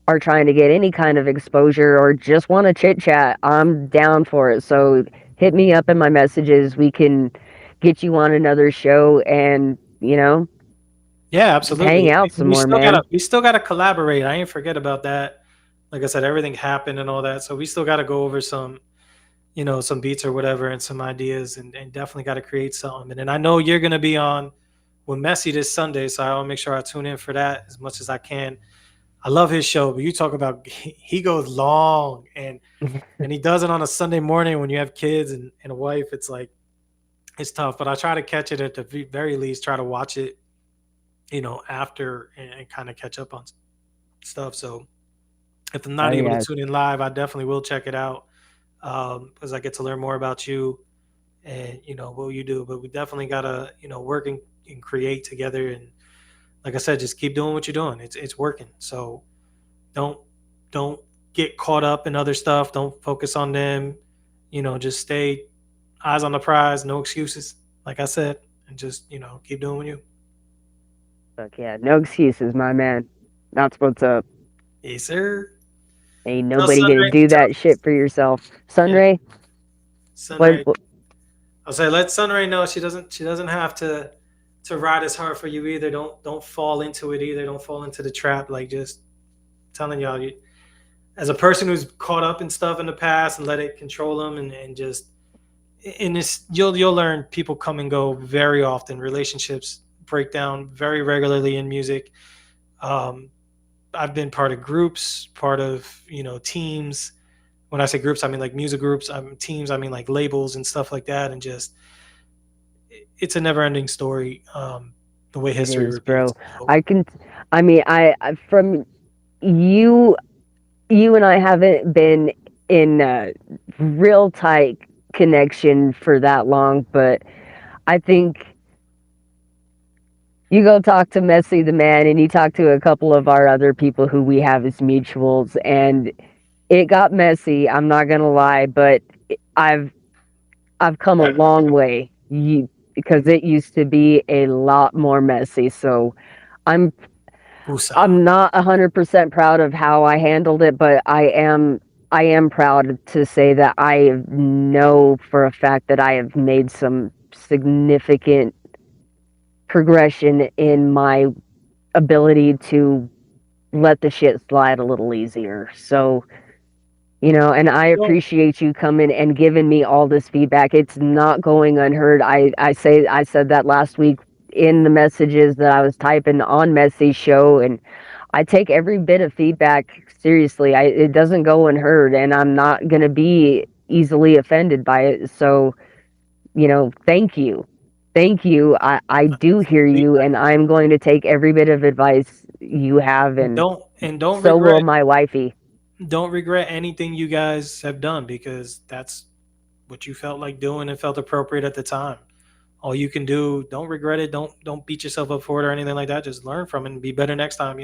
are trying to get any kind of exposure, or just want to chit chat, I'm down for it. So hit me up in my messages. We can get you on another show and, Yeah, just hang absolutely. out some more, man. We still gotta collaborate. I ain't forget about that. Like I said, everything happened and all that. So we still gotta go over some beats or whatever and some ideas, and definitely gotta create something. And then I know you're gonna be on with Messi this Sunday, so I'll make sure I tune in for that as much as I can. I love his show, but you talk about he goes long, and he does it on a Sunday morning when you have kids and a wife. It's like it's tough, but I try to catch it at the very least. Try to watch it, after, and kind of catch up on stuff. So if I'm not Oh able to yeah. tune in live, I definitely will check it out, because I get to learn more about you and what you do. But we definitely gotta work and create together. And like I said, just keep doing what you're doing. It's working. So don't get caught up in other stuff. Don't focus on them. Just stay eyes on the prize. No excuses. Like I said, and just keep doing you. Fuck yeah. No excuses, my man. That's what's up. Yes, sir. Ain't Tell nobody gonna Sunray. do that shit for yourself. Sunray, Sunray. what I'll say let Sunray know she doesn't have to ride as hard for you either. Don't fall into it either. Don't fall into the trap. Like, just telling y'all, as a person who's caught up in stuff in the past and let it control them, and just in this, you'll learn people come and go very often. Relationships break down very regularly in music. I've been part of groups, part of teams. When I say groups, I mean like music groups. I mean teams. I mean like labels and stuff like that. And just it's a never-ending story. The way it history is, repeats. bro. I from you and I haven't been in a real tight connection for that long, but I think you go talk to Messi the man, and you talk to a couple of our other people who we have as mutuals, and it got messy. I'm not gonna lie, but I've come a long way. Because it used to be a lot more messy. So I'm not 100% proud of how I handled it, but I am proud to say that I know for a fact that I have made some significant progression in my ability to let the shit slide a little easier. So, and I Well, appreciate you coming and giving me all this feedback. It's not going unheard. I said that last week in the messages that I was typing on Messy's show, and I take every bit of feedback seriously. It doesn't go unheard, and I'm not going to be easily offended by it. So, thank you. Thank you. I do hear you, and I'm going to take every bit of advice you have, and don't so will regret my wifey. anything you guys have done, because that's what you felt like doing and felt appropriate at the time. All you can do, don't regret it. Don't beat yourself up for it or anything like that. Just learn from it and be better next time.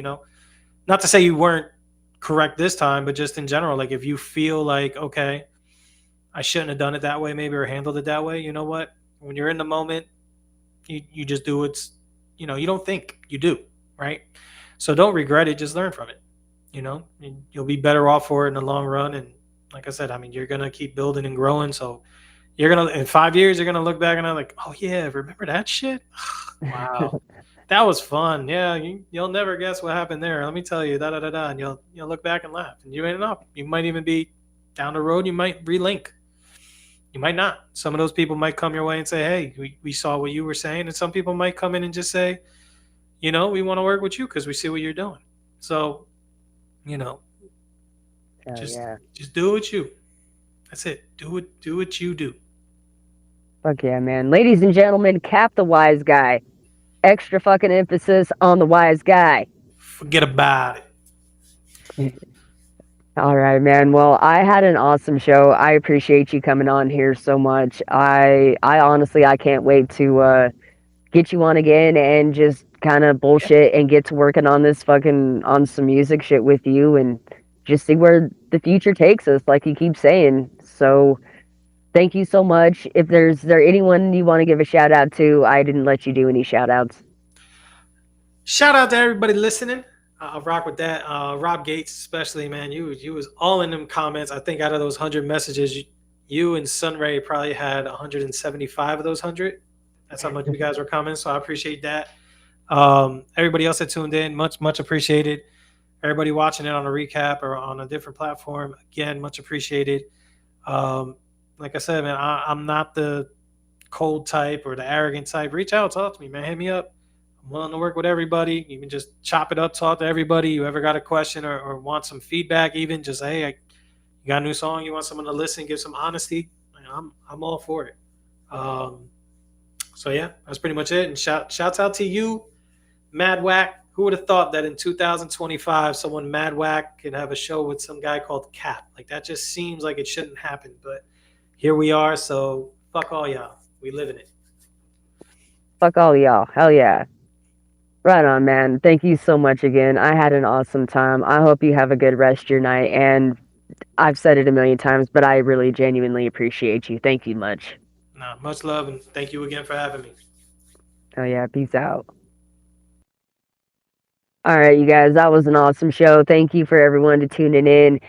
Not to say you weren't correct this time, but just in general, like if you feel like, okay, I shouldn't have done it that way, maybe, or handled it that way. You know what? When you're in the moment, you just do what's, you don't think, you do, right? So don't regret it. Just learn from it. You'll be better off for it in the long run. And like I said, I mean, you're gonna keep building and growing. So you're gonna, in 5 years, you're gonna look back and I'm like, oh yeah, remember that shit? Wow, that was fun. Yeah, you'll never guess what happened there. Let me tell you, da da da da. And you'll look back and laugh. And you end up, you might even be down the road. You might relink. You might not. Some of those people might come your way and say, hey, we saw what you were saying. And some people might come in and just say, we want to work with you because we see what you're doing. So, you know, Oh, just yeah. just do what you. That's it. Do what you do. Fuck yeah, man. Ladies and gentlemen, Cap the Wiseguy. Extra fucking emphasis on the wise guy. Forget about it. All right, man. Well, I had an awesome show. I appreciate you coming on here so much. I honestly, I can't wait to get you on again and just kind of bullshit and get to working on this on some music shit with you and just see where the future takes us, like you keep saying. So, thank you so much. If there's there anyone you want to give a shout out to, I didn't let you do any shout outs. Shout out to everybody listening. I'll rock with that. Rob Gates, especially, man. You was all in them comments. I think out of those 100 messages, you and Sunray probably had 175 of those 100. That's how much you guys were commenting. So I appreciate that. Everybody else that tuned in, much appreciated. Everybody watching it on a recap or on a different platform, again, much appreciated. Like I said, man, I'm not the cold type or the arrogant type. Reach out, talk to me, man. Hit me up. I'm willing to work with everybody. You can just chop it up, talk to everybody. You ever got a question or want some feedback, even just, hey, you got a new song, you want someone to listen, give some honesty. Man, I'm all for it. So yeah, that's pretty much it. And shouts out to you, Mad Whack. Who would have thought that in 2025, someone Mad Whack could have a show with some guy called Cap? Like, that just seems like it shouldn't happen. But here we are. So fuck all y'all. We live in it. Fuck all y'all. Hell yeah. Right on, man. Thank you so much again. I had an awesome time. I hope you have a good rest of your night. And I've said it a million times, but I really genuinely appreciate you. Thank you much. Nah, much love, and thank you again for having me. Oh yeah, peace out. All right, you guys, that was an awesome show. Thank you for everyone to tuning in.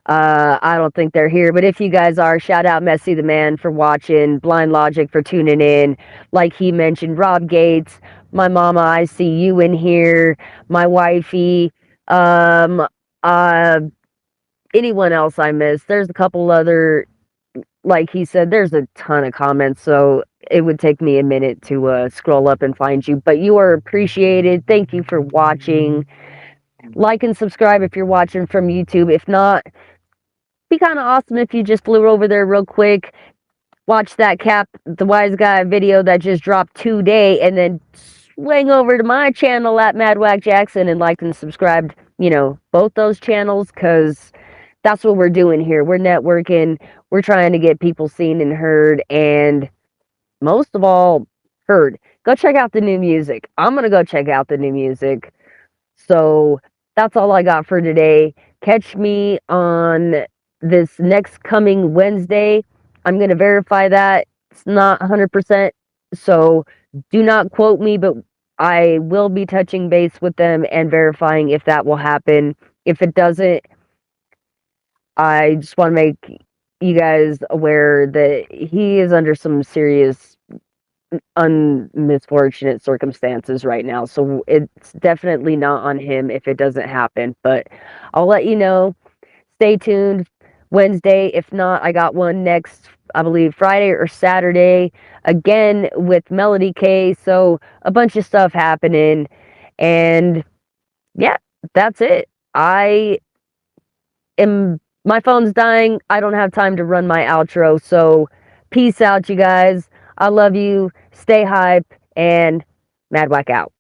I don't think they're here, but if you guys are, shout out Messy the Man for watching, Blind Logic for tuning in. Like he mentioned, Rob Gates, my mama, I see you in here, my wifey, uh, anyone else I missed. There's a couple other, like he said, there's a ton of comments, so it would take me a minute to scroll up and find you, but you are appreciated. Thank you for watching. Like and subscribe if you're watching from YouTube. If not, be kind of awesome if you just flew over there real quick, watch that Cap the Wiseguy video that just dropped today, and then swing over to my channel at Mad Whack Jackson and like and subscribe, both those channels, because that's what we're doing here. We're networking, we're trying to get people seen and heard, and most of all, heard. Go check out the new music. I'm going to go check out the new music. So that's all I got for today. Catch me on this next coming Wednesday. I'm going to verify that. It's not 100%. So do not quote me, but I will be touching base with them and verifying if that will happen. If it doesn't, I just want to make you guys aware that he is under some serious misfortunate circumstances right now. So it's definitely not on him if it doesn't happen. But I'll let you know. Stay tuned. Wednesday. If not, I got one next, I believe, Friday or Saturday. Again with Melody K. So a bunch of stuff happening. And yeah, that's it. My phone's dying. I don't have time to run my outro. So peace out, you guys. I love you. Stay hype and Mad Whack out.